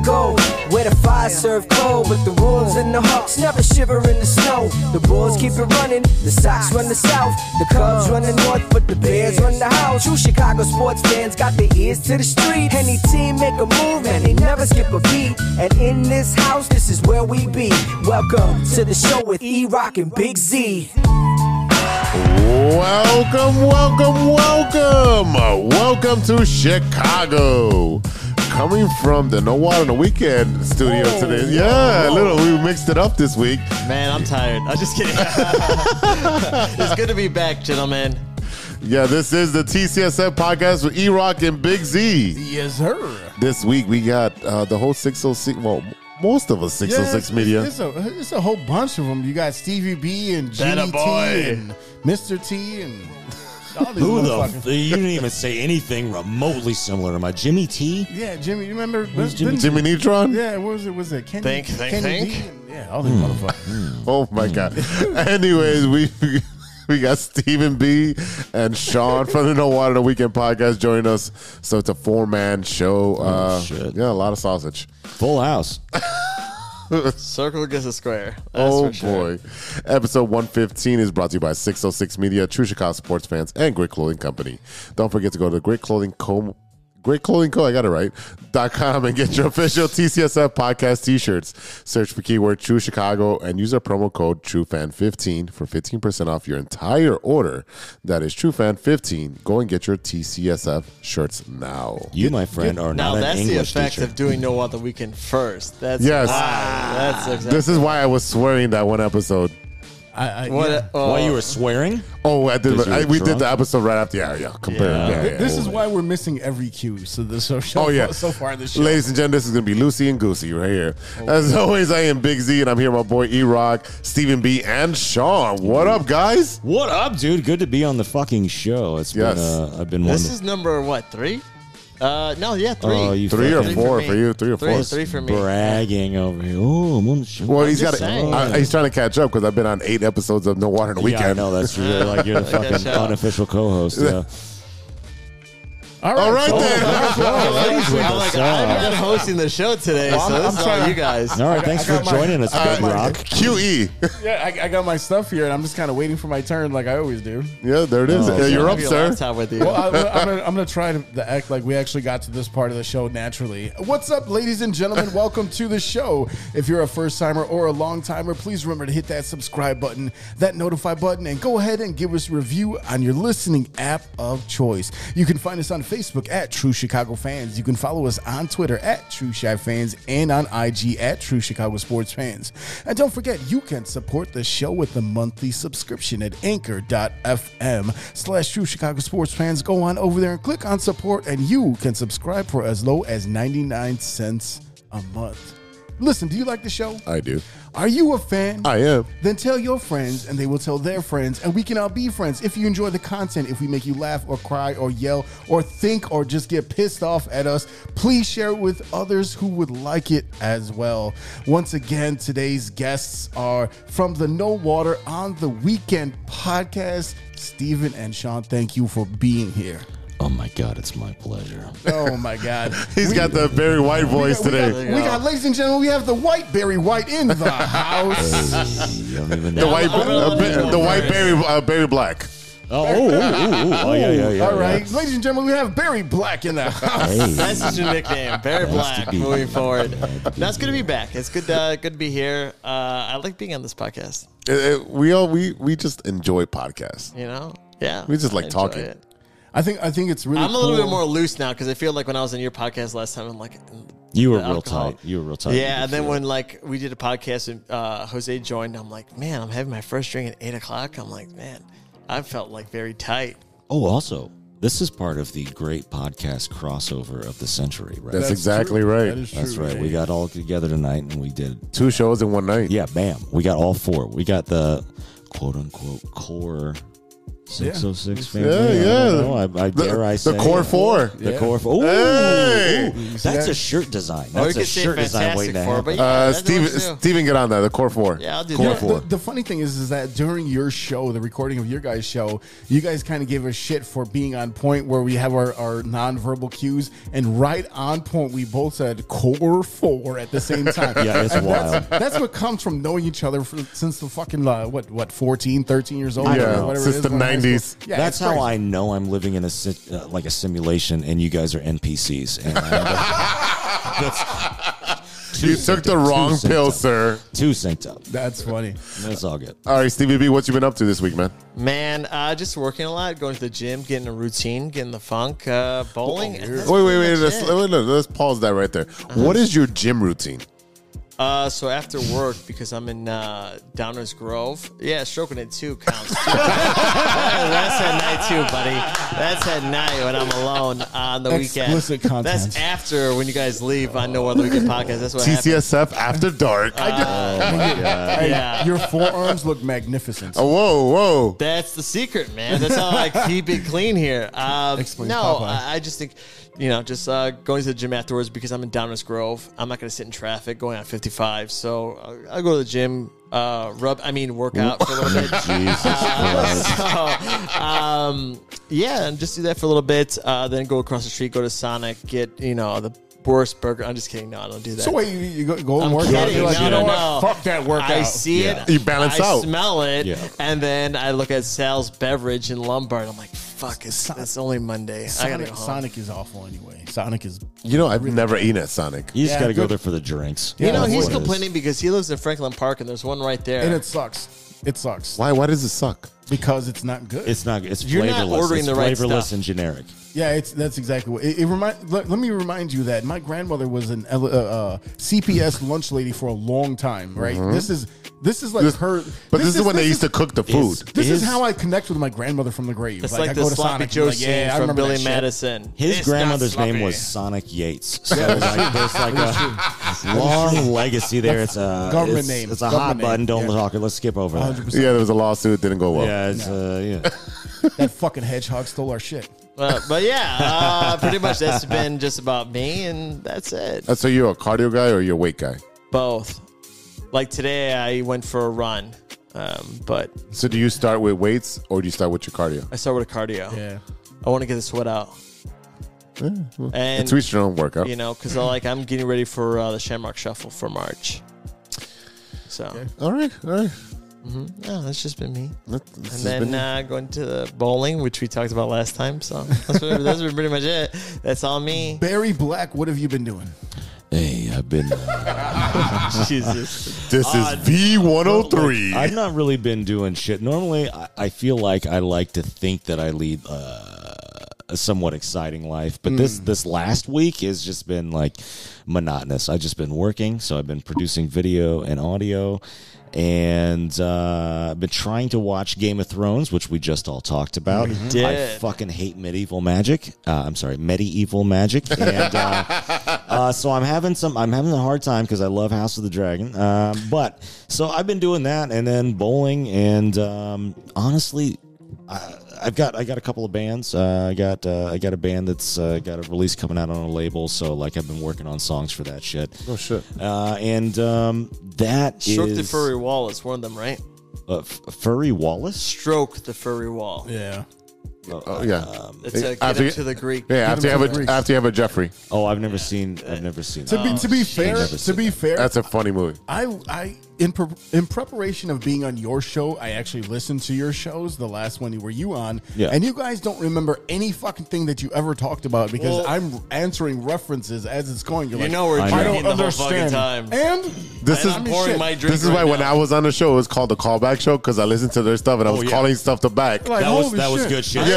Chicago, where the fire serve cold, but the Wolves and the Hawks never shiver in the snow. The Bulls keep it running, the Sox run the South, the Cubs run the North, but the Bears run the house. True Chicago sports fans got their ears to the street. Any team make a move and they never skip a beat. And in this house, this is where we be. Welcome to the show with E-Rock and Big Z. Welcome to Chicago. Coming from the No Water on the Weekend studio today. Yeah, we mixed it up this week. Man, I'm tired. I'm just kidding. It's good to be back, gentlemen. Yeah, this is the TCSF podcast with E-Rock and Big Z. Yes, sir. This week we got the whole 606, well, most of us 606 media. It's a whole bunch of them. You got Stevie B and Jimmy T and Mr. T and all these motherfuckers. You didn't even say anything remotely similar to my Jimmy T. Yeah, Jimmy. You remember Jimmy Neutron? Yeah, what was it? Was it Kenny? Think. D? Yeah, all these motherfuckers. Oh my God. Anyways, we got Stephen B and Sean from the No Water on the Weekend podcast joining us. So it's a 4-man show. Shit. Yeah, a lot of sausage. Full house. Circle gets a square. That's Oh, for sure. boy. Episode 115 is brought to you by 606 Media, True Chicago sports fans, and Great Clothing Company. Don't forget to go to Great Clothing Co. I got it right. .com and get your official TCSF podcast t-shirts. Search for keyword True Chicago and use our promo code TrueFan15 for 15% off your entire order. That is TrueFan15. Go and get your TCSF shirts now. You, my friend, are Now not that's an the English effect teacher. of doing No Other Weekend first. That's Yes. That's exactly. This is why I was swearing that one episode. Why you were swearing? Oh, I did. Because you were We did drunk? the episode right after. Yeah. Compare. Yeah. This is why we're missing every cue. So so far in the show. Ladies and gentlemen, this is going to be Lucy and Goosey right here. As always, I am Big Z, and I'm here with my boy E-Rock, Stephen B, and Sean. What up, guys? What up, dude? Good to be on the fucking show. It's been, I've been This wondering. is number what, 3? No, yeah, 3. Oh, you 3 or fucking 4 me. for you? 3 or 4? 3 for me. bragging over here. Oh, I'm on the show. Well, he's just got. saying. He's trying to catch up because I've been on 8 episodes of No Water on the Weekend. Yeah, I know that's true. Like you're the fucking show. unofficial co-host. Yeah. All right then. I'm like, I'm not hosting the show today, so this is all you guys. All right, thanks for joining us, Big Rock. QE. Yeah, I got my stuff here, and I'm just kind of waiting for my turn, like I always do. Yeah, there it is. Oh, You're up, Have your sir. laptop with you. Well, I'm gonna try to act like we actually got to this part of the show naturally. What's up, ladies and gentlemen? Welcome to the show. If you're a first timer or a long timer, please remember to hit that subscribe button, that notify button, and go ahead and give us a review on your listening app of choice. You can find us on Facebook at True Chicago Fans. You can follow us on Twitter at True Chi Fans and on IG at True Chicago Sports Fans. And don't forget, you can support the show with a monthly subscription at anchor.fm/True Chicago Sports Fans. Go on over there and click on support, and you can subscribe for as low as 99 cents a month. Listen, do you like the show? I do. Are you a fan? I am. Then tell your friends, and they will tell their friends, and we can all be friends. If you enjoy the content, if we make you laugh or cry or yell or think or just get pissed off at us, please share it with others who would like it as well. Once again, today's guests are from the No Water on the Weekend podcast. Stephen and Sean, thank you for being here. Oh my God, it's my pleasure. Oh my God. He's got the Barry White voice today. We got, ladies and gentlemen, we have the white Barry White in the house. You don't even The know. white Barry Black. Yeah. All right. Ladies and gentlemen, we have Barry Black in the house. Hey. That's just your nickname, Barry Black. to be. Moving forward, that's good to be back. It's good to be here. I like being on this podcast. We just enjoy podcasts. You know, yeah. We just like I enjoy talking. it. I think it's really. I'm a cool. little bit more loose now because I feel like when I was on your podcast last time, I'm like, You were the real alcohol. tight. You were real tight. Yeah, and then when like we did a podcast and Jose joined, I'm like, man, I'm having my first drink at 8:00. I'm like, man, I felt like very tight. Oh, also, this is part of the great podcast crossover of the century, right? That's exactly true. right. That is true. That's right. We got all together tonight and we did 2 shows in one night. Yeah, bam. We got all 4. We got the quote unquote core 606 family. Yeah. I dare I say the core four. The core four. Ooh, Hey! ooh, that's a shirt design. Or you That's a could say shirt design waiting to Fantastic Four, happen. but yeah, that works too. Steven, get on that. The core four. Yeah, I'll do Core that. four. The funny thing is that during your show, the recording of your guys' show, you guys kind of gave us shit for being on point where we have our nonverbal cues, and right on point, we both said core four at the same time. Yeah, it's And wild. That's what comes from knowing each other since the fucking, 14, 13 years old? Yeah, or whatever since it is, the when high school. 90s. Yeah, That's it's how crazy. I know I'm living in a like a simulation, and you guys are NPCs. And You took the wrong pill, sir. Too synced up. That's funny. That's all good. All right, Stevie B, what you been up to this week, man? Man, just working a lot, going to the gym, getting a routine, getting the funk, bowling. and that's Wait. pretty much it. Let's pause that right there. What is your gym routine? So after work, because I'm in Downers Grove, yeah, stroking it too counts. That's at night too, buddy. That's at night when I'm alone on the weekend. Explicit content. That's after when you guys leave on No Other Weekend Podcast. That's what happens. TCSF After Dark. Hey, Yeah. your forearms look magnificent. Oh, whoa. That's the secret, man. That's how I keep it clean here. Explain No, Popeye. I just think, just going to the gym afterwards because I'm in Downers Grove. I'm not going to sit in traffic going on 55. So I'll go to the gym, work out for a little bit. Jesus Christ. And just do that for a little bit. Then go across the street, go to Sonic, get, the worst burger. I'm just kidding. No, I don't do that. So wait, you go and I'm work out? kidding. You're like, No, you know no, what? no. Fuck that workout. I see it. You balance I out. smell it. Yeah. And then I look at Sal's beverage in Lombard. I'm like, fuck, it's only Monday. I gotta go home. Sonic is awful anyway. Sonic is. I've never eaten at Sonic. You just Yeah, got to go good. there for the drinks. Yeah, that's He's what it is. complaining because he lives in Franklin Park and there's one right there. And it sucks. It sucks Why does it suck? because it's not good. It's not. It's You're not flavorless. ordering It's the right flavorless stuff. and generic. Yeah, that's exactly what it let me remind you that my grandmother was an CPS lunch lady for a long time. Right. This is like her. But this is when they used to cook the food. This is how I connect with my grandmother from the grave. it's I like go the to Sloppy Sonic, Joe like, scene I from remember Billy that shit. Madison. His It's grandmother's not name sloppy. was Sonic Yates. So there's like a long legacy there. It's a Government name. It's a Government hot button. name. Don't Yeah. talk it. Let's skip over that. 100%. Yeah, there was a lawsuit. Didn't go well. Yeah, it's That fucking hedgehog stole our shit. But yeah, pretty much that's been just about me, and that's it. So you're a cardio guy or you're a weight guy? Both. Like today, I went for a run, but So do you start with weights or do you start with your cardio? I start with a cardio. Yeah. I want to get the sweat out. And It's each your own workout. because I'm getting ready for the Shamrock Shuffle for March. So All right. yeah, that's just been me. This And has then been- going to the bowling, which we talked about last time. So that's pretty much it. That's all me. Barry Black, what have you been doing? Hey, I've been. Jesus. This is V103. I've not really been doing shit. Normally, I feel like I like to think that I lead a somewhat exciting life, but this last week has just been like monotonous. I've just been working, so I've been producing video and audio, and I've been trying to watch Game of Thrones, which we just all talked about. I did. fucking hate medieval magic. Medieval magic, and so I'm having a hard time because I love House of the Dragon. But so I've been doing that, and then bowling, and honestly, I got a couple of bands. I got a band that's got a release coming out on a label. So like I've been working on songs for that shit. Oh shit. And that Stroke is the Furry Wall is one of them, right? Furry Wallace. Stroke the Furry Wall. Yeah. Oh yeah. It's a get After up to the Greek. Yeah, after you have a Jeffrey. Oh, I've never seen. I've never seen. To that. be fair, never seen That's a funny movie. I in preparation of being on your show, I actually listened to your shows. The last one were you on, Yeah. and you guys don't remember any fucking thing that you ever talked about because Well- I'm answering references as it's going. You're like, we're I know. I drinking don't the whole fucking understand. time. And This is I'm pouring my drink. This is why right when now. I was on the show, it was called the callback show because I listened to their stuff and I was yeah. calling stuff to back. like, That was holy shit. good shit. Yeah.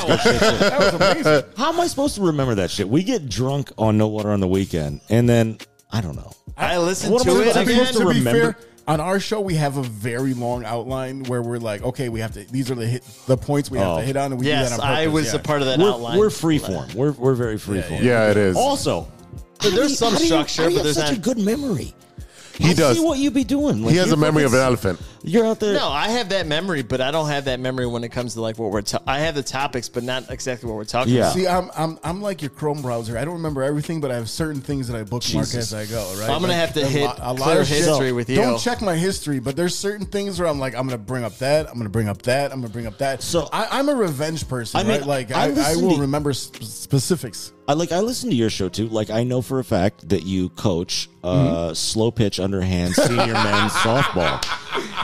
That was amazing. How am I supposed to remember that shit? We get drunk on No Water on the weekend, and then I don't know. I listened What am to I it supposed again. to To be remember? fair, on our show we have a very long outline where we're like, okay, we have to. These are the points we have to hit on, and we do Yes, that on purpose. I was yeah. a part of that We're, outline. we're freeform. We're very freeform. Yeah, it is. Also, There's some structure, but there's such not. a good memory. He I does. See what you be doing. Like, He has you're a memory of an fucking- elephant. You're out there. No, I have that memory, but I don't have that memory when it comes to like what we're. I have the topics, but not exactly what we're talking Yeah. about. See, I'm like your Chrome browser. I don't remember everything, but I have certain things that I bookmark Jesus. as I go. Right? I'm gonna have to hit a lot clear of shit. history with you. Don't check my history, but there's certain things where I'm like, I'm gonna bring up that. I'm gonna bring up that. I'm gonna bring up that. So I'm a revenge person, I mean, right? Like I I listen will to- remember specifics. I listen to your show too. Like I know for a fact that you coach slow pitch underhand senior men's softball.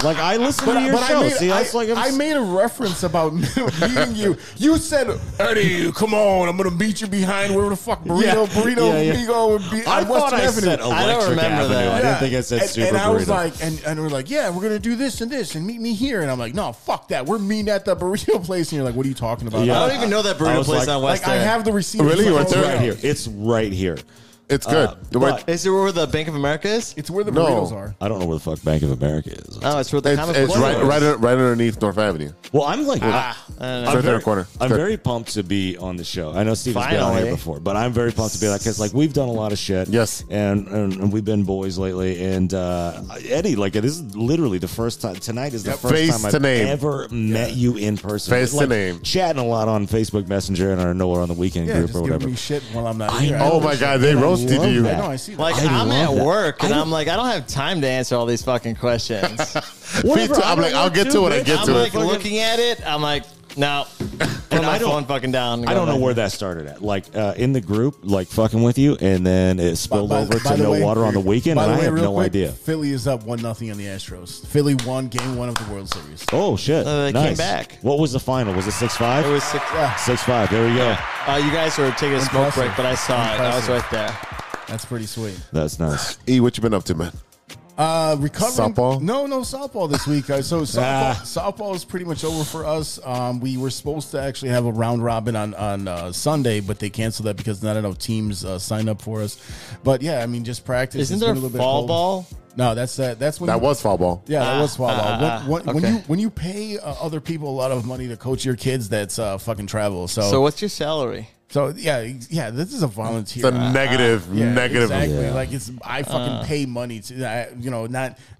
Like I listen to your show. See, that's like I made a reference about meeting you. You said, "Eddie, come on, I'm gonna meet you behind where the fuck burrito Migo would be." I on thought Western I Avenue. said I don't Electric remember Avenue. that. I didn't think I said super and I was burrito. like, and we're like, yeah, we're gonna do this and this, and meet me here. And I'm like, no, fuck that. We're meeting at the burrito place. And you're like, what are you talking about? Yeah. I don't even know that I burrito was place like- on West. Like I have the receipt. Really? It's Right there? right here. It's right here. It's good. but- Is it where the Bank of America is? It's where the No. burritos are. I don't know where the fuck Bank of America is. Oh, it's where the comic it's book right, store is. right underneath North Avenue. Well, I'm like, I don't know. It's right there in the corner. I'm Good. very pumped to be on the show. I know Steven's been on Finally. here before, but I'm very pumped to be like, because like we've done a lot of shit. Yes. And we've been boys lately. And Eddie, like this is literally the first time. Tonight is the first Face time to I've name. ever met you in person. Face to Like, name. Chatting a lot on Facebook Messenger and our Nowhere on the Weekend Yeah, group just or giving whatever. me shit while I'm not I here. know. Oh my God, they I roasted love you. that. I know. I see that. Like I I'm at love that. work and I I'm like I don't have time to answer all these fucking questions. Me too. I'm like, I'll get to it when I get I'm to like it. looking at it. I'm like, no, put my I don't- phone fucking down. and I go don't know back. where that started at. Like in the group, like fucking with you, and then it spilled over to the no way- water on the weekend, by and the I way, have real no quick, idea. Philly is up 1-0 on the Astros. Philly won Game 1 of the World Series. Oh shit! They nice. came back. What was the final? Was it 6-5? It was 6. Yeah, 6-5. There we go. You guys were taking a smoke Impressive. break, but I saw it. I was Impressive. right there. that's pretty sweet. That's nice. E, what you been up to, man? Recovering. Softball? No softball this week. So softball is pretty much over for us. We were supposed to actually have a round robin on Sunday, but they canceled that because not enough teams signed up for us. But yeah, I mean, just practice. Isn't It's there been a little bit fall cold. ball? No, that's when That you, was fall ball. Yeah, that was fall ball. okay. When you pay other people a lot of money to coach your kids, that's fucking travel. So what's your salary? So yeah, this is a volunteer. It's a negative. Exactly. Yeah. Like I fucking pay money to,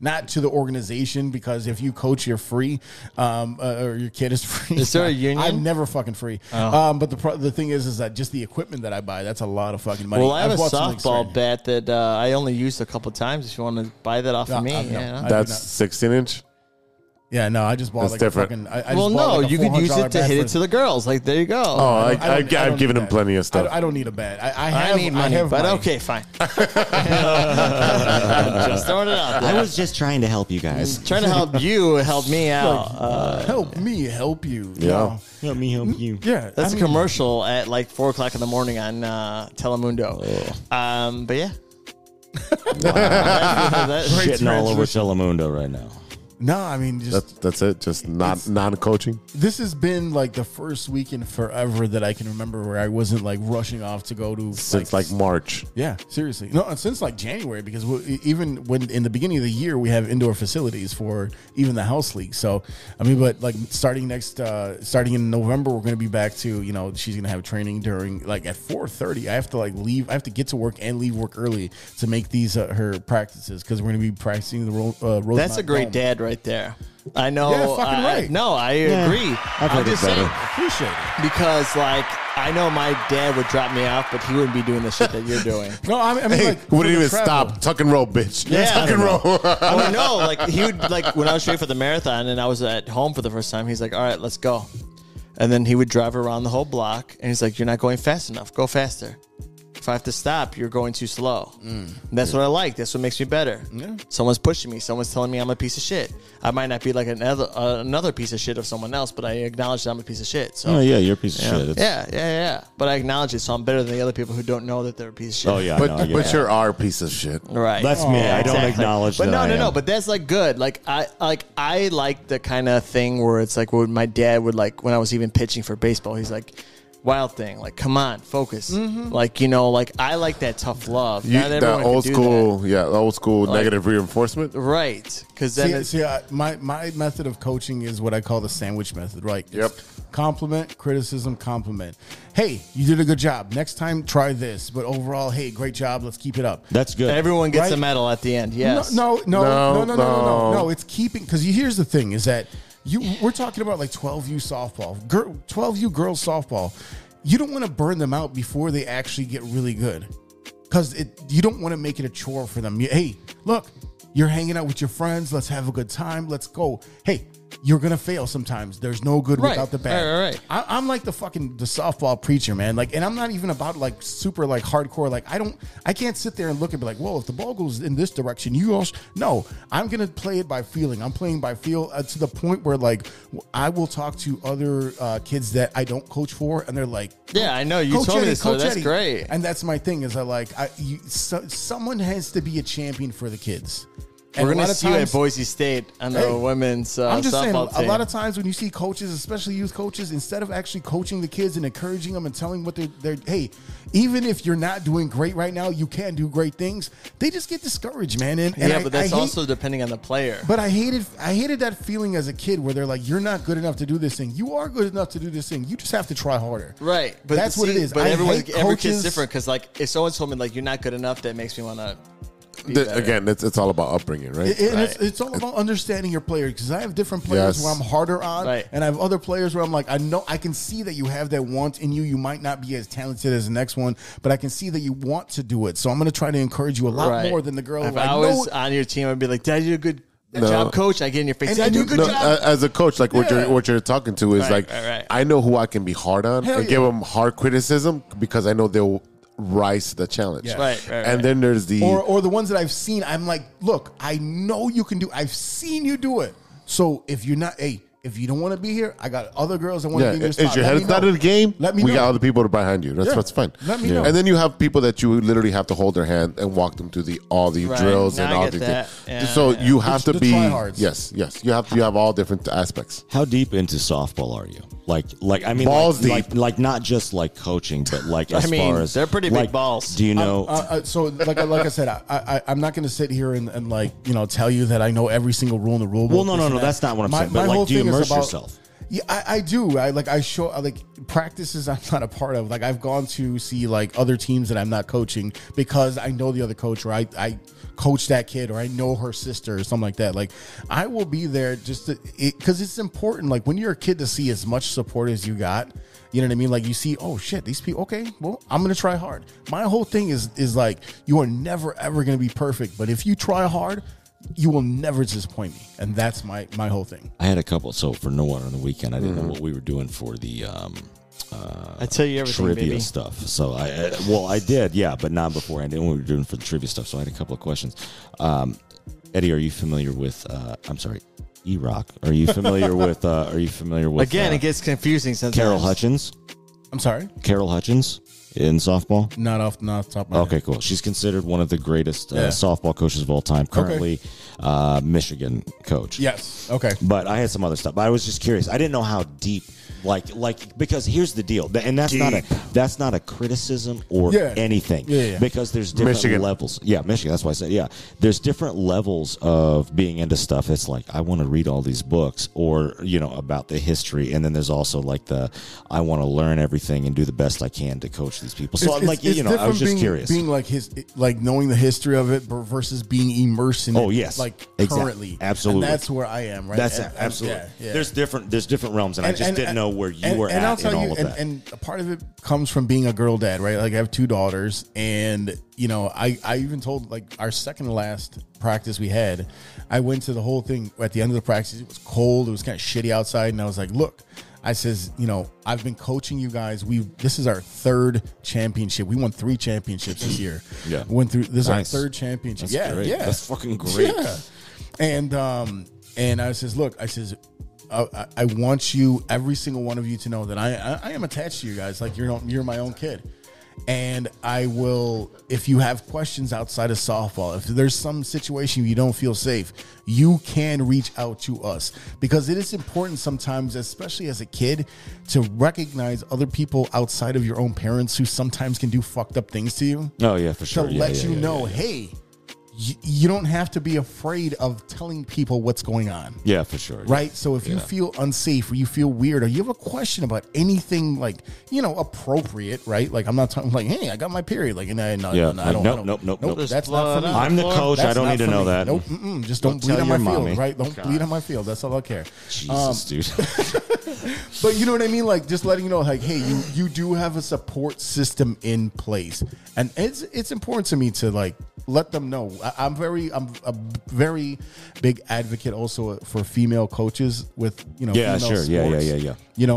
not to the organization, because if you coach, you're free, or your kid is free. Is there a union? I'm never fucking free. But the thing is that just the equipment that I buy, that's a lot of fucking money. Well, I have I've a bought some softball bat that I only used a couple times. If you want to buy that off of me, no, yeah. I- That's do 16-inch. Yeah, no, I just bought That's like different. a fucking. I Well, just bought no, like a you could use $400 it to bat hit for- it to the girls. Like, there you go. Oh, I don't I've need given him that. plenty of stuff. I don't need a bat. I I need money, but my- okay, fine. Just throwing it out I there. was just trying to help you guys. Trying to help you help me out. Help me help you. Yeah. Help me help you. Yeah, That's I a mean, commercial at like 4 o'clock in the morning on Telemundo. But yeah. That- Shitting all over transition. Telemundo right now. No, I mean, just That's it. Just not non-coaching. this has been like the first weekend forever that I can remember where I wasn't like rushing off to go to Since like March. yeah, seriously. No, since like January, because even when in the beginning of the year we have indoor facilities for even the house league. So I mean, but like starting in November, we're going to be back to she's going to have training during like at 4:30. I have to like leave. I have to get to work and leave work early to make these her practices, because we're going to be practicing the Rosemont That's a great Dome. dad right there. I know. Yeah, fucking right. No, I agree. I've heard I'm it just better. saying, Appreciate it. because like I know my dad would drop me off, but he wouldn't be doing the shit that you're doing. No, I mean, Hey, like, for wouldn't the even travel. stop. Tuck and roll, bitch. Yeah. Tuck and roll. Oh no! Like he would like when I was training for the marathon and I was at home for the first time. He's like, "All right, let's go," and then he would drive around the whole block, and he's like, "You're not going fast enough. Go faster. If I have to stop, you're going too slow." And that's what I like. That's what makes me better. Someone's pushing me. Someone's telling me I'm a piece of shit. I might not be like another piece of shit of someone else, but I acknowledge that I'm a piece of shit. So Oh yeah, you're a piece of shit. It's- yeah. But I acknowledge it, so I'm better than the other people who don't know that they're a piece of shit. Oh yeah, But, no, I get but it. you're our piece of shit. Right. That's me. I don't acknowledge but that I no. am. But that's like good. Like I like the kind of thing where it's like when my dad would like when I was even pitching for baseball. He's like, Wild Thing. Like, come on, focus. Like, like I like that tough love. Not That everyone old can do school, that. old school negative reinforcement. Right. Because then my method of coaching is what I call the sandwich method, right? Yep. Compliment, criticism, compliment. Hey, you did a good job. Next time, try this. But overall, hey, great job. Let's keep it up. That's good. everyone gets Right? a medal at the end. Yes. No. It's keeping, because here's the thing is that we're talking about like 12U softball, 12U girls softball. You don't want to burn them out before they actually get really good, because you don't want to make it a chore for them. Hey, look, you're hanging out with your friends. Let's have a good time. Let's go. Hey, you're gonna fail sometimes. There's no good without the bad. Right. I'm like the softball preacher, man. Like, and I'm not even about like super like hardcore. Like, I can't sit there and look and be like, well, if the ball goes in this direction, you also no. I'm gonna play it by feeling. I'm playing by feel to the point where like I will talk to other kids that I don't coach for, and they're like, Yeah, I know. You Coach told me Eddie, this, so Coach that's Eddie. great. And that's my thing is someone has to be a champion for the kids. We're And a going lot to of see you at times- Boise State on the Hey, women's I'm just saying, softball a team. lot of times when you see coaches, especially youth coaches, instead of actually coaching the kids and encouraging them and telling what they're hey, even if you're not doing great right now, you can do great things. They just get discouraged, man. And but that's also depending on the player. But I hated that feeling as a kid where they're like, you're not good enough to do this thing. You are good enough to do this thing. You just have to try harder. Right. But that's what it is. But I every hate kid's coaches- different, because like if someone told me like you're not good enough, that makes me want to better. Again, it's all about upbringing, right? It's all about understanding your players, because I have different players Yes. where I'm harder on, Right. and I have other players where I'm like, I know I can see that you have that want in you. You might not be as talented as the next one, but I can see that you want to do it. So I'm going to try to encourage you a lot Right. more than the girl. If who I was on your team, I'd be like, "Dad, you did a good job, coach." I get in your face. And- Dad, and you you- did a good No, job. as a coach, like Yeah. what you're talking to is Right, like, right. I know who I can be hard on Hell and give yeah. them hard criticism because I know they'll rise to the challenge. Yeah. Right. And then there's the or the ones that I've seen, I'm like, look, I know you can do. I've seen you do it. So if you're not, if you don't want to be here, I got other girls that want to be in your is spot. your Let head me not know. in the game? Let me we know. got other people behind you. Yeah. That's fine. Let me know. And then you have people that you literally have to hold their hand and walk them through all the Right. drills Now and I all get the that. things. Yeah, So yeah. you have to The be tryhards. yes. You have all different aspects. How deep into softball are you? Like I mean, Balls like not just like coaching, but like as I mean, far as they're pretty big like, balls. Do you know? So like I said, I'm not going to sit here and like tell you that I know every single rule in the rule book. well, no, this and that. that's not what I'm saying. My But whole like, do you thing is immerse about- yourself? Yeah, I do. I show like practices I'm not a part of. Like I've gone to see like other teams that I'm not coaching because I know the other coach, or I coach that kid, or I know her sister or something like that. Like I will be there just because it's important. Like when you're a kid, to see as much support as you got. You know what I mean? Like you see, oh shit, these people. Okay, well I'm gonna try hard. My whole thing is like you are never ever gonna be perfect, but if you try hard, you will never disappoint me, and that's my whole thing. I had a couple. So for no one on the weekend, I didn't Mm-hmm. know what we were doing for the I tell you everything, trivia baby. stuff. So I did, yeah, but not beforehand. I didn't know what we were doing for the trivia stuff. So I had a couple of questions. Eddie, are you familiar with? I'm sorry, E-Rock. Are you familiar with? Are you familiar with? Again, it gets confusing sometimes. Carol Hutchins. I'm sorry, Carol Hutchins in softball. not off the top of my head. Okay, cool. She's considered one of the greatest softball coaches of all time. Currently, Michigan coach. Yes. Okay. But I had some other stuff. But I was just curious. I didn't know how deep, like because here's the deal, and that's not a criticism or Yeah. anything. Yeah. Because there's different Michigan. levels. Yeah, Michigan. That's why I said There's different levels of being into stuff. It's like I want to read all these books, or about the history, and then there's also like I want to learn everything and do the best I can to coach these people. So It's different I was just being, curious. being like knowing the history of it versus being immersed in it. Oh, yes. like Exactly. currently, Absolutely. And that's where I am. Right. That's And- absolutely. yeah. There's different realms, and I just didn't know where you were and I'll at tell in all you, of that. and a part of it comes from being a girl dad, right? Like I have 2 daughters, and I even told like our second to last practice we had, I went to the whole thing at the end of the practice. It was cold. It was kind of shitty outside, and I was like, look. I says, I've been coaching you guys. This is our 3rd championship. We won 3 championships this year. Yeah. Went through. This Nice. is our 3rd championship. That's great. Yeah. That's fucking great. Yeah. And I says, look, I want you, every single one of you, to know that I am attached to you guys. Like you're my own kid. And I will, if you have questions outside of softball, if there's some situation you don't feel safe, you can reach out to us, because it is important sometimes, especially as a kid, to recognize other people outside of your own parents who sometimes can do fucked up things to you. Oh, yeah, for sure. To let you know, hey, you don't have to be afraid of telling people what's going on. Yeah, for sure. Right? So if you feel unsafe or you feel weird or you have a question about anything like, appropriate, right? Like, I'm not talking like, hey, I got my period. Like, no, I don't. Nope. That's not for me. I'm the coach. That's I don't not need to for know me. that. Nope. Just don't bleed tell on my your field, mommy. right? Don't bleed on my field. That's all I care. Jesus, dude. But you know what I mean? Like, just letting you know, like, hey, you do have a support system in place. And it's important to me to, like, let them know. I'm a very big advocate also for female coaches with, Yeah, female sure. sports. Yeah.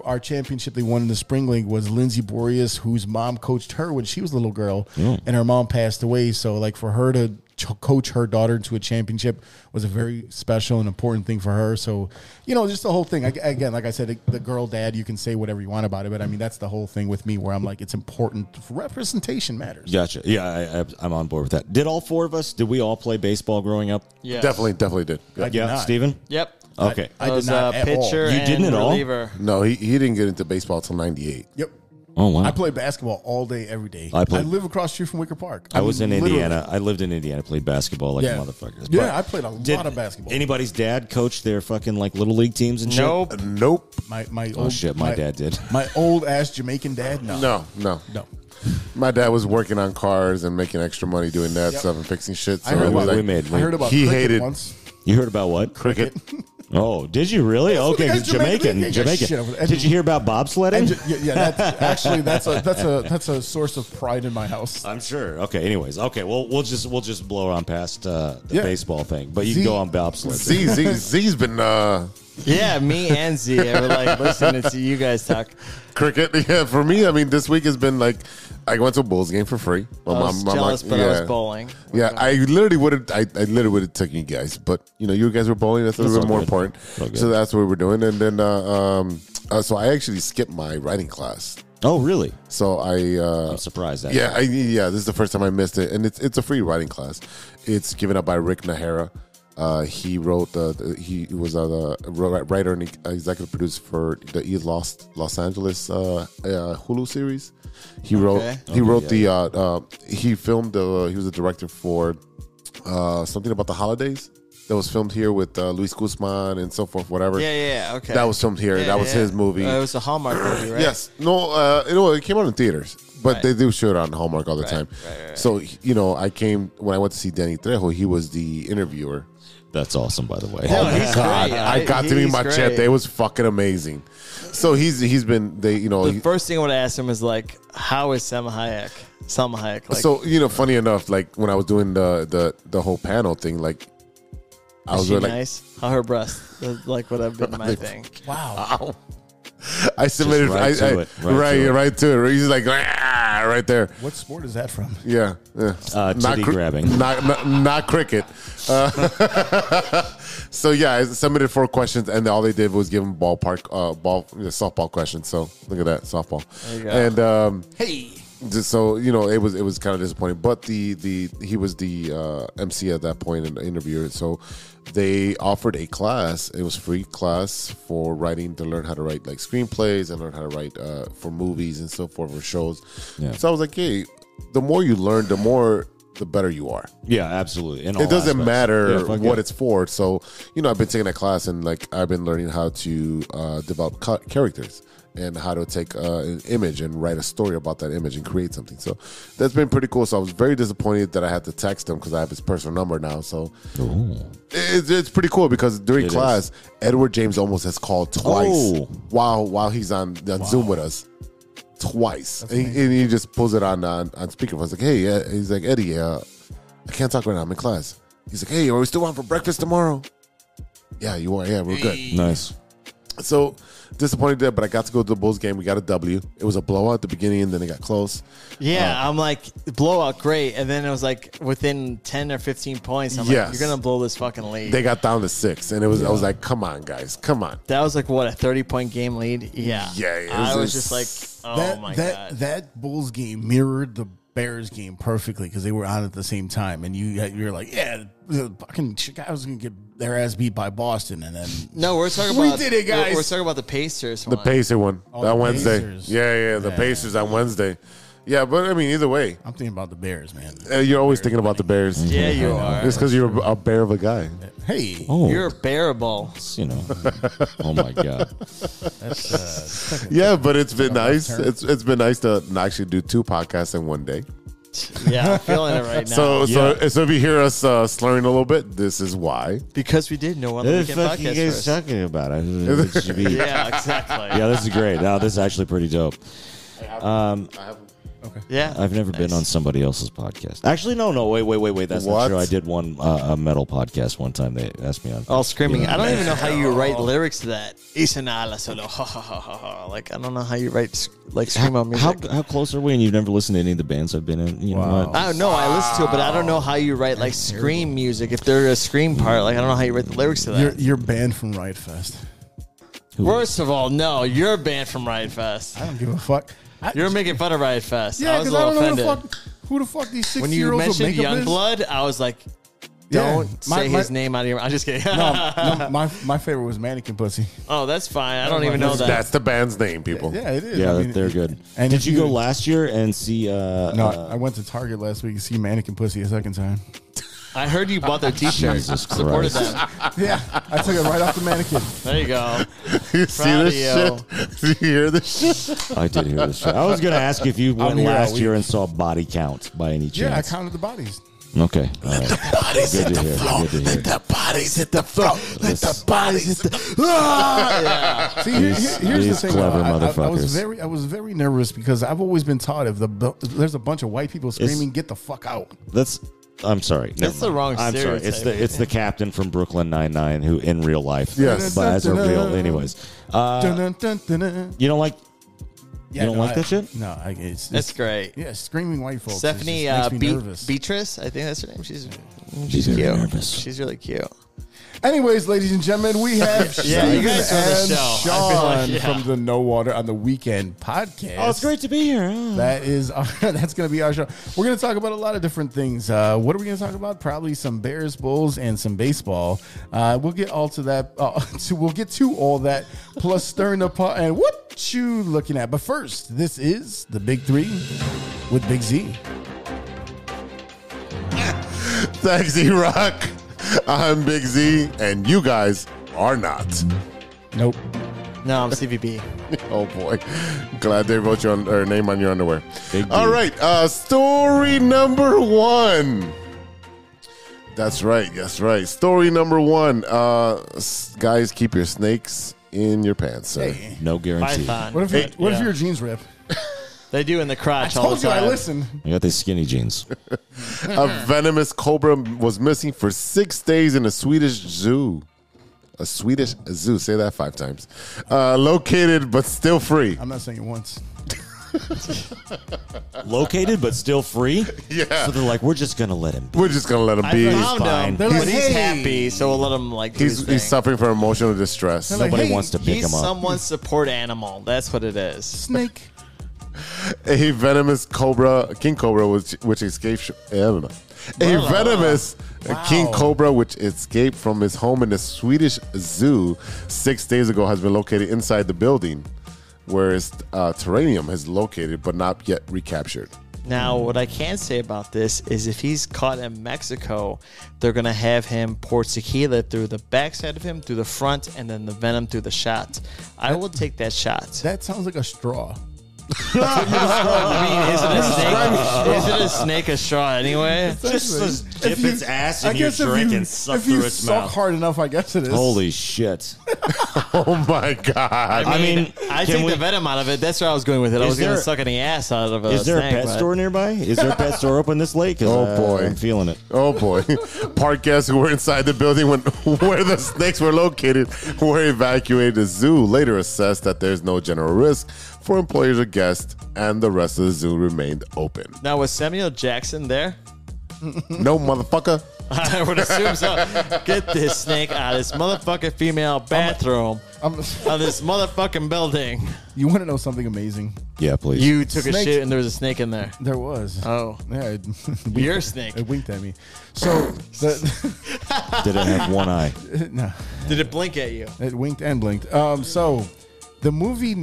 Our championship they won in the spring league was Lindsay Boreas, whose mom coached her when she was a little girl, and her mom passed away. So, like, for her to coach her daughter to a championship was a very special and important thing for her. So, just the whole thing. Again, like I said, the girl dad, you can say whatever you want about it, but I mean, that's the whole thing with me where I'm like, it's important. Representation matters. Gotcha. Yeah, I'm on board with that. Did all four of us, did we all play baseball growing up? Yeah. Definitely did. I did not. Steven? Yep. Okay. I did not at pitcher all. You didn't and at all? reliever. No, he didn't get into baseball till 98. Yep. Oh, wow. I play basketball all day, every day. I live across the street from Wicker Park. I was in literally. Indiana. I lived in Indiana. Played basketball like motherfuckers. Yeah, But I played a lot of basketball. Anybody's dad coach their fucking like little league teams and shit? Nope. Nope. My Oh old, shit, my dad did. My old ass Jamaican dad. No. No. My My dad was working on cars and making extra money doing that stuff and fixing shit. So I heard it was about, like, I heard about he cricket hated once. You heard about what? cricket. Oh, did you really? Okay, guy's Jamaican. Jamaican. Shit over there. Did you hear about bobsledding? That's a source of pride in my house. I'm sure. Okay. Anyways. Okay. Well, we'll just blow on past the Yeah. baseball thing, but you can Z- go on bobsled. Z's been Yeah, me and Z were like listening to you guys talk. cricket. Yeah, for me, I mean, this week has been like, I went to a Bulls game for free. I was jealous, but I was bowling. Yeah, I literally would have taken you guys, but you guys were bowling. That's a little bit more important. So that's what we were doing, and then so I actually skipped my writing class. Oh, really? So I'm surprised. That this is the first time I missed it, and it's a free writing class. It's given up by Rick Nahara. He wrote he was the writer and executive producer for the Los Angeles Hulu series. He wrote he filmed he was a director for something about the holidays that was filmed here with Luis Guzman and so forth, whatever. Yeah, okay. That was filmed here. Yeah, that was his movie. It was a Hallmark movie, right? Yes. No, it came out in theaters, but Right. they do show it on Hallmark all the time. Right. So, when I went to see Danny Trejo, he was the interviewer. That's awesome, by the way. No, he's God, great. I got to meet He's Machete. great. It was fucking amazing. So he's been The first thing I would ask him is like, how is Salma Hayek? Like, so funny enough, like when I was doing the whole panel thing, like I is was she really nice? How her breasts? That's like what I've been my thing. Wow. I submitted right to it. Right to it. He's like right there. What sport is that from? Yeah. Titty grabbing. Not cricket. So yeah, I submitted 4 questions, and all they did was give them softball questions. So look at that, softball. There you go. And so it was kind of disappointing. But he was the MC at that point in the interview. So they offered a class. It was a free class for writing to learn how to write like screenplays and learn how to write for movies and so forth, for shows. Yeah. So I was like, hey, the more you learn, the better you are. Yeah, absolutely. In all It doesn't aspects. matter Yeah, fuck what yeah. it's for. So, I've been taking that class, and like I've been learning how to develop characters and how to take an image and write a story about that image and create something. So that's been pretty cool. So I was very disappointed that I had to text him because I have his personal number now. So it's pretty cool because during class, Edward James Olmos has called twice while he's on Zoom with us. Twice, and he just pulls it on speakerphone. I was like, hey, he's like, Eddie, I can't talk right now. I'm in class. He's like, hey, are we still on for breakfast tomorrow? Yeah, you are. Yeah, we're good. Nice. So disappointed there, but I got to go to the Bulls game. We got a W. It was a blowout at the beginning, and then it got close. Yeah, I'm like, blowout, great. And then it was like within 10 or 15 points. I'm like, you're going to blow this fucking lead. They got down to 6, and I was like, come on, guys, come on. That was like, what, a 30-point game lead? Yeah. Yeah. I was just like, oh, my God. That Bulls game mirrored the Bears game perfectly because they were on at the same time. And you're like, yeah, the fucking Chicago's going to get their ass beat by Boston. And then no, we're talking about, we did it, guys. We're talking about the Pacers one. The Pacer one that Wednesday. Pacers. Yeah, the Pacers on Wednesday. Yeah, but I mean, either way, I'm thinking about the Bears, man. You're always thinking about the Bears. Yeah, you are. It's because you're a bear of a guy. Hey, You're bearable. You know. Oh my God. that's Yeah, but it's been nice. It's been nice to actually do 2 podcasts in one day. Yeah, I'm feeling it right now. So if you hear us slurring a little bit, this is why. Because we did know on the What the weekend fuck you podcast guys first. talking about? It should be- Yeah, exactly. Yeah, this is great. No, this is actually pretty dope. Yeah. I've never been on somebody else's podcast. Actually, no. Wait. That's What? not true. I did one a metal podcast one time. They asked me on. All screaming. I don't even know how you write lyrics to that. Isanala solo. Ha ha ha ha ha. Like, I don't know how you write, like, scream on music. How close are we? And you've never listened to any of the bands I've been in? You know what? I don't know. I listen to it, but I don't know how you write, like, scream music. If there's a scream part, like, I don't know how you write the lyrics to that. you're banned from Riot Fest. First of all, no, you're banned from Riot Fest. I don't give a fuck. You're making fun of Riot Fest. Yeah, I was a because I little don't know offended. who the fuck these 60-year-olds When you mentioned makeup is. Youngblood, I was like, Yeah, don't my- say my- his name out of your mouth. I'm just kidding. No, my favorite was Mannequin Pussy. Oh, that's fine. I don't even know that. That's the band's name, people. Yeah, it is. Yeah, I mean, they're good. And Did if you go last year and see? No, I went to Target last week to see Mannequin Pussy a second time. I heard you bought their T-shirt. Jesus Supported Christ. them. Yeah, I took it right off the mannequin. There you go. You see Proud this of you. shit? You hear this shit? I did hear this shit. I was going to ask if you went here all last week. year and saw Body Count by any Yeah, I chance. counted the bodies. Okay. All right. Bodies Good to hear. Good to hear. the bodies hit the floor. Let the bodies hit the. See, here's the These thing. clever though. motherfuckers. I was very nervous because I've always been taught if there's a bunch of white people screaming, "Get the fuck out!" I'm sorry. That's Never the mind. wrong I'm sorry. stereotype. It's the captain from Brooklyn Nine-Nine who in real life. Yes. But as a real, anyways. Dun, dun, dun, dun, dun. You don't like? Yeah, don't like that shit? No, it's That's great. yeah, screaming white folks. Stephanie makes me nervous. Beatrice, I think that's her name. She's very cute. nervous. She's really cute. Anyways, ladies and gentlemen, we have Yeah, you Steven guys run the and show. I feel Sean like, yeah. from the No Water on the Weekend podcast. Oh, it's great to be here. Oh. That is that's going to be our show. We're going to talk about a lot of different things. What are we going to talk about? Probably some Bears, Bulls, and some baseball. We'll get all to that. We'll get to all that, plus stirring the pot and what you looking at. But first, this is the Big Three with Big Z. Thanks, E-Rock. I'm Big Z, and you guys are not. Nope. No, I'm CVB. Oh boy, glad they wrote your name on your underwear. Big All deal. right, story number 1. That's right. Story number 1. Guys, keep your snakes in your pants, sir. Hey, No guarantee. Python. what if Yeah. your jeans rip? They do in the I crotch all told the you time. I listen. I got these skinny jeans. A venomous cobra was missing for 6 days in a Swedish zoo. A Swedish zoo. Say that 5 times. Located but still free. I'm not saying it once. Located but still free. Yeah. So they're like, we're just gonna let him be. We're just gonna let him I be. found fine. him, They're but like, he's hey. happy, so we'll let him like do his He's thing. suffering from emotional distress. like, Nobody hey, wants to pick He's him up. someone's support animal. That's what it is. Snake. A venomous cobra, king cobra, which escaped. I don't know. A venomous king cobra, which escaped from his home in the Swedish zoo 6 days ago, has been located inside the building where his terrarium is located, but not yet recaptured. Now, what I can say about this is if he's caught in Mexico, they're going to have him pour tequila through the backside of him, through the front, and then the venom through the shot. I will take that shot. That sounds like a straw. I mean, isn't a snake a straw anyway? Just dip If you- its ass I in your guess if drink you- and suck if you through its suck mouth. hard enough, I guess it is. Holy shit. Oh my god! I mean, I can take we- the venom out of it. That's where I was going with it. I was going there- to suck any ass out of a Is there snake, a pet but- store nearby? Is there a pet store open this late? 'Cause, Oh, boy. I'm feeling it. Oh boy! Park guests who were inside the building where the snakes were located were evacuated. The zoo later assessed that there's no general risk for employees or guests, and the rest of the zoo remained open. Now, was Samuel Jackson there? No, motherfucker. I would assume so. Get this snake out of this motherfucking female bathroom of this motherfucking building. You want to know something amazing? Yeah, please. You took a Snakes- shit and there was a snake in there. There was. Oh. Yeah. Your snake. It winked at me. So, Did it have one eye? no, Did it blink at you? it winked and blinked. So, the movie,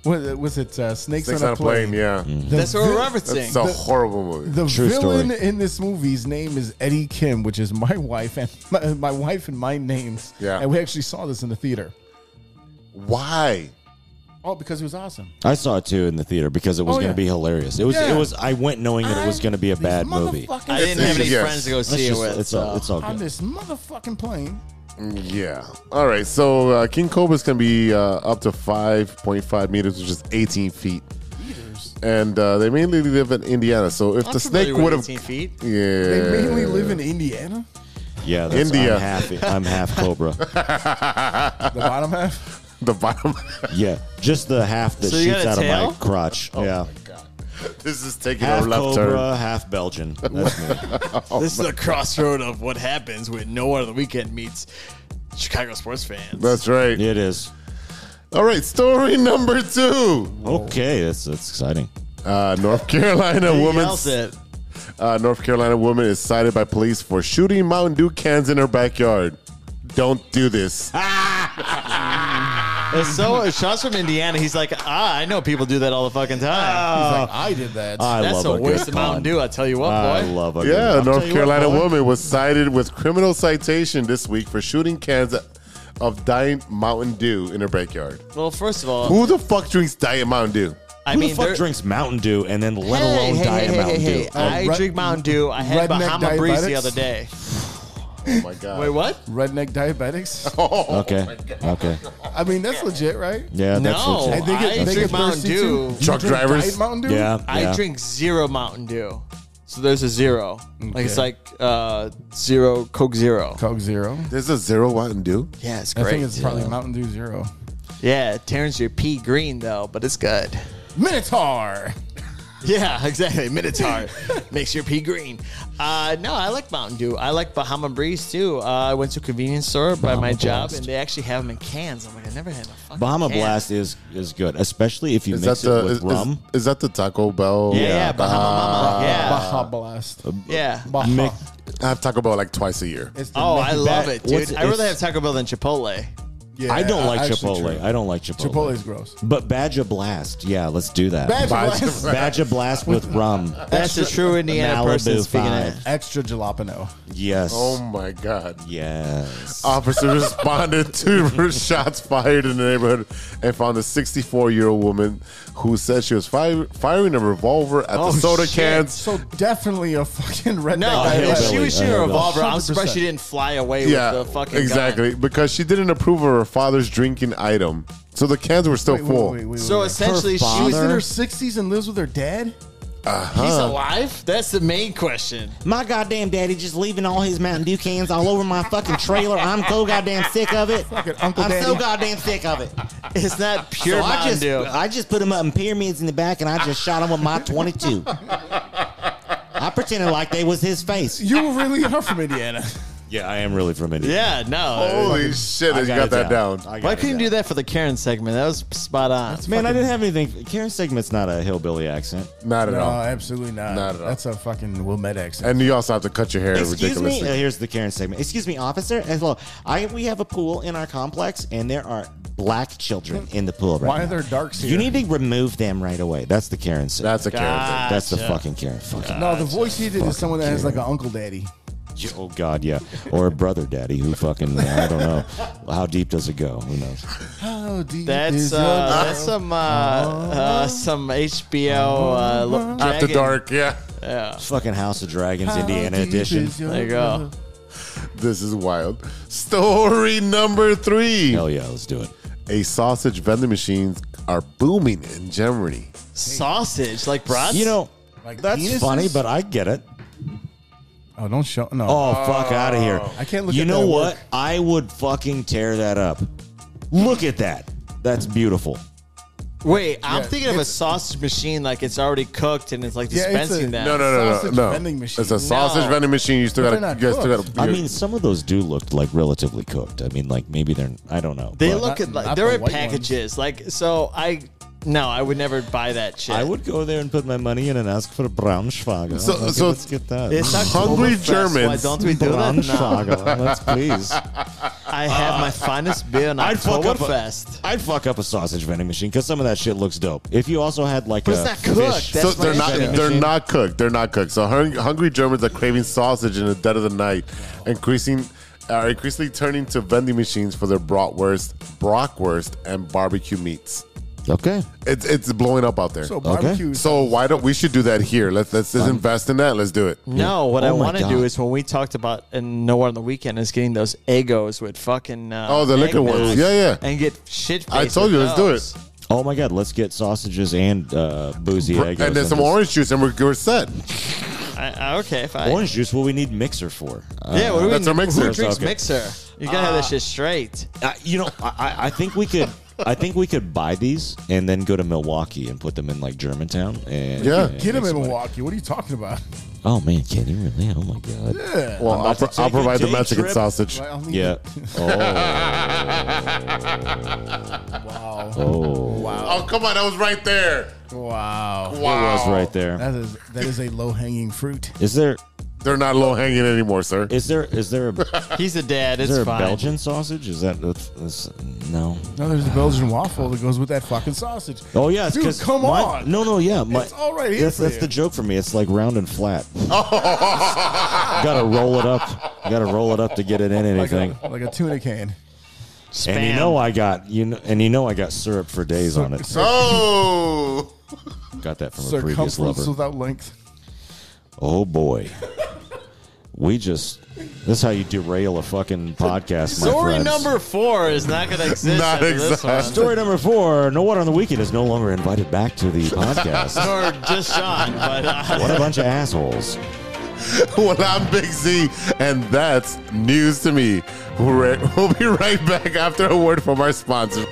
was it Snakes Snakes on a Plane? Yeah. The That's what we're vi- referencing. It's a horrible movie. The True villain story. in this movie's name is Eddie Kim, which is my wife and my wife and my names. Yeah. And we actually saw this in the theater. Why? Oh, because it was awesome. I saw it too in the theater because it was Oh, going yeah. to be hilarious. It was. Yeah. It was. I went knowing that it was going to be a These bad movie. motherfucking I didn't have any Yes. friends to go Let's see it just- with. it's all. It's all on good. this motherfucking plane. Yeah. All right. So King Cobra's can be up to 5.5 meters, which is 18 feet. And they mainly live in Indiana. So if I'm the snake familiar would with have, 18 feet. yeah, They mainly live in Indiana. Yeah, that's, India. I'm half Cobra. The bottom half. the bottom. Yeah, just the half that So you shoots got a out tail? of my crotch. yeah, This is taking half a left Cobra, turn. half Belgian. That's me. This is the crossroad of what happens when No One on the Weekend meets Chicago sports fans. That's right. It is. All right. Story number 2. Okay, that's exciting. North Carolina He woman. yells it. North Carolina woman is cited by police for shooting Mountain Dew cans in her backyard. Don't do this. It's so Sean's from Indiana. He's like, I know people do that all the fucking time. He's like, I did that. I That's a love a waste good of Mountain pun. Dew. I tell you what, I boy. love a Yeah, good a North I'll tell you Carolina what, boy. woman was cited with criminal citation this week for shooting cans of Diet Mountain Dew in her backyard. Well, first of all, Who the fuck drinks Diet Mountain Dew? I Who mean, the fuck there- drinks Mountain Dew and then let Hey, alone hey, Diet hey, Mountain hey, Dew? hey. I Red- drink Mountain Dew. I had redneck Bahama Breeze the diabetics? other day. Oh my god. Wait, what? Redneck diabetics. Okay, okay. I mean, that's legit, right? Yeah, that's No, legit. They get- I they drink get Mountain thirsty Dew. too? You Truck drink drivers? Diet Mountain Dew? Yeah, I yeah. drink zero Mountain Dew. So there's a zero. Like it's like zero Coke Zero. Coke Zero. There's a zero Mountain Dew? Yeah, it's I great. think it's probably Mountain Dew Zero. Yeah, it turns your pea green though, but it's good. Minotaur. Yeah, exactly. Minotaur makes your pea green. No, I like Mountain Dew. I like Bahama Breeze too. I went to a convenience store by my job, Blast. and they actually have them in cans. I'm like, I never had a fucking Bahama can. Blast is good, especially if you Is mix that it the with rum. is that the Taco Bell? Yeah, Bahama Mama. Yeah, Baja Blast. yeah. Baja. Mix- I have Taco Bell like twice a year. It's the Oh, next I love bat- it, dude. What's- I rather it's- have Taco Bell than Chipotle. Yeah, I don't like actually Chipotle. true. I don't like Chipotle. Chipotle's gross. But Badger Blast, yeah, let's do that. Badger Badger Blast. Badger Blast with rum. That's a true Indiana Malibu person speaking 5. of. Extra jalapeno. Yes. Oh my god. Yes. Officers responded to shots fired in the neighborhood and found a 64-year-old woman who said she was firing a revolver at the soda shit. cans. So definitely a fucking redneck. No, diabetic. if she hillbilly. was shooting a revolver, I'm 100%. surprised she didn't fly away Yeah, with the fucking exactly. gun. Because she didn't approve of her father's drinking item. So the cans were still Wait, full. wait, wait, wait, So wait. essentially, Her she She's was father- in her 60s and lives with her dad? He's alive? That's the main question. My goddamn daddy just leaving all his Mountain Dew cans all over my fucking trailer. I'm so goddamn sick of it. Fucking Uncle I'm Daddy. so goddamn sick of it. It's not pure So Mountain Dew. I just put them up in pyramids in the back and I just shot them with my 22. I pretended like they was his face. You really are from Indiana. Yeah, I am really from India. Yeah, no. Holy shit, you got it that down. I got Why it couldn't you down. do that for the Karen segment? That was spot on. Man, I didn't have anything. Karen's segment's not a hillbilly accent. Not at No, all. absolutely not. Not at all. That's a fucking Wilmette accent. And you also have to cut your hair Excuse me. ridiculously. Here's the Karen segment. Excuse me, officer. Hello. We have a pool in our complex, and there are black children in the pool right Why now. are there darks here? You need to remove them right away. That's the Karen segment. That's a Karen thing. That's the Gotcha. fucking Karen. Fucking. No, the voice he did is someone that has like an Uncle Daddy. Oh God, yeah. Or a brother daddy who fucking I don't know. How deep does it go? Who knows? How deep That's is that's some HBO After Dragon. dark, yeah. Yeah. Fucking House of Dragons, Indiana edition. There you go. This is wild. Story number 3. Hell yeah, let's do it. A sausage vending machines are booming in Germany. Sausage, like brats? You know, Like that's penises? funny, but I get it. Oh, don't show. No. Oh, fuck out of here. I can't look You at know that what? work. I would fucking tear that up. Look at that. That's beautiful. Wait, I'm Yeah, thinking of a it's- sausage machine like it's already cooked and it's like Yeah, it's dispensing a- that. No. Sausage vending machine. It's a sausage No. vending machine. You still But got they're to. not You guys still cooked. got I mean, some of those do look like relatively cooked. I mean, like maybe they're, I don't know. They but look at not like the they're in white packages. Like so, I would never buy that shit. I would go there and put my money in and ask for a Braunschweiger. So- Okay, so- let's get that. It's Hungry Oktoberfest. Why Germans. don't we do that? No. Braunschweiger. Let's please. I have my finest beer on I'd fuck up Oktoberfest. I'd fuck up a sausage vending machine because some of that shit looks dope. If you also had like But a it's not cooked. fish, That's So they're my not. issue. They're not cooked. They're not cooked. So hungry Germans are craving sausage in the dead of the night, increasingly turning to vending machines for their bratwurst, and barbecue meats. okay. It's blowing up out there. So So, barbecue. why don't we should do that here? Let's just invest in that. Let's do it. No, what I Oh my want to God. do is when we talked about and Nowhere on the Weekend is getting those Eggos with fucking The liquor egg ones. milk Yeah. and get shit. I told you, let's do it. Oh my god, let's get sausages and boozy egg. And then some orange juice, and we're set. Okay, fine. Orange juice. What we need mixer for? Yeah, what do we That's our mixer. Who drinks Okay. mixer? You gotta have that shit straight. You know, I think we could. I think we could buy these and then go to Milwaukee and put them in like Germantown. And Yeah. Get him make in some money. Milwaukee. What are you talking about? Oh man, can you really? Oh my god. Well, about to take I'll a provide the day Mexican trip. sausage. Well, I'll need Yeah. it. Oh. Wow. Oh. Oh, come on. That was right there. Wow. It was right there. That is a low hanging fruit. Is there They're not low hanging anymore, sir. is there a He's a dad. is It's there a fine. Belgian sausage? Is that no? No, there's a Belgian waffle that goes with that fucking sausage. Oh yeah, it's Dude, 'cause come mine- on. No, yeah, It's all right here That's, for that's you. the joke for me. It's like round and flat. Gotta roll it up. Gotta roll it up to get it in anything. Like a tuna can. Spam. And you know I got syrup for days on it. Oh. Got that from a previous Circumference lover. without length. Oh boy. This is how you derail a fucking podcast, my Story friends. number 4 is not going to exist Not after this exact. one. Story number 4. No One on the Weekend is no longer invited back to the podcast. Or just Sean, but What a bunch of assholes. Well, I'm Big Z, and that's news to me. We'll be right back after a word from our sponsor.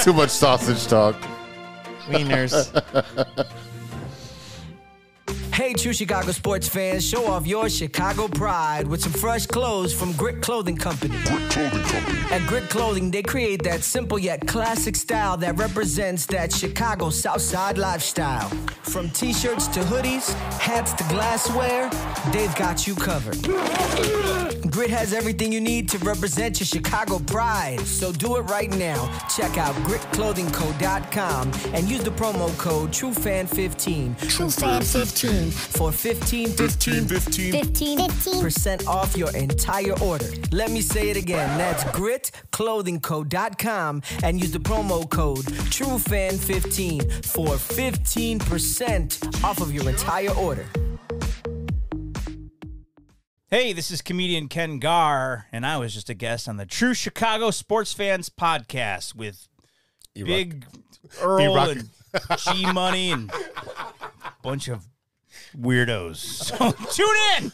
Too much sausage talk. wieners. Hey, true Chicago sports fans, show off your Chicago pride with some fresh clothes from Grit Clothing Company. At Grit Clothing, they create that simple yet classic style that represents that Chicago Southside lifestyle. From t-shirts to hoodies, hats to glassware, they've got you covered. Grit has everything you need to represent your Chicago pride, so do it right now. Check out gritclothingco.com and use the promo code TrueFan15. TrueFan15. For 15% off your entire order. Let me say it again. That's gritclothingco.com and use the promo code TrueFan15 for 15% off of your entire order. Hey, this is comedian Ken Garr, and I was just a guest on the True Chicago Sports Fans podcast with Big Earl E-Rock. and G-Money and a bunch of weirdos. So tune in!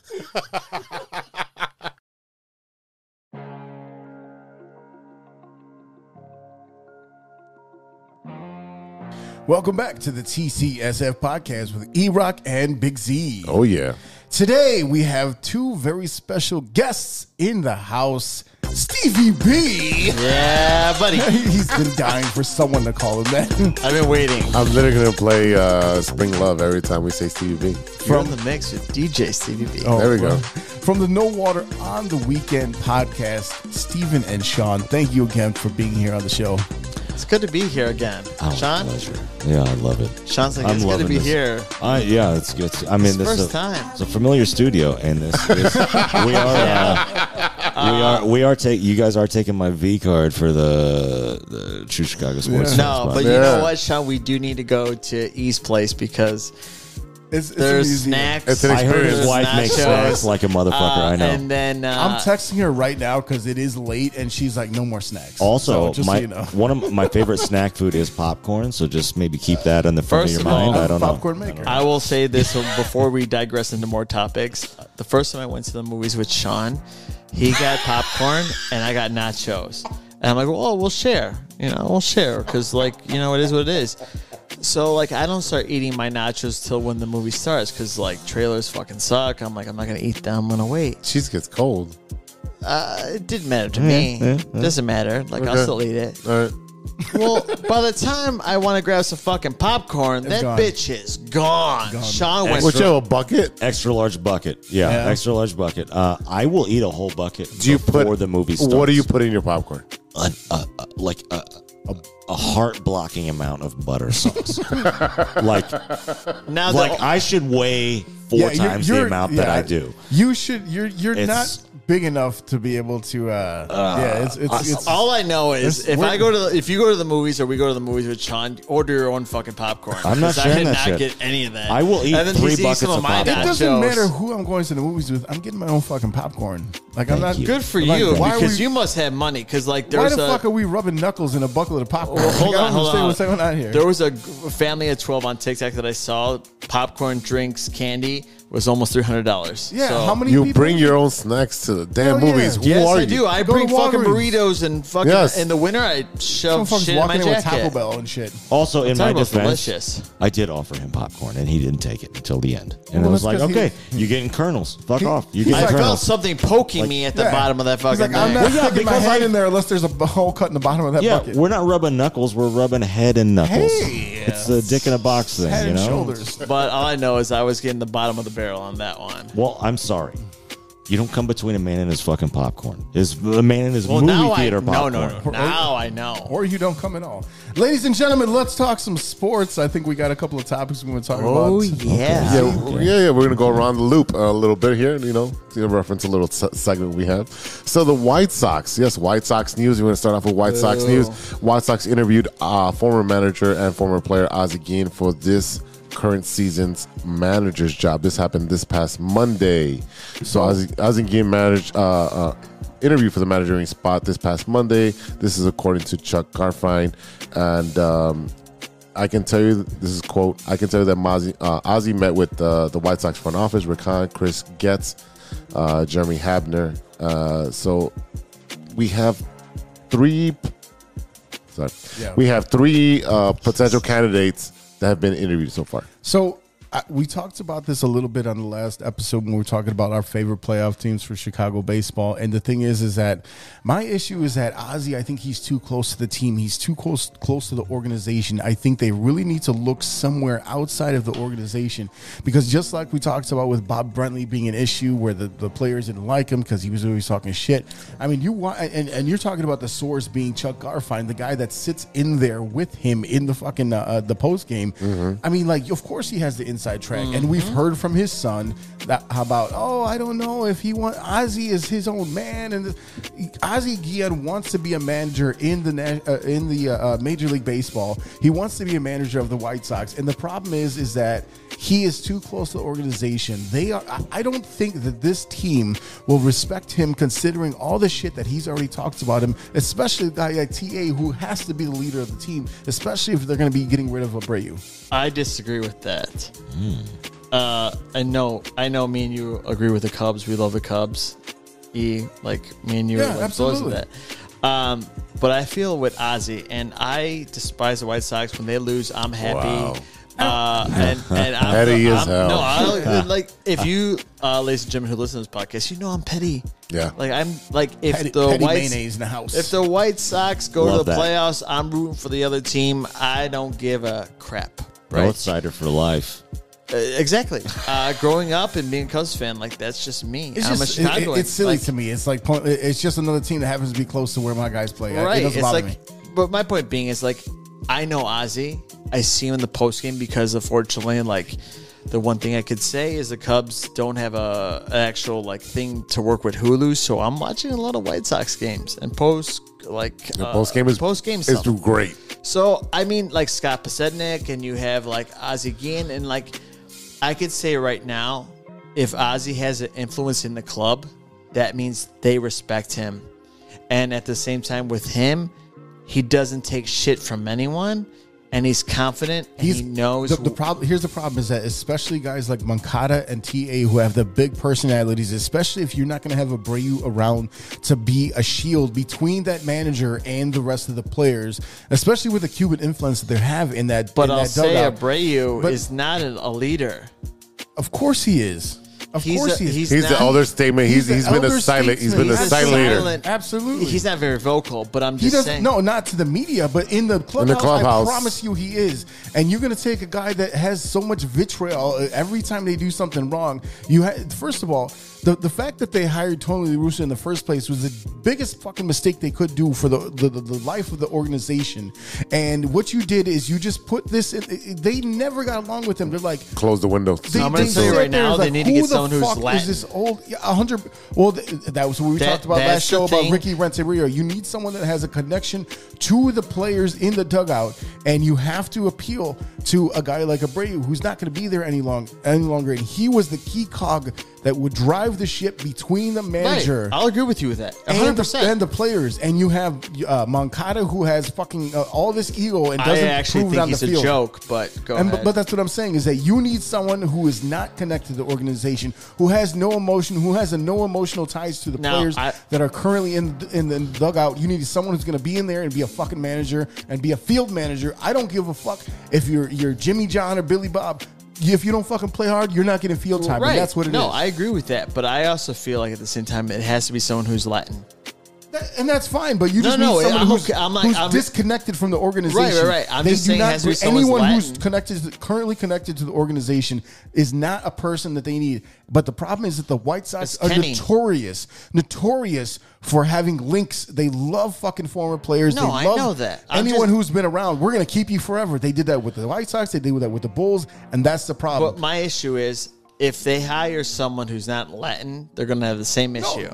Welcome back to the TCSF podcast with E-Rock and Big Z. Oh, yeah. Today we have two very special guests in the house. Stevie B. Yeah, buddy. He's been dying for someone to call him that. I've been waiting. I'm literally going to play Spring Love every time we say Stevie B. You're in the mix with DJ Stevie B. Oh, There we go. From the No Water on the Weekend podcast, Stephen and Sean, thank you again for being here on the show. It's good to be here again. Oh, Sean? pleasure. Yeah, I love it. Sean's like, I'm it's good to loving be this. here. Yeah, it's good. I mean, It's this first is time. It's a familiar studio, and this is, you guys are taking my V card for the True Chicago Sports. Yeah. Fans No, but podcast. you know Yeah. what, Sean? We do need to go to E's place because It's there's a museum. snacks. It's an I heard his experience. wife makes snacks like a motherfucker. I know. And then I'm texting her right now because it is late, and she's like, "No more snacks." Also, So, just so you know. one of my favorite snack food is popcorn. So just maybe keep that in the front First of your of all, mind. I don't know. popcorn maker. I will say this before we digress into more topics. The first time I went to the movies with Sean, he got popcorn and I got nachos. And I'm like, well, we'll share. We'll share because, like, it is what it is. So, like, I don't start eating my nachos till when the movie starts because, like, trailers fucking suck. I'm like, I'm not going to eat them. I'm going to wait. Cheese gets cold. It didn't matter to me. Doesn't matter. Like, I'll still eat it. All right. Well, by the time I want to grab some fucking popcorn, that gone. bitch is gone. Sean went What you have, a bucket? Extra large bucket. Yeah, extra large bucket. I will eat a whole bucket Do you before put the movie starts. What do you put in your popcorn? Like a heart blocking amount of butter sauce. like now I should weigh four times the amount that I do. You should. You're It's- not big enough to be able to. It's all I know is if you go to the movies or we go to the movies with Sean, order your own fucking popcorn. I'm not 'Cause sharing I did that not shit. get any of that. I will eat and then 3 he's eating buckets some of my popcorn. It doesn't nachos. matter who I'm going to the movies with. I'm getting my own fucking popcorn. Like I'm not you. Good for like, you why are because we- you must have money. Because like Why there's the a fuck are we rubbing knuckles in a bucket of popcorn? Well, hold Like, I on, don't hold understand on. what's going on here. There was a family of 12 on TikTok that I saw. Popcorn, drinks, candy was almost $300. Yeah, So- how many You people? bring your own snacks to the damn Hell yeah. movies. Who Yes, are I you? do. I Go bring to fucking Walgreens. burritos and fucking Yes. in the winter. I Some shove folks shit in my walking in with Taco jacket. Bell and shit. Also, in my Taco Bell's defense, delicious. I did offer him popcorn, and he didn't take it until the end. And Well, I was that's like, 'cause okay, you're getting kernels. Fuck off. You he's getting I felt kernels. something poking me at the Yeah. bottom of that fucking He's like, thing. I'm not Well, yeah, sticking my because hand I- in there unless there's a hole cut in the bottom of that Yeah, bucket. we're not rubbing knuckles. We're rubbing head and knuckles. Hey. It's the dick in a box thing, Head you and know? shoulders. But all I know is I was getting the bottom of the barrel on that one. Well, I'm sorry. You don't come between a man and his fucking popcorn. A man and his Well, movie now theater no, popcorn. no. Now I know. Or you don't come at all. Ladies and gentlemen, let's talk some sports. I think we got a couple of topics we want to talk about. Oh yeah. Yeah. We're gonna go around the loop a little bit here. To reference a little segment we have. So the White Sox, yes, White Sox news. We're gonna start off with White Sox news. White Sox interviewed former manager and former player Ozzie Guillen for this current season's manager's job. This happened this past Monday. So Ozzie Guillen managed interview for the managerial spot this past Monday. This is according to Chuck Garfien, and I can tell you, this is a quote, I can tell you that Ozzie met with the White Sox front office, Rick Hahn, Chris Getz, Jeremy Habner. So we have three potential candidates that have been interviewed so far. So we talked about this a little bit on the last episode when we were talking about our favorite playoff teams for Chicago baseball. And the thing is that my issue is that Ozzie, I think he's too close to the team. He's too close to the organization. I think they really need to look somewhere outside of the organization, because just like we talked about with Bob Brentley being an issue where the players didn't like him because he was always talking shit. I mean, and you're talking about the source being Chuck Garfien, the guy that sits in there with him in the fucking the post game. I mean, like, of course he has the inside track, and we've heard from his son that about, I don't know if he Ozzie is his own man, and Ozzie Guillen wants to be a manager in the Major League Baseball. He wants to be a manager of the White Sox, and the problem is that he is too close to the organization. I don't think that this team will respect him, considering all the shit that he's already talked about him, especially the guy like TA, who has to be the leader of the team, especially if they're going to be getting rid of Abreu. I disagree with that. I know me and you agree with the Cubs. We love the Cubs. Like me and you Yeah, are like close with that. But I feel with Ozzie, and I despise the White Sox. When they lose, I'm happy. Wow. And I'm Petty as hell. No, I like if you, ladies and gentlemen who listen to this podcast, I'm petty. Yeah. Like I'm like if Petty the White mayonnaise in the house. If the White Sox go Love to the that. playoffs, I'm rooting for the other team. I don't give a crap. Right? North Sider for life. Exactly. Growing up and being a Cubs fan, like that's just me. It's I'm just, a Chicagoan. it's silly Like, to me. It's like it's just another team that happens to be close to where my guys play. right? It doesn't It's bother like, me. but my point being is like, I know Ozzie. I see him in the post game because unfortunately, like the one thing I could say is the Cubs don't have an actual like thing to work with Hulu, so I'm watching a lot of White Sox games and post game is great. So I mean, like Scott Pasednik, and you have like Ozzie Guillen, and like I could say right now, if Ozzy has an influence in the club, that means they respect him. And at the same time with him, he doesn't take shit from anyone. And he's confident, and he knows. The problem. Here's the problem: is that especially guys like Moncada and TA, who have the big personalities, especially if you're not going to have Abreu around to be a shield between that manager and the rest of the players, especially with the Cuban influence that they have in that. But in I'll that say dugout. Abreu is not a leader. Of course he is. Of course he is. He's the elder statement. He's been a silent. He's been a silent leader. Absolutely. He's not very vocal, but I'm He just doesn't. saying. No, not to the media, but in the clubhouse. clubhouse. I promise you, he is. And you're going to take a guy that has so much vitriol every time they do something wrong. First of all, the fact that they hired Tony La Russa in the first place was the biggest fucking mistake they could do for the life of the organization. And what you did is you just put this in. They never got along with him. They're like, Close the window. I'm gonna tell you right now, they need to get someone who's Latin. Is this old? Yeah, 100. Well, that was what we talked about last show about Ricky Renteria. You need someone that has a connection to the players in the dugout, and you have to appeal to a guy like Abreu, who's not going to be there any longer. And he was the key cog that would drive the ship between the manager. Right. I'll agree with you with that. 100%. And the players. And you have Moncada, who has fucking all this ego and doesn't I actually prove it think on the he's field. a joke, but go ahead. But that's what I'm saying, is that you need someone who is not connected to the organization, who has no emotion, who has no emotional ties to the players that are currently in the dugout. You need someone who's going to be in there and be a fucking manager and be a field manager. I don't give a fuck if you're Jimmy John or Billy Bob. If you don't fucking play hard, you're not getting field time. Right. And that's what it is. No, I agree with that. But I also feel like at the same time, it has to be someone who's Latin. And that's fine, but you just need someone who's disconnected from the organization. Right. I'm just saying it has to be someone anyone Latin. who's currently connected to the organization is not a person that they need. But the problem is that the White Sox are notorious for having links. They love fucking former players. No, I know that. Anyone who's been around, we're going to keep you forever. They did that with the White Sox. They did that with the Bulls, and that's the problem. But my issue is, if they hire someone who's not Latin, they're going to have the same issue.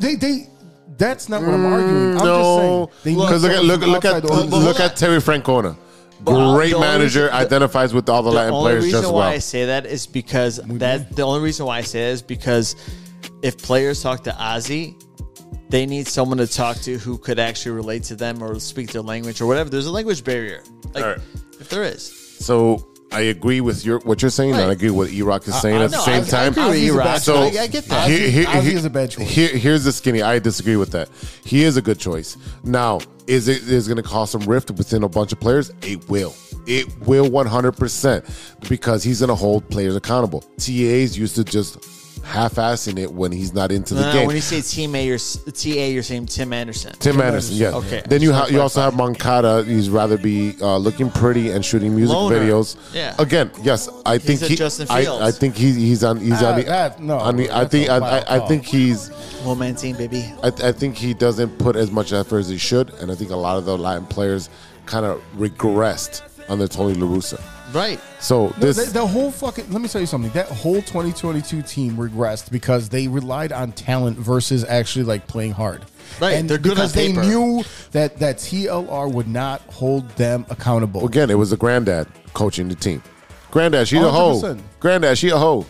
That's not what I'm arguing. I'm just saying. Because look at Terry Francona. Great manager, identifies with all the Latin players just well. The only reason why I say that is because if players talk to Ozzy, they need someone to talk to who could actually relate to them or speak their language or whatever. There's a language barrier. If there is. So I agree with what you're saying, and I agree with what E-Rock is saying at the same time. I agree with E-Rock. So I get that. Ozzy is a bad choice. Here's the skinny. I disagree with that. He is a good choice. Now, is it going to cause some rift within a bunch of players? It will. It will 100% because he's going to hold players accountable. TAs used to just half-assing it when he's not into the game. When you say TA, you're saying Tim Anderson. Tim Anderson, yes. Okay. Then you also have Moncada. He's rather be looking pretty and shooting music videos. Yeah. Again, yes, I think Justin Fields. I think he's on I think he's Woman team, baby. I think he doesn't put as much effort as he should, and I think a lot of the Latin players kind of regressed under Tony La Russa. Right. So the whole fucking, let me tell you something. That whole 2022 team regressed because they relied on talent versus actually like playing hard. Right. And they're good because on paper. they knew that TLR would not hold them accountable. Again, it was the granddad coaching the team. Granddad, she a hoe. 100%. Granddad, she a hoe.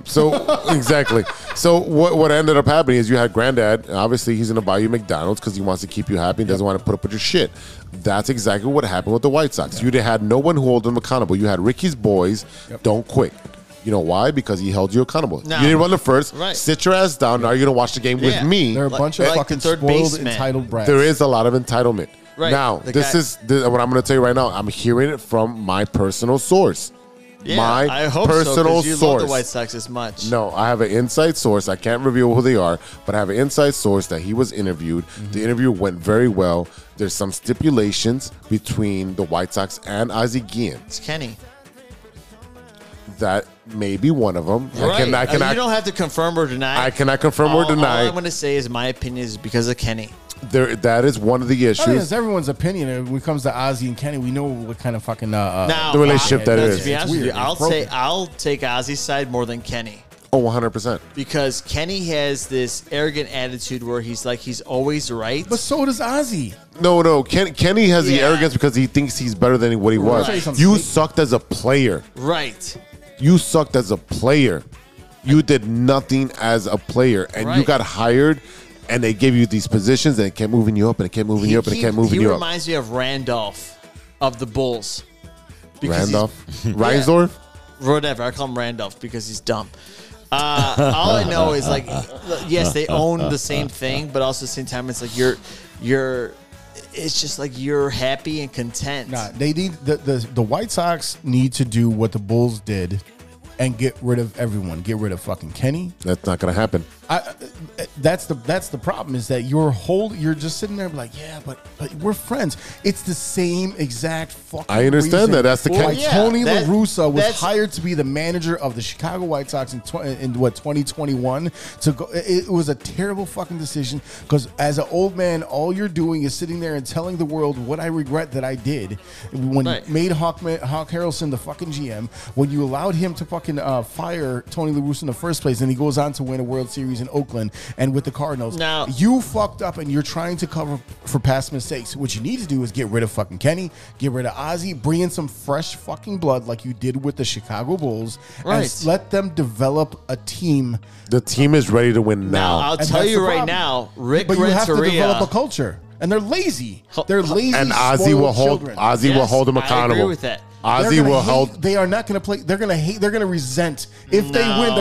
So exactly. So what ended up happening is you had Granddad. Obviously, he's going to buy you McDonald's because he wants to keep you happy. He doesn't want to put up with your shit. That's exactly what happened with the White Sox. You had no one who held them accountable. You had Ricky's boys. Don't quit. You know why? Because he held you accountable. No. You didn't run the first. Right. Sit your ass down. Now you're going to watch the game with me. They're a bunch of fucking third spoiled, baseman. entitled brats. There is a lot of entitlement. Right. Now, this is what I'm going to tell you right now. I'm hearing it from my personal source. Yeah, My I hope personal so, you source. love the White Sox as much. No, I have an inside source. I can't reveal who they are, but I have an inside source that he was interviewed. Mm-hmm. The interview went very well. There's some stipulations between the White Sox and Ozzie Guillen. It's Kenny. That may be one of them. Right. You don't have to confirm or deny. I cannot confirm or deny. All I'm going to say is my opinion is because of Kenny. That is one of the issues. I mean, it's everyone's opinion. When it comes to Ozzy and Kenny, we know what kind of fucking the relationship that is. To be honest with you, I'll take Ozzy's side more than Kenny. Oh, 100%. Because Kenny has this arrogant attitude where he's like he's always right. But so does Ozzy. No. Kenny has the arrogance because he thinks he's better than what he was. Right. You sucked as a player. Right. You sucked as a player. You did nothing as a player, and you got hired, and they gave you these positions, and it kept moving you up, and it kept moving you up, and it kept moving you up. He reminds me of Randolph of the Bulls. Randolph? Reinsdorf? Whatever. I call him Randolph because he's dumb. All I know is, like, yes, they own the same thing, but also at the same time, it's like you're it's just like you're happy and content. Nah, they need the White Sox need to do what the Bulls did and get rid of everyone. Get rid of fucking Kenny. That's not going to happen. That's the problem is that you're just sitting there like, yeah, but we're friends. It's the same exact fucking I understand that. That's the case. case. Tony La Russa was hired to be the manager of the Chicago White Sox in 2021 to go. It was a terrible fucking decision because as an old man, all you're doing is sitting there and telling the world what I regret that I did when you made Hawk Harrelson the fucking GM, when you allowed him to fucking fire Tony La Russa in the first place, and he goes on to win a World Series in Oakland and with the Cardinals. Now, you fucked up and you're trying to cover for past mistakes. What you need to do is get rid of fucking Kenny, get rid of Ozzie, bring in some fresh fucking blood like you did with the Chicago Bulls, and let them develop a team. The team is ready to win now. I'll tell you right now, Rick but you have to Renteria, develop a culture. And they're lazy. They're lazy. And Ozzie will hold children. Ozzie will hold them accountable. I agree with that. Ozzie will hold. They are not going to play. They're going to hate. They're going to resent. If they win,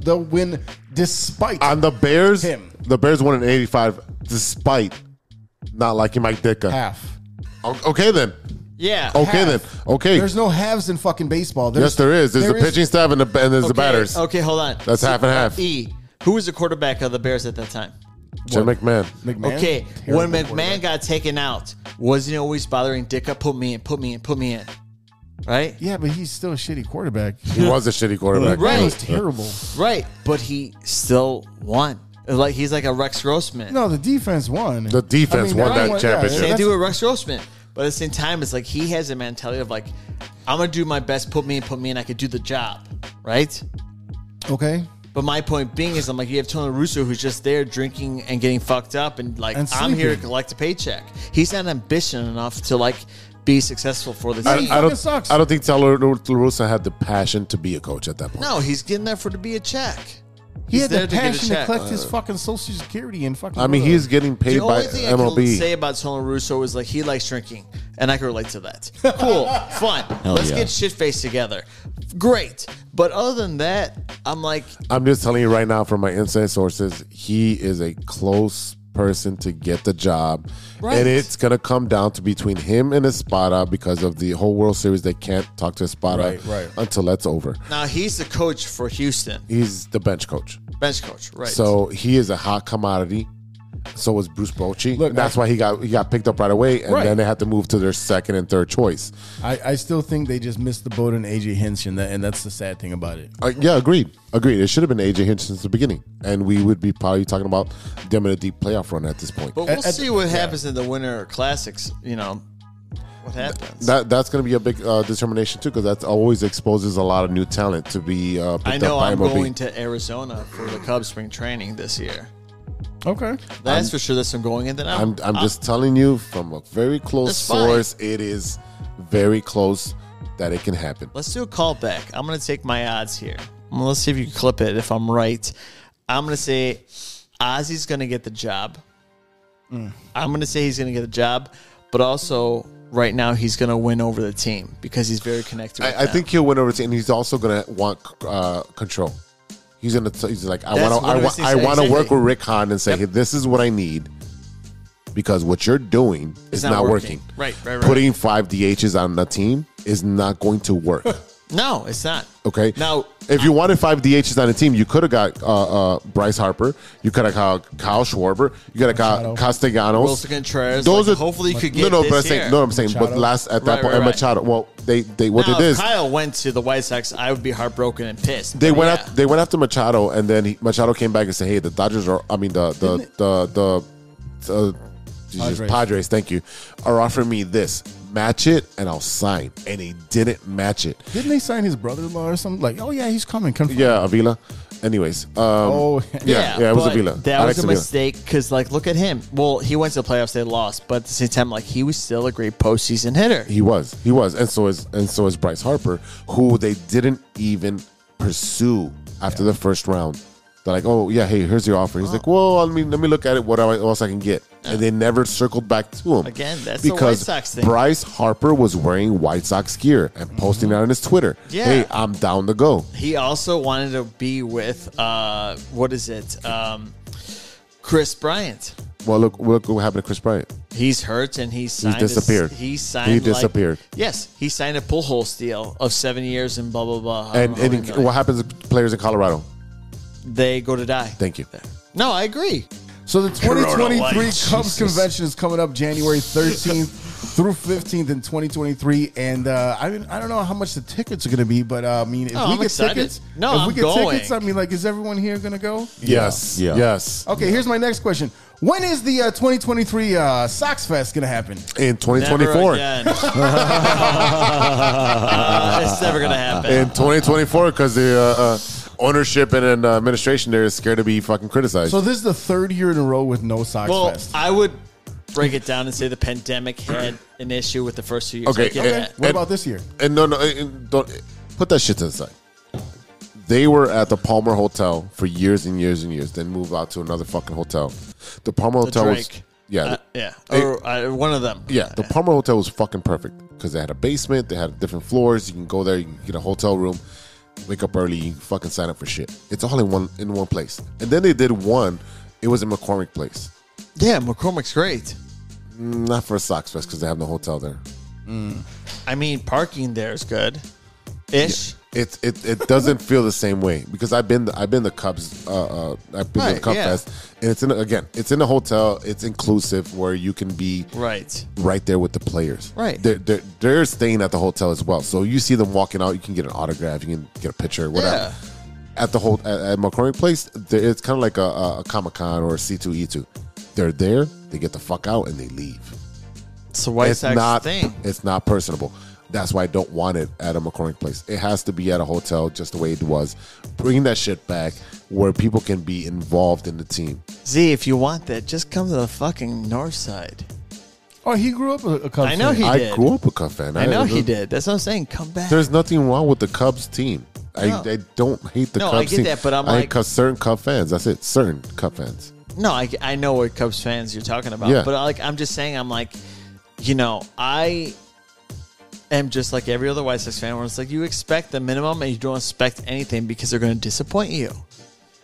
they'll win despite on the Bears. Him. The Bears won in '85 despite not liking Mike Ditka. Half. Okay then. Yeah. Okay then. Okay. There's no halves in fucking baseball. Yes, there is. There's the pitching staff and there's the batters. Okay, hold on. That's half and half. Who was the quarterback of the Bears at that time? Jim McMahon. Okay, when McMahon got taken out, wasn't he always bothering Ditka? Put me in. Right? Yeah, but he's still a shitty quarterback. He was a shitty quarterback. Right. He was terrible. Right, but he still won. Like he's like a Rex Grossman. No, the defense won. The defense won that championship. Same do with Rex Grossman. But at the same time, it's like he has a mentality of like, I'm gonna do my best, put me in, I could do the job. Right? Okay. But my point being is, I'm like, you have Tony Russo who's just there drinking and getting fucked up, and like, I'm here to collect a paycheck. He's not ambitious enough to like be successful for the team. I don't think Tony La Russa had the passion to be a coach at that point. No, he's getting there to be a check. He had the passion to collect his fucking Social Security and fucking. I mean, he's getting paid by MLB. The only thing I can say about Tony Russo is like he likes drinking, and I can relate to that. Cool, fun. Let's get shit faced together. Great, but other than that, I'm just telling you right now from my inside sources, he is a close person to get the job, and it's gonna come down to between him and Espada because of the whole World Series. They can't talk to Espada until that's over. Now he's the coach for Houston. He's the bench coach. Right. So he is a hot commodity. So was Bruce Bochy. Look, that's why he got picked up right away, and then they had to move to their second and third choice. I still think they just missed the boat on AJ Hinch, and that's the sad thing about it. Yeah, agreed. It should have been AJ Hinch since the beginning, and we would be probably talking about them in a deep playoff run at this point. But we'll see what happens in the Winter Classics. You know, what happens. That's going to be a big determination too, because that always exposes a lot of new talent to be. Picked I know up by I'm MLB. going to Arizona for the Cubs spring training this year. Okay, that's for sure. That's I'm going, and then I'm just telling you from a very close source. It is very close that it can happen. Let's do a callback. I'm going to take my odds here. Let's see if you can clip it. If I'm right, I'm going to say Ozzie's going to get the job. I'm going to say he's going to get the job, but also right now he's going to win over the team because he's very connected. I think he'll win over the team, and he's also going to want control. He's like, I want to work with Rick Hahn and say, hey, this is what I need because what you're doing is not working. Right. Putting 5 DHs on the team is not going to work. No, it's not. Okay. Now, if you wanted 5 DHs on the team, you could have got Bryce Harper. You could have got Kyle Schwarber. You could have got Castellanos. Wilson Contreras. Those are hopefully you could get I'm saying, but last at that point, and Machado. Well, they what it is. If Kyle went to the White Sox, I would be heartbroken and pissed. They went after Machado, and then Machado came back and said, "Hey, the Dodgers are. I mean, Padres. Thank you, are offering me this. Match it, and I'll sign." And he didn't match it. Didn't they sign his brother-in-law or something? Like, oh yeah, he's coming. Confirm. Yeah, Avila. Anyways, Oh, yeah, it was but Avila. That Alex was a Avila. mistake because, like, look at him. Well, he went to the playoffs, they lost, but at the same time, like, he was still a great postseason hitter. He was, and so is Bryce Harper, who they didn't even pursue after the first round. They're like, oh yeah, hey, here's your offer. He's like, well, let me look at it. What else I can get? And they never circled back to him Again, that's the White because Sox thing. Bryce Harper was wearing White Sox gear and posting it on his Twitter. Yeah. Hey, I'm down to go. He also wanted to be with Chris Bryant. Well, look what happened to Chris Bryant. He's hurt and he signed. disappeared. He signed. He disappeared. Yes, he signed a Pujols deal of 7 years and blah blah blah. And what happens to players in Colorado? They go to die. Thank you. No, I agree. So the 2023 Lights. Cubs convention is coming up January 13th through 15th in 2023, and I don't know how much the tickets are going to be, but I mean, if we I'm get excited. tickets, No, if I'm we get going. tickets, I mean, like, is everyone here going to go? Yes. Yeah. Yes. Okay, here's my next question. When is the 2023 Sox Fest going to happen? In 2024. Never again. It's never gonna happen. In 2024, because the ownership and administration there is scared to be fucking criticized. So this is the third year in a row with no Sox Well, Fest. I would break it down and say the pandemic had an issue with the first 2 years. Okay, I get and- that. What about this year? And no, don't put that shit to the side. They were at the Palmer Hotel for years and years and years, then moved out to another fucking hotel. The Palmer Hotel was Drake. yeah, One of them. yeah. The Palmer Hotel was fucking perfect because they had a basement, they had different floors. You can go there, you can get a hotel room, wake up early, you can fucking sign up for shit. It's all in one place. And then they did one. It was in McCormick Place, Yeah, McCormick's great. not for a Sox Fest because they have no hotel there. I mean, parking there is good. Ish. It doesn't feel the same way because I've been the Cubs I've been to the Right, Cub yeah. Fest, and it's in a hotel. It's inclusive where you can be Right. right there with the players. Right. They're staying at the hotel as well, so you see them walking out, you can get an autograph, you can get a picture, whatever. Yeah. At the at McCormick Place, it's kind of like a Comic-Con or a C2E2. They're there, they get the fuck out, and they leave. It's a White Sox thing. It's not personable. That's why I don't want it at a McCormick Place. It has to be at a hotel, just the way it was. Bring that shit back where people can be involved in the team. Z, if you want that, just come to the fucking north side. Oh, he grew up a Cubs I know fan. he I did. grew up a Cubs fan. I know he did. That's what I'm saying. Come back. There's nothing wrong with the Cubs team. No. I don't hate the No, Cubs I get team. that, but I'm I like- hate certain Cub fans. That's it. Certain Cub fans. No, I know what Cubs fans you're talking about. Yeah. But I'm just saying, I am just like every other White Sox fan where it's like you expect the minimum and you don't expect anything because they're going to disappoint you.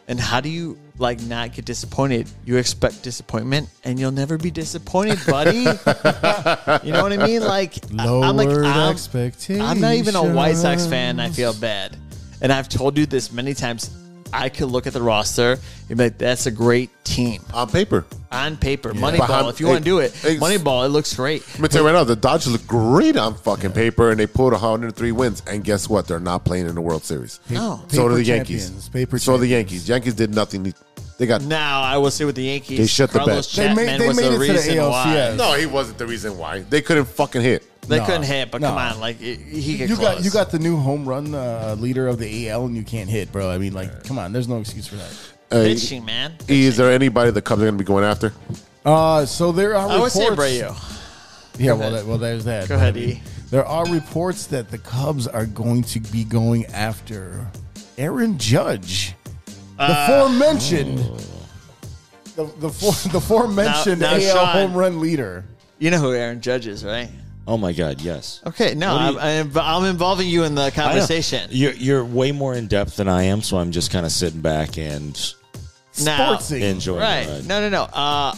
And how do you not get disappointed? You expect disappointment and you'll never be disappointed, buddy. You know what I mean? Lowered I'm expectations. I'm not even a White Sox fan. And I feel bad. And I've told you this many times. I could look at the roster and be like, that's a great team. On paper. On paper. Moneyball, Behind- if you want to do it. Hey, Moneyball, it looks great. Let me tell you right now, the Dodgers look great on fucking paper, and they pulled 103 wins. And guess what? They're not playing in the World Series. No. So do the Paper Yankees. champions. Paper So the champions. Yankees. Yankees did nothing. They got Now, I will say with the Yankees, They shut the Carlos bed. Chapman They was made the it to the reason why. ALCS. no. He wasn't the reason why they couldn't fucking hit. They No. couldn't hit, but No. come on. He could You close. got the new home run leader of the AL, and you can't hit, bro. I mean, come on, there's no excuse for that. pitching, man. Is there anybody the Cubs are going to be going after? So there are I would reports. say Abreu. Yeah, ahead. well, there's that. Go ahead, E. There are reports that the Cubs are going to be going after Aaron Judge, the aforementioned, the aforementioned Now, AL Sean- home run leader. You know who Aaron Judge is, right? Oh my God, yes. Okay, no, I'm involving you in the I know. conversation. You're way more in depth than I am, so I'm just kind of sitting back and Now, Sportsy. enjoying right? the ride. No.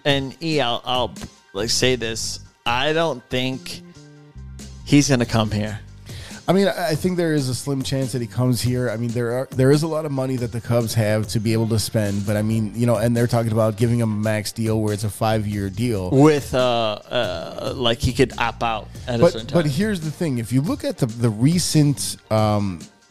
And E, I'll say this. I don't think he's gonna come here. I mean, I think there is a slim chance that he comes here. I mean, there is a lot of money that the Cubs have to be able to spend, but I mean, and they're talking about giving him a max deal where it's a 5-year deal. With he could opt out at a certain But time. here's the thing: if you look at the recent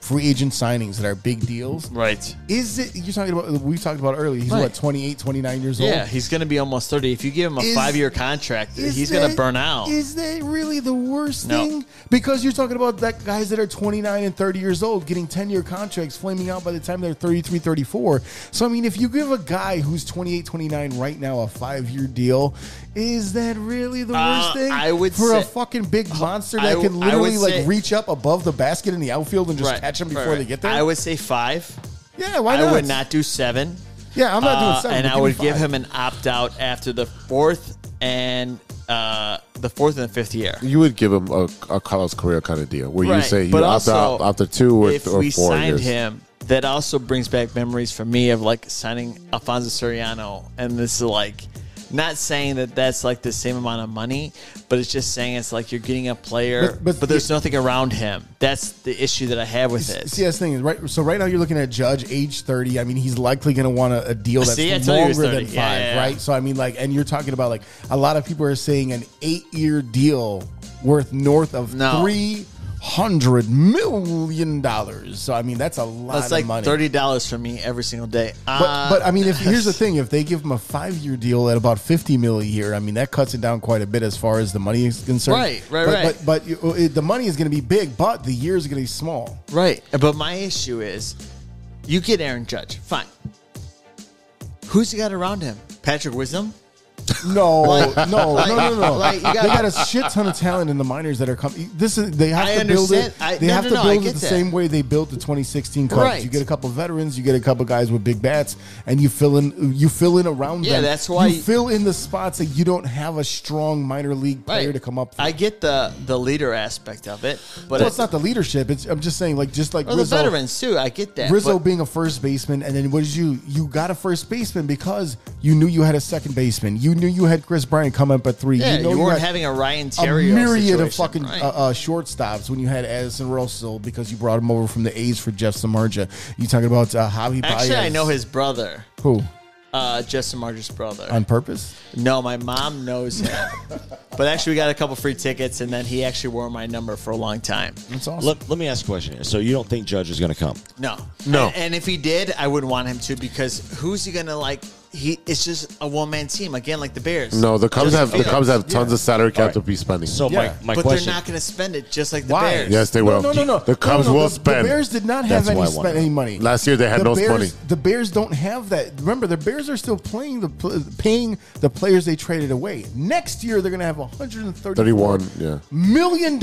free agent signings that are big deals. Right. Is it, you're talking about, we talked about earlier, he's Right. what, 28, 29 years old? Yeah, he's going to be almost 30. If you give him a Is- 5-year contract, Is he's going to that- burn out. Is that really the worst No. thing? Because you're talking about that guys that are 29 and 30 years old getting 10-year contracts, flaming out by the time they're 33, 34. So, I mean, if you give a guy who's 28, 29 right now a 5-year deal, is that really the worst thing? I would For say- a fucking big monster I that can would literally like say- reach up above the basket in the outfield and just Right, catch them before right. they get there? I would say 5. Yeah, why not? I would not do 7. Yeah, I'm not doing 7. And but I would me give 5. him an opt-out after the 4th and the 5th year. You would give him a Carlos Correa kind of deal where you Right, say you but opt out also, after 2 or, if or we 4 signed years. him, that also brings back memories for me of like signing Alfonso Soriano, and this is like not saying that that's like the same amount of money, but it's just saying it's like you're getting a player, But there's nothing around him. That's the issue that I have with it. See, that's the thing is right. So right now you're looking at Judge, age 30. I mean, he's likely going to want a deal that's See, I told you he was longer 30. than 5, Yeah, yeah, yeah. right? So I mean, like, and you're talking about like a lot of people are saying an 8-year deal worth north of No. $300 million. So I mean, that's a lot That's of like money. $30 for me every single day. But I mean, here's the thing: if they give him a 5-year deal at about $50 million a year, I mean that cuts it down quite a bit as far as the money is concerned. Right. But the money is going to be big, but the years are going to be small. Right. But my issue is you get Aaron Judge. Fine. Who's he got around him? Patrick Wisdom? No. Like, Like, you got- they got a shit ton of talent in the minors that are coming. They have I to build it. understand. They have to I build it get the that. same way they built the 2016 Cubs. Right. You get a couple veterans, you get a couple guys with big bats, and you fill in around Yeah, them. that's why you fill in the spots that you don't have a strong minor league player to come up. I get the leader aspect of it, but Well, it's not the leadership. I'm just saying, like, just like or the Rizzo, veterans too. I get that. Rizzo but- being a first baseman, and then what did you got a first baseman because you knew you had a second baseman. You knew you had Chris Bryant come up at 3. yeah, you know you weren't had having a Ryan a Theriot myriad of situation, fucking right. shortstops when you had Addison Russell because you brought him over from the A's for Jeff Samardzija. You talking about Javi Baez? Actually, I know his brother, Who Jeff Samardzij's brother. on purpose. No, my mom knows him. But actually, we got a couple free tickets, and then he actually wore my number for a long time. That's awesome. Let me ask a question here. So you don't think Judge is going to come? No. No. And if he did, I wouldn't want him to because who's he going to like? It's just a one-man team, again, like the Bears. No, the Cubs Justin have Fields. tons of salary cap All to right. be spending. So Yeah. my But question. they're not going to spend it just like the Why? Bears. Yes, they will. No. The Cubs will spend. The Bears did not That's have why I spend wanted any it. money. Last year they had The no Bears, money. The Bears don't have that. Remember, the Bears are still paying the players they traded away. Next year they're going to have $31, yeah. million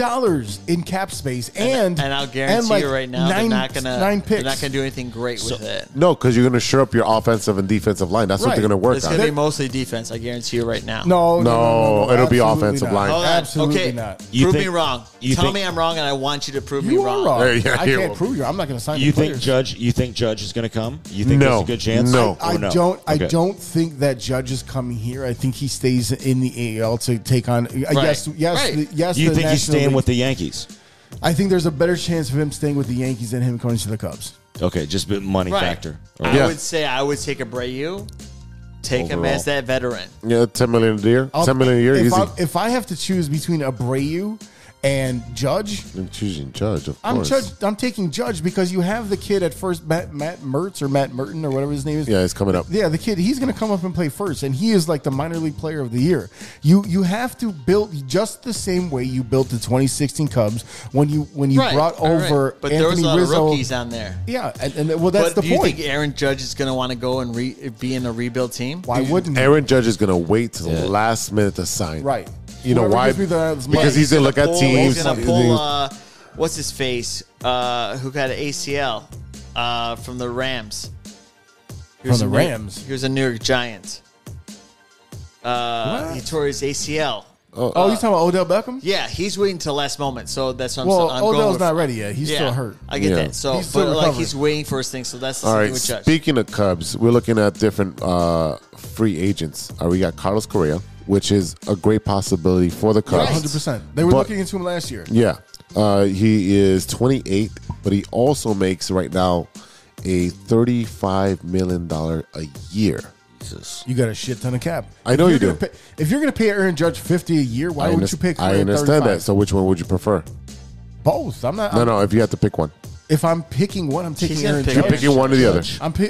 in cap space, and I'll guarantee like you right now, nine they're not picks. going to do anything great with it. No, because you're going to shore up your offensive and defensive line. That's what Right. they're going to work It's on. going to be mostly defense. I guarantee you right now. No, it'll be absolutely offensive not. line. Hold on. Absolutely okay. not. You Prove think- me wrong. you Tell think- me I'm wrong, and I want you to prove You me are wrong. Yeah, I you can't will. prove you. I'm not going to sign. You the think players. Judge? You think Judge is going to come? You think No. there's a good chance? No. I Or no? don't. I Okay. don't think that Judge is coming here. I think he stays in the AL to take on. Yes. Right. Yes. You the think he's National staying League. with the Yankees? I think there's a better chance of him staying with the Yankees than him coming to the Cubs. Okay, just a money Right. factor. I Yeah. would say I would take Abreu, take him Overall. as that veteran. Yeah, $10 million a year. $10 million a year, if easy. if I have to choose between Abreu and Judge, I'm choosing Judge, of course. I'm taking Judge because you have the kid at first, Matt Mertz or Matt Merton or whatever his name is. Yeah, it's coming up. Yeah, the kid, he's going to come up and play first, and he is like the minor league player of the year. You have to build just the same way you built the 2016 Cubs when you Right. brought All right. over But there was Anthony a lot Rizzo. of rookies on there. Yeah, and well, that's But the do you point. think Aaron Judge is going to want to go and be in a rebuild team? Why wouldn't he? Aaron Judge is going to wait till the last minute to sign. Right. You know Whoever why? gives me the most money. Because he's going to look at teams. He's going to pull, what's his face? Who got an ACL from the Rams? He was From the a New- Rams? He was a New York Giant. He tore his ACL. Oh, you talking about Odell Beckham? Yeah, he's waiting till last moment. So that's what Well, I'm going Odell's with. not ready yet. He's still hurt. I get Yeah. that. So, He's still but like recovering. he's waiting for his thing. So that's the All same right. thing with Judge. Speaking of Cubs, we're looking at different free agents. We got Carlos Correa, which is a great possibility for the Cubs. Right. 100%. They were But- looking into him last year. Yeah. He is 28, but he also makes right now a $35 million a year. Jesus. You got a shit ton of cap. I know If you you're do. gonna pay- if you're going to pay Aaron Judge $50 a year, why would you pick? I understand that. So which one would you prefer? Both. I'm not. No, if you had to pick one. If I'm picking one, I'm taking He's gonna Aaron pick Judge. You're picking one or the other.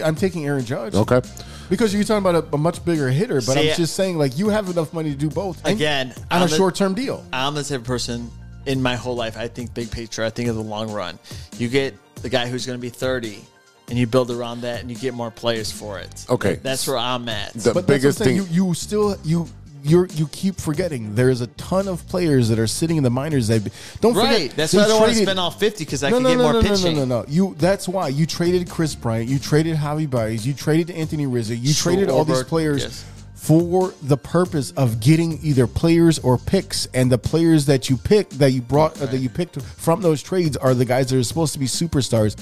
I'm taking Aaron Judge. Okay. Because you're talking about a much bigger hitter, but See, I'm just saying, like, you have enough money to do both. and- Again, on I'm a the- short-term deal. I'm the type of person in my whole life, I think big picture. I think of the long run. You get the guy who's going to be 30, and you build around that, and you get more players for it. Okay. That's where I'm at. The But biggest that's what I'm thing. saying. You keep forgetting there's a ton of players that are sitting in the minors. Don't Right. forget. That's they why I don't want to traded- spend all 50 because I can get more pitching. No. That's why you traded Chris Bryant, you traded Javi Baez, you traded Anthony Rizzo, you traded all these Schwarber, players yes. for the purpose of getting either players or picks. And the players that you picked, that you picked from those trades, are the guys that are supposed to be superstars.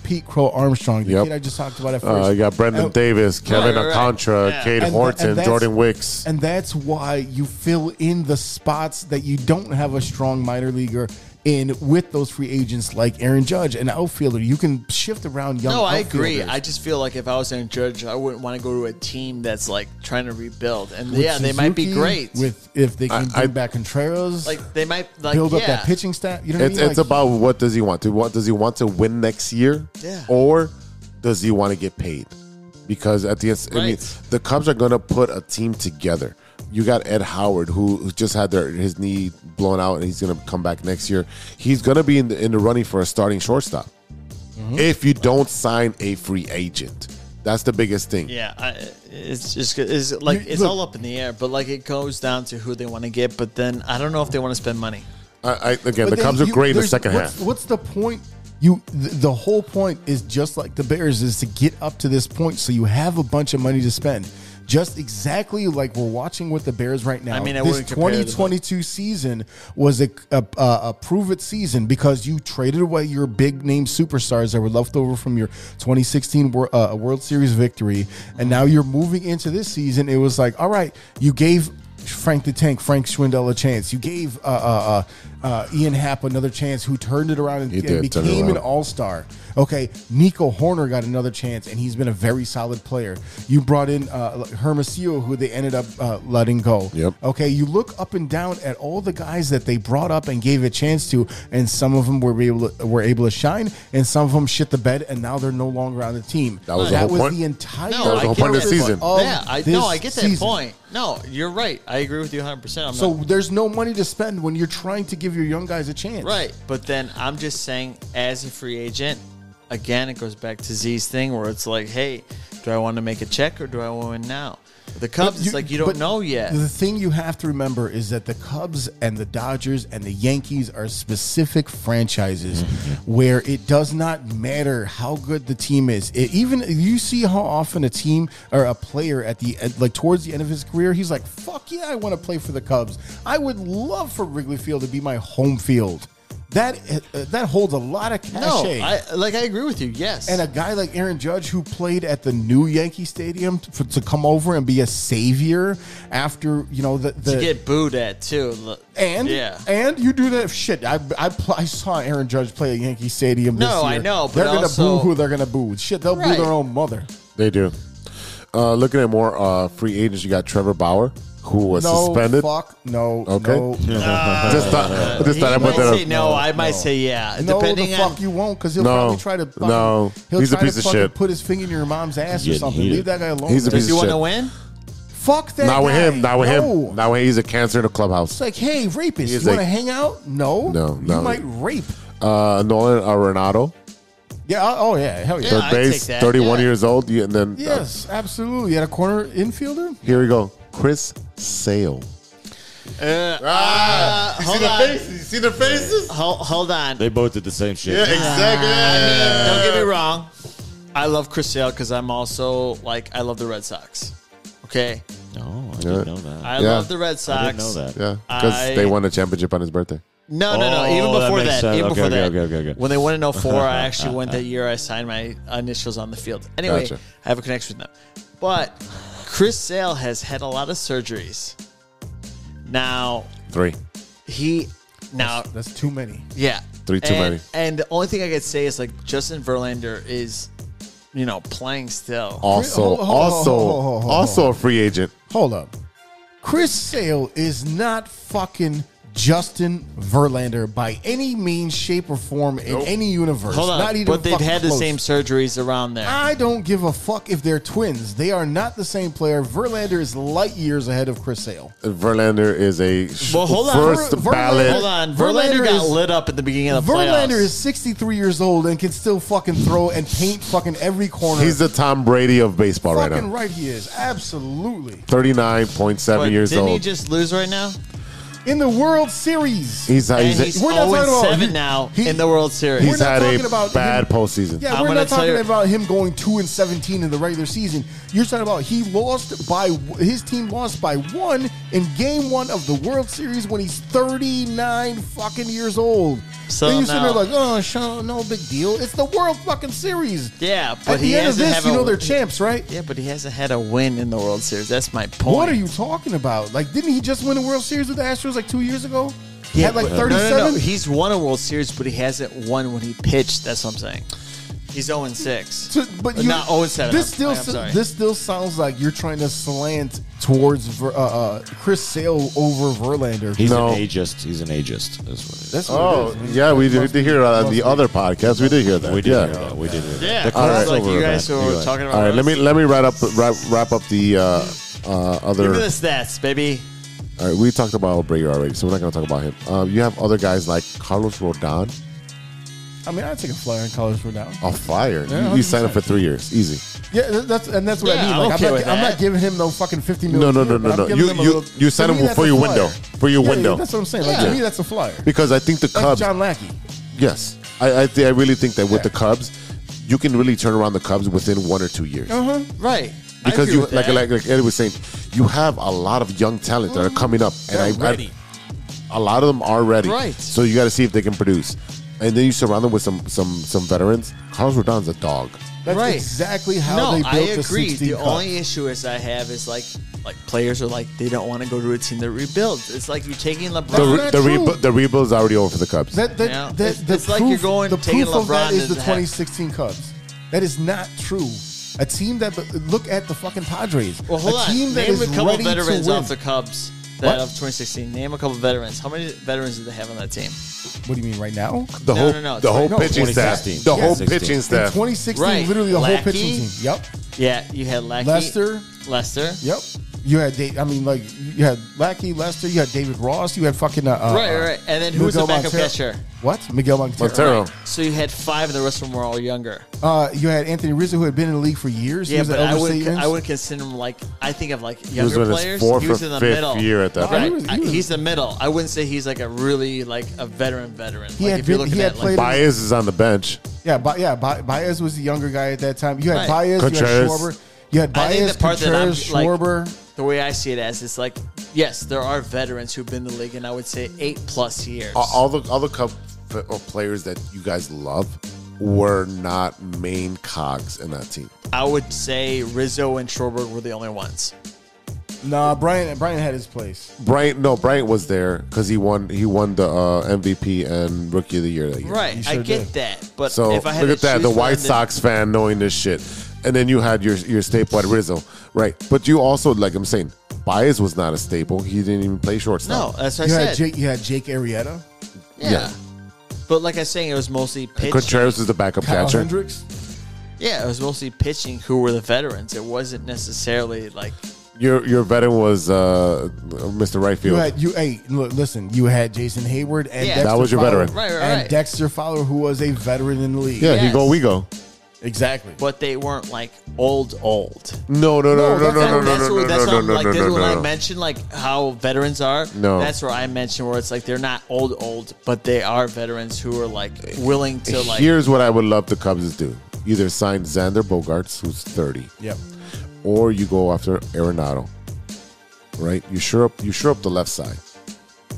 Pete Crow Armstrong, the Yep. kid I just talked about at first. You got Brendan And- Davis, Kevin Right. Alcantara, Yeah. Cade And Horton, that's- Jordan Wicks. And that's why you fill in the spots that you don't have a strong minor leaguer in with those free agents like Aaron Judge, an outfielder. You can shift around young No, I agree. outfielders. I just feel like if I was Aaron Judge, I wouldn't want to go to a team that's like trying to rebuild. And With yeah, they might be Suzuki, great. if they can I- bring back Contreras, Like they might like build up yeah. that pitching staff. You know what It's I mean? it's about what does he want to? What does he want to win next year? Yeah. Or does he want to get paid? Because at the end, I mean, Right. the Cubs are going to put a team together. You got Ed Howard, who just had his knee blown out, and he's going to come back next year. He's going to be in the running for a starting shortstop. If you don't sign a free agent, that's the biggest thing. Yeah, it's just it's like it's look- all up in the air. But like it goes down to who they want to get. But then I don't know if they want to spend money. Again, But the then Cubs are great in the there's- second half. What's the point? The whole point is just like the Bears is to get up to this point, so you have a bunch of money to spend. Just exactly like we're watching with the Bears right now. I mean, I this wouldn't compare them. 2022 season was a prove-it season because you traded away your big-name superstars that were left over from your 2016 World Series victory, and now you're moving into this season. It was like, all right, you gave Frank the Tank, Frank Schwindel a chance. You gave Ian Happ another chance, who turned it around and He did turn it became an around. all-star. Okay, Nico Horner got another chance, and he's been a very solid player. You brought in Hermosillo, who they ended up letting go. Yep. Okay, you look up and down at all the guys that they brought up and gave a chance to, and some of them were able to shine, and some of them shit the bed, and now they're no longer on the team. That was the whole point. the entire No, That was the whole I point get of the that season. point. of Yeah, I this get that season. point. No, you're right. I agree with you 100%. I'm So not, there's no money to spend when you're trying to give your young guys a chance. right, but then I'm just saying, as a free agent, again, it goes back to Z's thing where it's like, hey, do I want to make a check or do I want to win now? The Cubs, it's like you don't but know yet. The thing you have to remember is that the Cubs and the Dodgers and the Yankees are specific franchises where it does not matter how good the team is. Even you see how often a team or a player towards the end of his career, he's like, "Fuck yeah, I want to play for the Cubs. I would love for Wrigley Field to be my home field." That holds a lot of No, cachet. I agree with you. Yes, And a guy like Aaron Judge, who played at the new Yankee Stadium to come over and be a savior after to get booed at too. and you do that shit. I saw Aaron Judge play at Yankee Stadium. This No, year. I know, but they're gonna also- boo who they're gonna boo. Shit, they'll boo Right. their own mother. They do. Looking at more free agents, you got Trevor Bauer, who was No, suspended. fuck, no, Okay. no, Just thought I He put might that say up. no. I might say yeah. no. Depending The fuck on you won't, because he'll No. probably try to. No. He'll He's a try piece to of fucking shit. put his finger in your mom's ass or Getting something. heated. Leave that guy alone. He's a does piece he of want to shit. win? Fuck that. Not with guy. him. Not with No. him. Not with he's a cancer in the clubhouse. It's like, hey, rapist, He's you want to like- hang out? No, No, You no. might rape. Nolan Arenado, Yeah. Oh yeah. Hell yeah. third I'd base, take that, 31 yeah. years old. And then Yes, absolutely. You had a corner infielder. here we go. Chris Sale. Hold on. You see the faces? Hold on. They both did the same shit. exactly. Don't get me wrong. I love Chris Sale because I'm also I love the Red Sox. Okay, No, I didn't know that. I Yeah. love the Red Sox. I didn't know that. Yeah, because they won a championship on his birthday. No. Oh, Even that before makes that. sense. Even Okay, before okay, that. okay, okay. When they won in 04, I actually went that year. I signed my initials on the field. Anyway, Gotcha. I have a connection with them. But Chris Sale has had a lot of surgeries. Now 3. That's too many. yeah, 3 too many. And the only thing I could say is Justin Verlander is, playing still. Also, Hold on. also a free agent. Hold up. Chris Sale is not fucking Justin Verlander by any means, shape, or form in any universe. Hold on, Not even but they've fucking had the close. same surgeries around there. I don't give a fuck if they're twins. They are not the same player. Verlander is light years ahead of Chris Sale. Verlander is a Well, hold on. first ballot. Hold on. Verlander got lit up at the beginning of the playoffs. Verlander is 63 years old and can still fucking throw and paint fucking every corner. He's the Tom Brady of baseball right fucking now. right he is. Absolutely. 39.7 But years didn't old. he just lose right now? In the World Series. He's And he's We're not talking about 0-7 now in the World Series. he's we're not had talking about a bad him- postseason. Yeah, I'm we're gonna not tell talking you- about him going 2-17 in the regular season. You're talking about his team lost by 1 in game 1 of the World Series when he's 39 fucking years old. So then you're sitting there now- like, oh, Sean, no big deal. It's the World fucking Series. Yeah, but At he the end of hasn't this, have you a- know they're champs, right? Yeah, but he hasn't had a win in the World Series. That's my point. What are you talking about? Like, didn't he just win the World Series with the Astros like 2 years ago? He Yeah, had like but- 37. No. He's won a World Series, but he hasn't won when he pitched. That's what I'm saying. He's 0-6. But Not 0-7. This still I'm sorry. this still sounds like you're trying to slant towards Chris Sale over Verlander. He's No. an ageist. He's an ageist. That's what it is. That's what Oh, it is. yeah, we did hear it on the other podcast. We did hear that. We did yeah. hear that. We did hear that. Yeah, The it's like crossover you guys event. were talking about. All right, let me wrap up the Give other. me the stats, baby. All right, we talked about Abreu already, so we're not going to talk about him. You have other guys like Carlos Rodon. I mean, I'd take a flyer in college for now. A fire. Yeah, you signed up 100%. for 3 years, easy. Yeah, that's what Yeah, I mean. I'm Like, okay with I'm that. not giving him no fucking $50 No, million. no. You sign him for your window. For your window. That's what I'm saying. Like, Yeah. to me, that's a flyer. Because I think the That's Cubs. John Lackey. Yes, I really think that with the Cubs, you can really turn around the Cubs within 1 or 2 years. Right. Because I agree you with like that. Eddie was saying, you have a lot of young talent that are coming up, and ready. a lot of them are ready. Right. So you got to see if they can produce, and then you surround them with some veterans. Carlos Rodon's a dog. That's Right. exactly how No, they built I the agree. 16 The Cubs. only issue is I have is like players are like they don't want to go to a team that rebuilds. It's like you're taking LeBron. That's not true. The rebuild's already over for the Cubs. Yeah, it's like you're going the taking proof of that LeBron is the to have- 2016 Cubs. That is not true. A team that look at the fucking Padres. Well, hold a on. team that Name is a couple ready veterans to win. off the Cubs What? of 2016. Name a couple veterans. How many veterans do they have on that team? What do you mean right now? The No, whole no, the whole no, pitching staff. 2016. The whole 16. pitching In staff. 2016, Right. literally the whole Lackey? pitching team. Yep. Yeah, you had Lackey, Lester. Lester. Yep. You had you had Lackey, Lester. You had David Ross. You had fucking Right. And then who was the Miguel backup Montero. catcher? What? Miguel Montero. Montero. So you had 5, and the rest of them were all younger. You had Anthony Rizzo, who had been in the league for years. He Yeah, was but at I Elder would Statesman's. consider him like I think of like was younger in his players. fourth He was or in the fifth middle. year at that Right. point. He was- He's the middle. I wouldn't say he's like a really like a veteran. He Like had if you're been- looking he had at played- like Baez is on the bench. Baez was the younger guy at that time. You had Right. Baez, you had Contreras. Schwarber. You had I think Baez, the part that I'm, Contreras, like- Schwarber. the way I see it as is like yes, there are veterans who've been in the league, and I would say 8+ years. All the Cubs players that you guys love were not main cogs in that team. I would say Rizzo and Schwarber were the only ones. Nah, Brian had his place. Bryant was there because he won the MVP and Rookie of the Year that year. Right, sure I get did. that, but So if I had look to at that, choose the one, White then- Sox fan knowing this shit, and then you had your staple at Rizzo, right? But you also, like I'm saying, Baez was not a staple. He didn't even play shortstop. No, that's what You I had said. Jake Arrieta, Yeah. But like I was saying, it was mostly pitching. Contreras is the backup Kyle catcher. Hendricks. Yeah, it was mostly pitching who were the veterans. It wasn't necessarily like Your veteran was Mr. Right Field. Listen, you had Jason Hayward and Yeah. Dexter That was your Fowler, veteran. Right. and Dexter Fowler, who was a veteran in the league. yeah, he Yes. go, we go. Exactly. but they weren't like old. No. That's what I'm like. This is when I no. mentioned like how veterans are. No. That's where I mentioned where it's like they're not old, but they are veterans who are like willing to like. Here's what I would love the Cubs to do: either sign Xander Bogaerts, who's 30, Yep. or you go after Arenado. Right? You sure up the left side,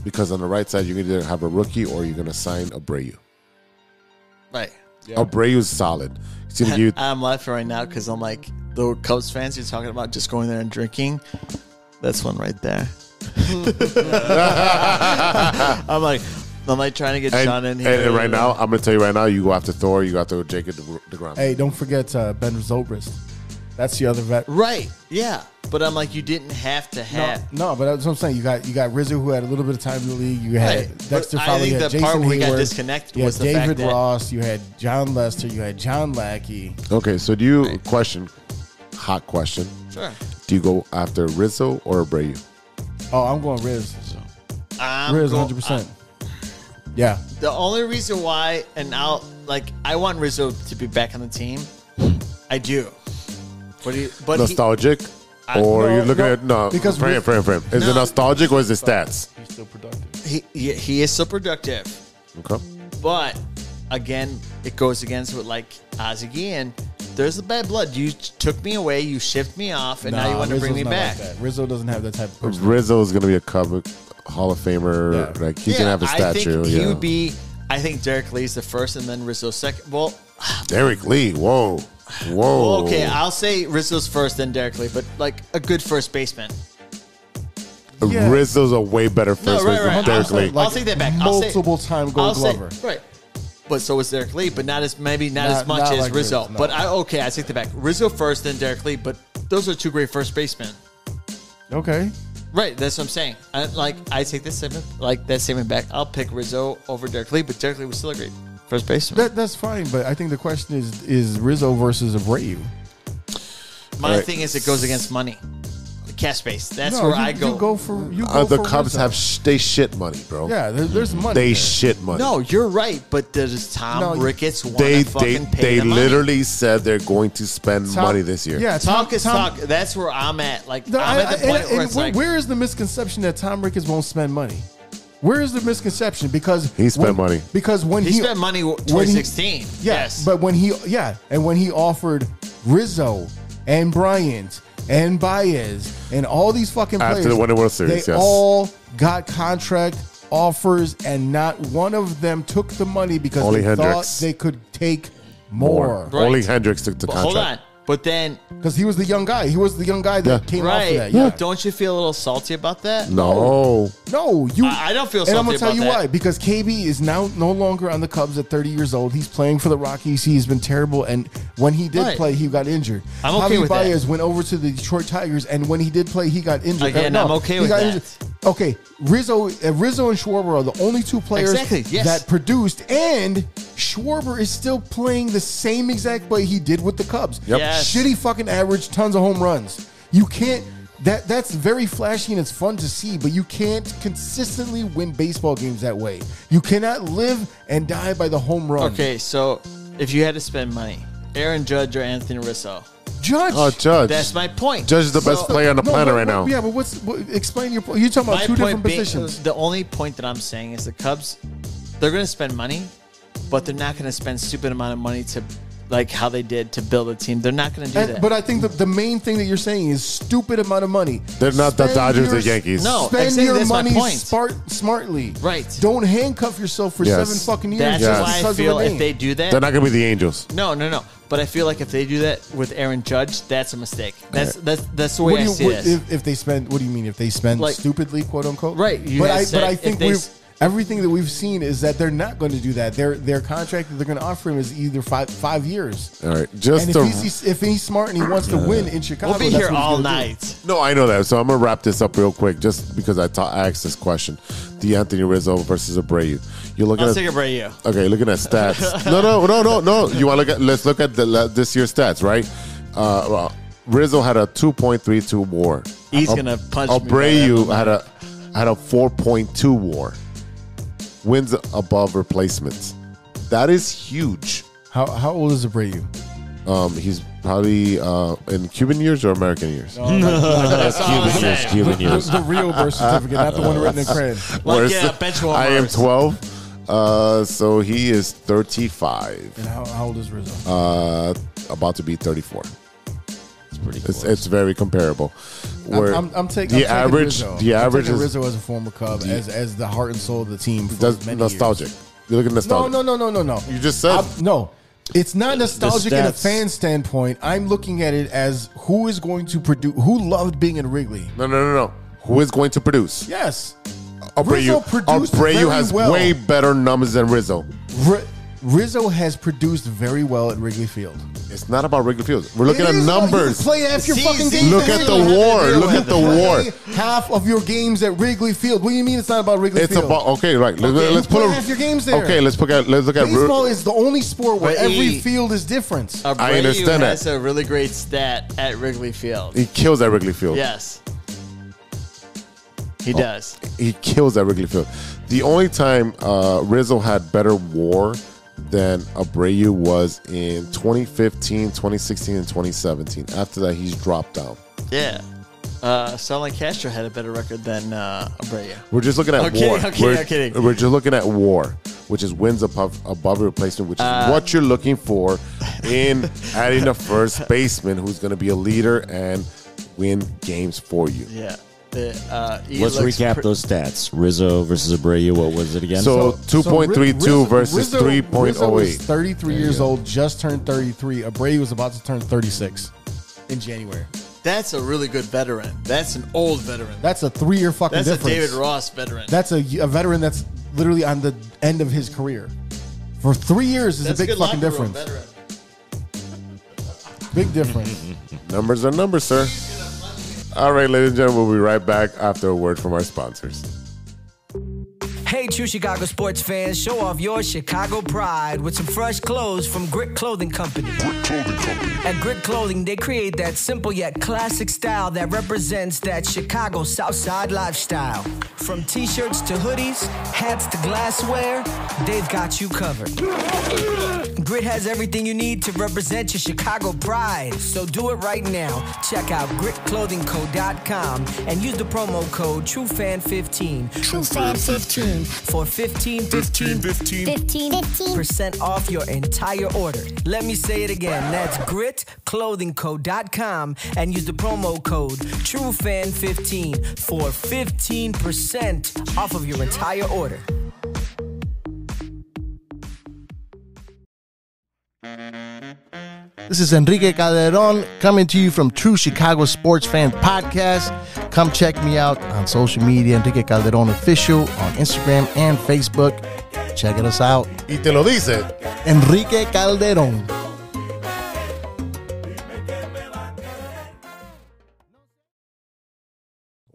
because on the right side you're gonna either have a rookie or you're gonna sign Abreu. Right. Abreu's solid. He's gonna give you I'm laughing right now because I'm like the Cubs fans. You're talking about just going there and drinking. That's one right there. I'm like trying to get Sean in here. and right now, I'm gonna tell you right now, you go after Thor, you go after Jacob DeGrom. Hey, don't forget Ben Zobrist. That's the other vet. Right. Yeah. But I'm like, you didn't have to have. No, but that's what I'm saying. You got Rizzo, who had a little bit of time in the league. You had Right. Dexter But Fowler. I think You had the part Jason where we got Hayward. disconnected You was had the fact David that Ross. You had John Lester. You had John Lackey. Okay, so do you question? Hot question. Sure. Do you go after Rizzo or Abreu? Oh, I'm going Riz. I'm Riz, go- 100%. Yeah. The only reason why, and I want Rizzo to be back on the team. I do. But Nostalgic? Or No, you're looking no, at... No, because for him. Is No. it nostalgic or is it stats? He's still productive. he is so productive. Okay. But again, it goes against what like Ozzie and there's the bad blood. You took me away, you shipped me off, and now you want to bring me back. Like that. Rizzo doesn't have that type of person. Rizzo is going to be a Cub Hall of Famer. Yeah. Like he's going to have a I statue. think he yeah. would be. I think Derek Lee's the first, and then Rizzo second. Well, Derek Lee. Whoa. okay, I'll say Rizzo's first, then Derek Lee, but like a good first baseman. Yeah. Rizzo's a way better first baseman than Derek Lee. I'll take that back. Multiple time Gold Glover. Right. But so is Derek Lee, but not as much as not as like Rizzo. Rizzo, no. But I take that back. Rizzo first, then Derek Lee. But those are two great first basemen. Okay. Right, that's what I'm saying. I take this statement back. I'll pick Rizzo over Derek Lee, but Derek Lee was still a great first baseman. That's fine, but I think the question is Rizzo versus Abreu. My Right. thing is, it goes against money, the cap space. That's No, where you, I go. You go for you go The for Cubs Rizzo. have they shit money, bro. Yeah, there's money. They there. shit money. No, you're right, but does Tom No, Ricketts want They to fucking pay they the money? literally said they're going to spend Tom- money this year. Yeah, Talk is Tom- talk. That's where I'm at. Like No, I'm at the point where it's like, where is the misconception that Tom Ricketts won't spend money? Where is the misconception? Because He spent money. Because when he spent money 2016. Yes, but when he offered Rizzo and Bryant and Baez and all these fucking After players, the winter World Series, they yes. all got contract offers, and not one of them took the money because Only they Hendricks. thought they could take more. Right. Only Hendricks took the but contract. hold on. But then, Because he was the young guy. He was the young guy that Yeah. came off right? of that. Yeah. Don't you feel a little salty about that? No. No, you. I don't feel And I'm salty gonna tell about you that. why. Because KB is now no longer on the Cubs at 30 years old. He's playing for the Rockies. He's been terrible, and when he did Right. play, he got injured. I'm okay Javi with that. Baez went over to the Detroit Tigers, and when he did play, he got injured. Again, I'm okay he with got that. injured. Okay, Rizzo and Schwarber are the only two players Exactly, yes. that produced, and Schwarber is still playing the same exact way he did with the Cubs. Yep. Yes. Shitty fucking average, tons of home runs. You can't. That's very flashy and it's fun to see, but you can't consistently win baseball games that way. You cannot live and die by the home run. Okay, so if you had to spend money, Aaron Judge or Anthony Rizzo? Judge. Oh, Judge. That's my point. Judge is the best player on the planet right now. Yeah, but explain your point. You're talking about My two different point being, positions. the only point that I'm saying is the Cubs, they're going to spend money, but they're not going to spend stupid amount of money to, like how they did to build a team. They're not going to do that. But I think the main thing that you're saying is stupid amount of money. They're not the Spend Dodgers your- or Yankees. No. Spend exactly, your that's my money point. smartly. Right. Don't handcuff yourself for Yes. 7 fucking years. That's just why I because of feel a if name. they do that, They're not going to be the Angels. no. But I feel like if they do that with Aaron Judge, that's a mistake. That's the way What do I you, see what, this. if they spend? What do you mean? If they spend Like- stupidly, quote unquote? Right, you But had I said think if they everything that we've seen is that they're not going to do that. Their contract that they're going to offer him is either 5 years. All right. Just And to, if he's smart and he wants to win in Chicago, we'll be that's here what he's all gonna do. night. no, I know that. So I'm going to wrap this up real quick just because I asked this question. The Anthony Rizzo versus Abreu. You're looking I'll at take a Abreu. Okay, looking at stats. No. You want to look at? Let's look at this year's stats, right? Rizzo had a 2.32 WAR. He's gonna punch me Abreu right had a 4.2 WAR. Wins above replacements. That is huge. How old is Abreu? He's probably in Cuban years or American years. That's all I'm saying. Cuban years. The real birth certificate, not the one written in crayon. Like, Where's bench I am warmers. 12. So he is 35. And how old is Rizzo? About to be 34. It's pretty close. It's very comparable. Where I'm taking the average. Rizzo. The I'm average taking is Rizzo as a former Cub, as the heart and soul of the team. For does many nostalgic. years. You look at nostalgic. No. You just said No, it's not nostalgic in a stats- fan standpoint. I'm looking at it as who is going to produce. Who loved being in Wrigley? no. Who is going to produce? Yes, Rizzo produced Abreu very has well. way better numbers than Rizzo. Rizzo has produced very well at Wrigley Field. It's not about Wrigley Field. We're looking It at is about- numbers. You play half your fucking games. Look at the war. Look at the war. Half of your games at Wrigley Field. What do you mean it's not about Wrigley It's Field? about let's You put play half your games there. Okay, let's look at Baseball is the only sport where But every field is different. I understand that. Has a really great stat at Wrigley Field. He kills at Wrigley Field. Yes. He does. He kills at Wrigley Field. The only time Rizzo had better WAR than Abreu was in 2015, 2016, and 2017. After that, he's dropped down. Yeah. Starlin Castro had a better record than Abreu. We're just looking at I'm kidding, WAR. I'm kidding, I'm kidding. We're just looking at WAR, which is wins above replacement, which is what you're looking for in adding a first baseman who's going to be a leader and win games for you. Yeah. Let's recap those stats. Rizzo versus Abreu. What was it again? So 2.32 versus Rizzo was 3.08. 33 years old, just turned 33. Abreu was about to turn 36 in January. That's a really good veteran. That's an old veteran. That's a 3-year fucking That's difference. a David Ross veteran. That's a veteran that's literally on the end of his career. For 3 years is That's a big good fucking locker room difference. veteran. Big difference. Numbers are numbers, sir. All right, ladies and gentlemen, we'll be right back after a word from our sponsors. Hey, true Chicago sports fans, show off your Chicago pride with some fresh clothes from Grit Clothing Company. At Grit Clothing, they create that simple yet classic style that represents that Chicago Southside lifestyle. From t-shirts to hoodies, hats to glassware, they've got you covered. Grit has everything you need to represent your Chicago pride. So do it right now. Check out gritclothingco.com and use the promo code TrueFan15. TrueFan15. For 15% off your entire order. Let me say it again. That's gritclothingco.com and use the promo code TrueFan15 for 15% off of your entire order. This is Enrique Calderon coming to you from True Chicago Sports Fan Podcast. Come check me out on social media, Enrique Calderon Official on Instagram and Facebook. Check us out. Y te lo dice. Enrique Calderon.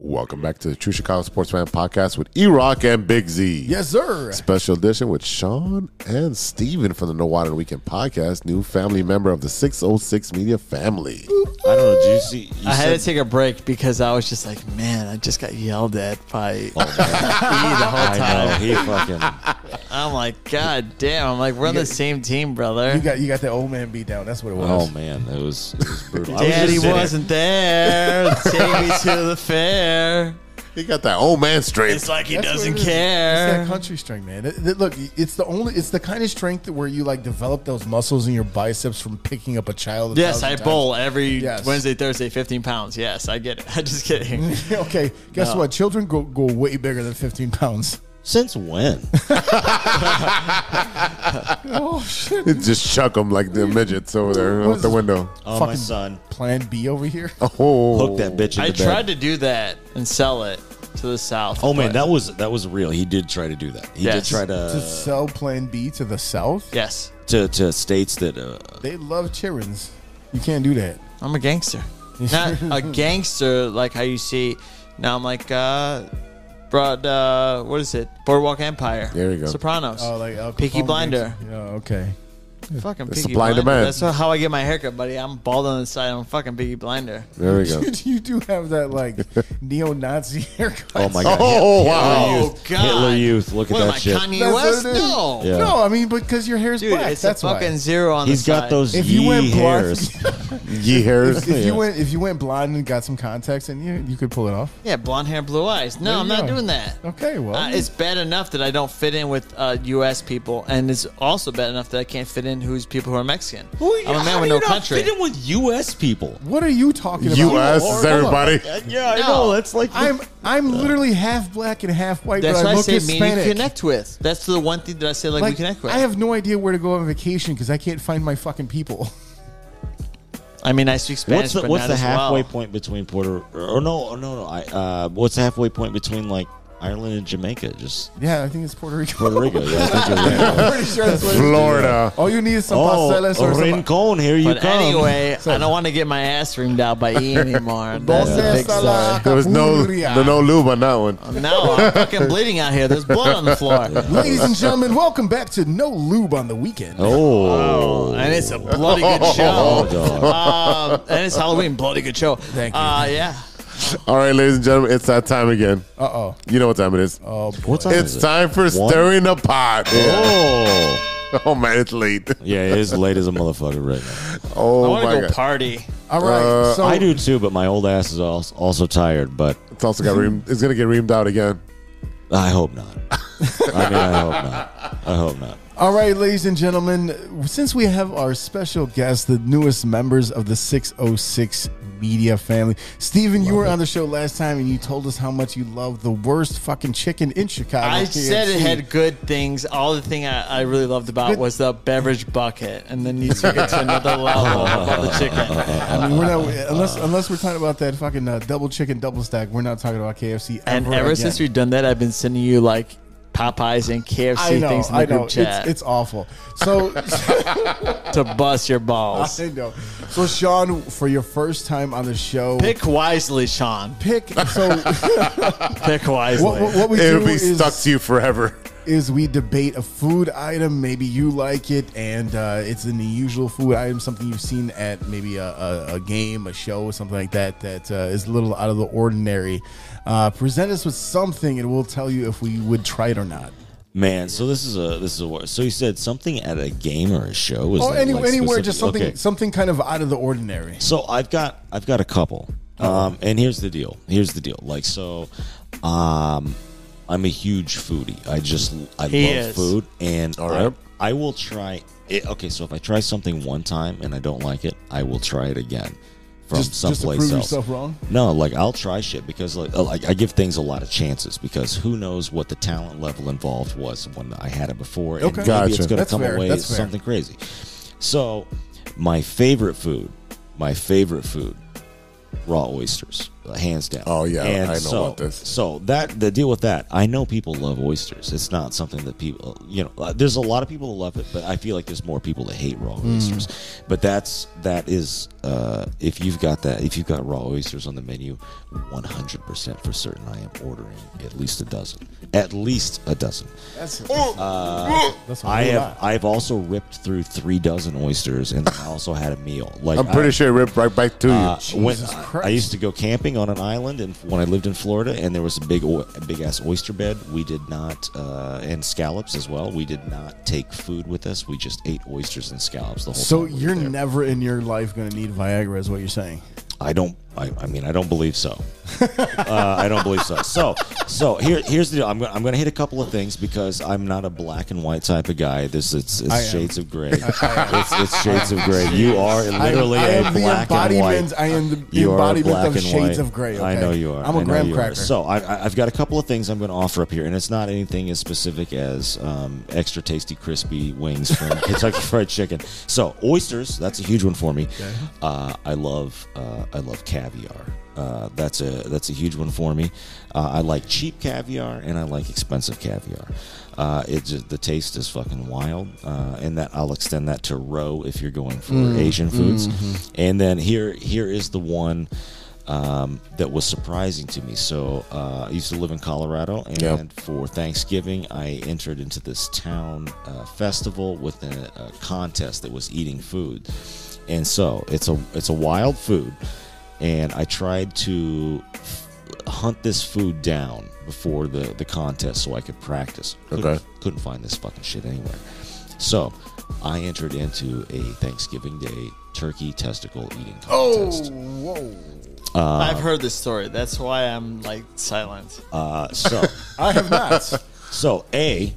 Welcome back to the True Chicago Sports Fan Podcast with E-Rock and Big Z. Yes, sir. Special edition with Sean and Steven from the No Water Weekend Podcast, new family member of the 606 Media family. I don't know. Did you see? I had to take a break because I was just like, man, I just got yelled at by E the whole time. I know. He fucking. I'm like, God damn. I'm like, we're on the same team, brother. You got that old man beat down. That's what it was. Oh man, it was brutal. I was Daddy just sitting- wasn't there. Take me to the fair. He got that old man strength. It's like he That's what doesn't it is. It's care. that country strength, man. Look, it's the kind of strength where you like develop those muscles in your biceps from picking up a child. Yes, I bowl every Yes. Wednesday, Thursday, 15 pounds. Yes, I get it. I'm just kidding. Okay, guess what? Children go way bigger than 15 pounds. Since when? Oh shit! Just chuck them like the midgets over there out the window. Oh, my Fucking son. Plan B over here. Oh, Hook that bitch in I the bed. tried to do that and sell it to the South. Oh man, but- that was real. He did try to do that. He did Yes. try To to sell Plan B to the South, Yes, to states that they love childrens. You can't do that. I'm a gangster. Not a gangster like how you see. Now I'm like, what is it? Boardwalk Empire. There we go. Sopranos. Oh, like Al Peaky Capone Blinder. gangster. Yeah, okay. Fucking It's Peaky supply and Blinder. demand. That's how I get my haircut, buddy. I'm bald on the side. I'm fucking Peaky Blinder. there we go. You do have that like neo-Nazi haircut. oh my god. Oh, wow. Oh God, Hitler Youth. Look at What am that I, shit. Kanye That's what West? it is. No, Yeah. No, I mean because your hair's dude, black. it's That's a fucking why. zero on He's the got side. those If you yee went hairs. Ye hairs. if you went blonde and got some contacts in you could pull it off. Yeah, blonde hair, blue eyes. No, There I'm you not go. doing that. Okay, well, It's bad enough that I don't fit in with U.S. people, and it's also bad enough that I can't fit in who's people who are Mexican. I'm a man with no country. Fit in with U.S. people. what are you talking about? U.S. Hold is on. everybody. Yeah, I No. know. That's like I'm literally half black and half white, That's but what I I look say. Me and Hispanic. you connect with. That's the one thing that I say. Like we connect with. I have no idea where to go on vacation because I can't find my fucking people. I mean, I speak Spanish. what's but the not as halfway well. point between Puerto? Or no. What's the halfway point between like Ireland and Jamaica. Just Yeah, I think it's Puerto Rico. Puerto Rico. Yeah, I think you're right. I'm pretty sure that's what it is. Florida. All you need is some pasteles or some. Rincon, here you But come. anyway, I don't want to get my ass reamed out by E anymore. That's the ¿Dónde big está la story. There was no lube on that one. No, I'm fucking bleeding out here. There's blood on the floor. Ladies and gentlemen, welcome back to No Lube on the Weekend. Oh. And it's a bloody good show. And it's Halloween, bloody good show. Thank you. Yeah. All right, ladies and gentlemen, it's that time again. Uh-oh. You know what time it is. Oh, boy. What time It's is it? time for stirring the pot. Oh. Oh, man, it's late. Yeah, it is late as a motherfucker right now. I Oh, want my to go God. party. All right. So I do too, but my old ass is also tired, but It's also got it's going to get reamed out again. I hope not. I hope not. All right, ladies and gentlemen, since we have our special guest, the newest members of the 606 Media family. Steven, you were on the show last time and you told us how much you love the worst fucking chicken in Chicago. I KFC. said it had good things. All the thing I really loved about was the beverage bucket, and then you took it to another level about the chicken. I mean, we're not unless we're talking about that fucking double chicken double stack. We're not talking about KFC. And ever since we've done that, I've been sending you like Popeyes and KFC things in the group chat It's awful. So to bust your balls. I know. So Sean, for your first time on the show, Pick wisely, Sean. pick. So Pick wisely. what we It'll do be is, stuck to you forever. is we debate a food item. Maybe you like it, and it's an unusual food item, something you've seen at maybe a game, a show, something like that that is a little out of the ordinary. Present us with something, and we'll tell you if we would try it or not. Man, so this is a so you said something at a game or a show? Was Oh, that, like, anywhere, specific? just something, Okay. something kind of out of the ordinary. So I've got a couple, and here's the deal. Like so, I'm a huge foodie. I love food, and All right. I will try it. Okay, so if I try something one time and I don't like it, I will try it again from Just to someplace prove else. yourself wrong. No, like I'll try shit because like I give things a lot of chances because who knows what the talent level involved was when I had it before. And Okay. maybe Gotcha. it's going to That's come fair. away That's as fair. something crazy. So, my favorite food, raw oysters, hands down. Oh, yeah, and I know about this. So the deal with that, I know people love oysters. It's not something that people, there's a lot of people that love it, but I feel like there's more people that hate raw oysters. But that is if you've got raw oysters on the menu, 100% for certain, I am ordering at least a dozen. That's That's a lot. I've also ripped through 3 dozen oysters, and I also had a meal. Like I'm pretty sure it ripped right back to you. when Jesus I Christ. used to go camping on an island, and when I lived in Florida, and there was a big ass oyster bed, we did not, and scallops as well. We did not take food with us. We just ate oysters and scallops the whole So time. we you're were there. never in your life going to need Viagra, is what you're saying? I don't believe so. I don't believe so. So here's the deal. I'm going to hit a couple of things because I'm not a black and white type of guy. It's I am. shades of gray. It's shades of gray. You are literally I a am the black and white. embodiment. I am the You are embodiment black of and shades white. of gray. Okay? I know you are. I'm a I know graham you are. cracker. So I've got a couple of things I'm going to offer up here, and it's not anything as specific as extra tasty, crispy wings from Kentucky Fried Chicken. So oysters, that's a huge one for me. I love caviar. That's a huge one for me. I like cheap caviar and I like expensive caviar. The taste is fucking wild, and that I'll extend that to roe if you're going for Asian foods. And then here is the one that was surprising to me. So I used to live in Colorado, and for Thanksgiving, I entered into this town festival with a contest that was eating food, and so it's a wild food. And I tried to hunt this food down before the contest so I could practice. Couldn't find this fucking shit anywhere. So I entered into a Thanksgiving Day turkey testicle eating contest. whoa. I've heard this story. That's why I'm like silent. So I have not. So I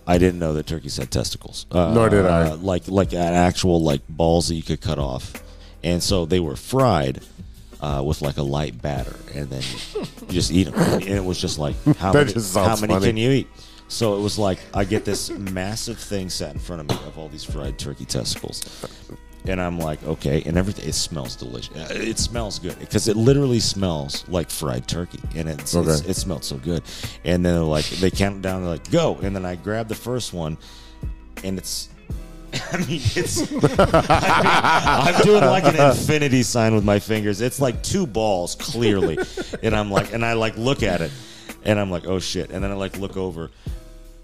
didn't know that turkeys had testicles. Nor did I. Like an actual like balls that you could cut off, and so they were fried with like a light batter, and then you just eat them. And it was just like how That many, just sounds funny. can you eat? So it was like I get this massive thing sat in front of me of all these fried turkey testicles. And I'm like, okay, and everything, it smells delicious. It smells good because it literally smells like fried turkey, and it smelled so good. And then they count down, they're like, go, and then I grab the first one, and it's, I'm doing like an infinity sign with my fingers. It's like 2 balls clearly, and I'm like, and I look at it, and I'm like, oh shit, and then I look over,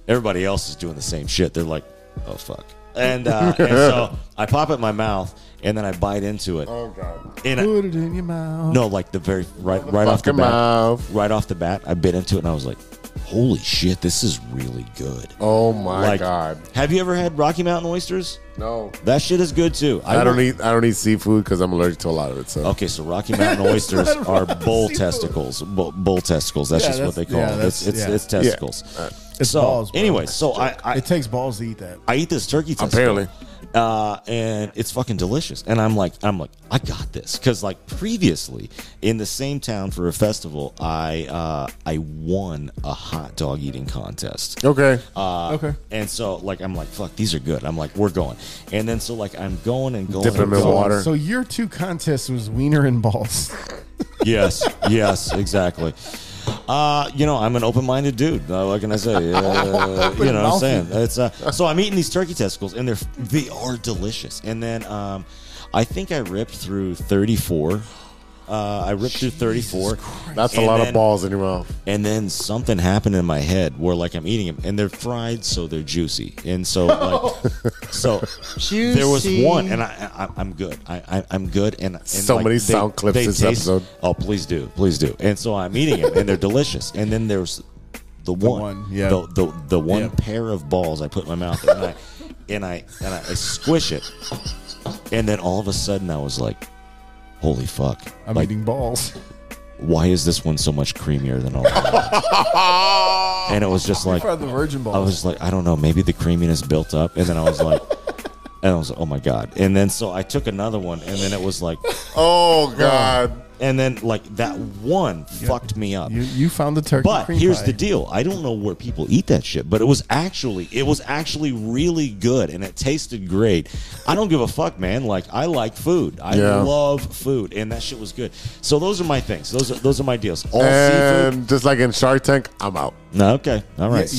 everybody else is doing the same shit. They're like, oh fuck. And so I pop it in my mouth, and then I bite into it. Oh god! Put it in your mouth. No, like the very right off the bat. Mouth. Right off the bat, I bit into it, and I was like, "Holy shit, this is really good." Oh my god! Have you ever had Rocky Mountain oysters? No, that shit is good too. I don't eat seafood because I'm allergic to a lot of it. So okay, so Rocky Mountain oysters are bull testicles. Bull testicles. That's just what they call it. It's testicles. Yeah. It's balls, bro. Anyway, so it takes balls to eat that. I eat this turkey testicle. Apparently. And it's fucking delicious. And I'm like, I got this. Because previously in the same town for a festival, I won a hot dog eating contest. Okay. Okay. And so I'm like, fuck, these are good. I'm like, we're going. And then so I'm going and going. Dip them in water. So your 2 contests was wiener and balls. Yes, exactly. I'm an open-minded dude. What can I say? You know what I'm saying? It's so I'm eating these turkey testicles, and they are delicious. And then I think I ripped through 34. Through 34. That's a lot of balls in your mouth. And then something happened in my head where I'm eating them, and they're fried, so they're juicy. And so juicy. There was one, and I'm good. I'm good. And so many sound clips this episode. Oh, please do. And so I'm eating them, and they're delicious. And then there's the one pair of balls I put in my mouth, and I squish it, and then all of a sudden I was like, holy fuck. I'm eating balls. Why is this one so much creamier than all the others? And it was just like, the virgin balls. I was like, I don't know, maybe the creaminess built up. And then I was like, oh my God. And then so I took another one, and then it was like, oh God. And then that one fucked me up. You found the turkey But cream here's pie. the deal. I don't know where people eat that shit, but it was actually really good, and it tasted great. I don't give a fuck, man. I like food. I love food, and that shit was good. So those are my things. Those are my deals. All and seafood. just like in Shark Tank, I'm out. No, okay. All right.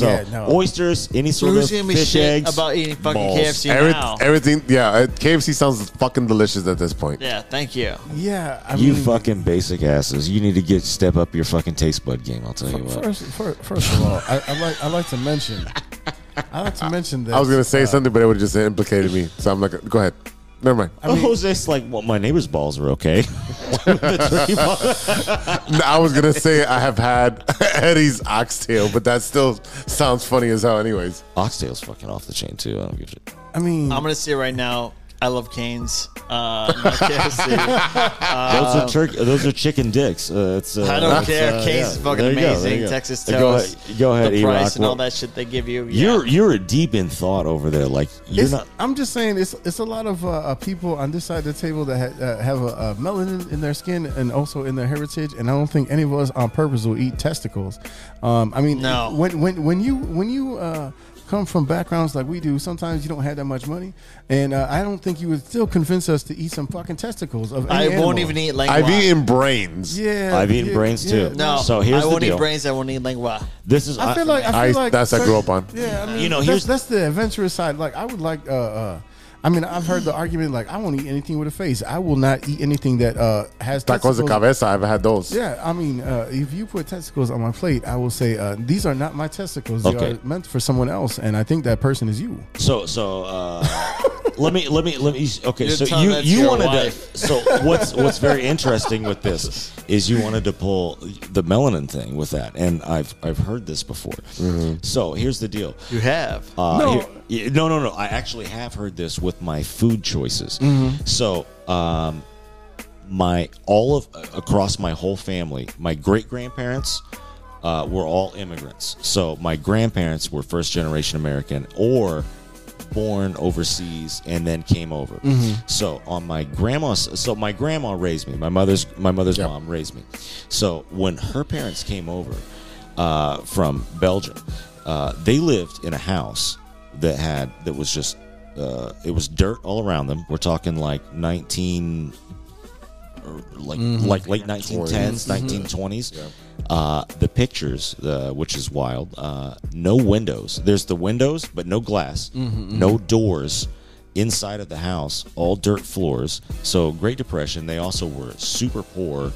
Oysters, any sort of fish eggs, about eating fucking balls. KFC now? Everything, KFC sounds fucking delicious at this point. Yeah, thank you. Yeah, You fucking basic asses. You need to step up your fucking taste bud game. I'll tell you what. First of all, I like to mention. That I was gonna say something, but it would have just implicated me. So I'm like, go ahead. Never mind. Jose's like, well, my neighbor's balls are okay. I was gonna say I have had Eddie's oxtail, but that still sounds funny as hell. Anyways, oxtail's fucking off the chain too. I don't give a shit. I'm gonna say right now, I love Cane's. Not KFC. Those are chicken dicks. I don't care. Cane's is fucking amazing. Texas toast. Go ahead. The E-Rock. price and all that shit they give you. Yeah. You're deep in thought over there. Not. I'm just saying, it's a lot of people on this side of the table that have a melanin in their skin and also in their heritage, and I don't think any of us on purpose will eat testicles. No. When you come from backgrounds like we do, sometimes you don't have that much money, and I don't think you would still convince us to eat some fucking testicles of any animal. Won't even eat lengua. I've eaten brains. Yeah, I've eaten brains too. No, so here's I won't the deal. eat brains. I won't eat lengua. This is. I feel like that's I grew up on. Yeah, I mean, that's the adventurous side. I would like. I've heard the argument I won't eat anything with a face. I will not eat anything that has tacos de cabeza. I've had those. Yeah, I mean, if you put testicles on my plate, I will say these are not my testicles. They are meant for someone else, and I think that person is you. So let me. Okay, You're so you wanted to. So what's very interesting with this is you wanted to pull the melanin thing with that, and I've heard this before. Mm-hmm. So here's the deal. You have no. I actually have heard this with my food choices. Mm-hmm. So across my whole family, my great grandparents were all immigrants. So my grandparents were first generation American or born overseas and then came over. Mm-hmm. So my grandma raised me. My mother's mom raised me. So when her parents came over from Belgium, they lived in a house that was just it was dirt all around them. We're talking like late 1910s, 1920s. The pictures, which is wild. No windows. There's the windows, but no glass. No doors inside of the house. All dirt floors. So Great Depression. They also were super poor.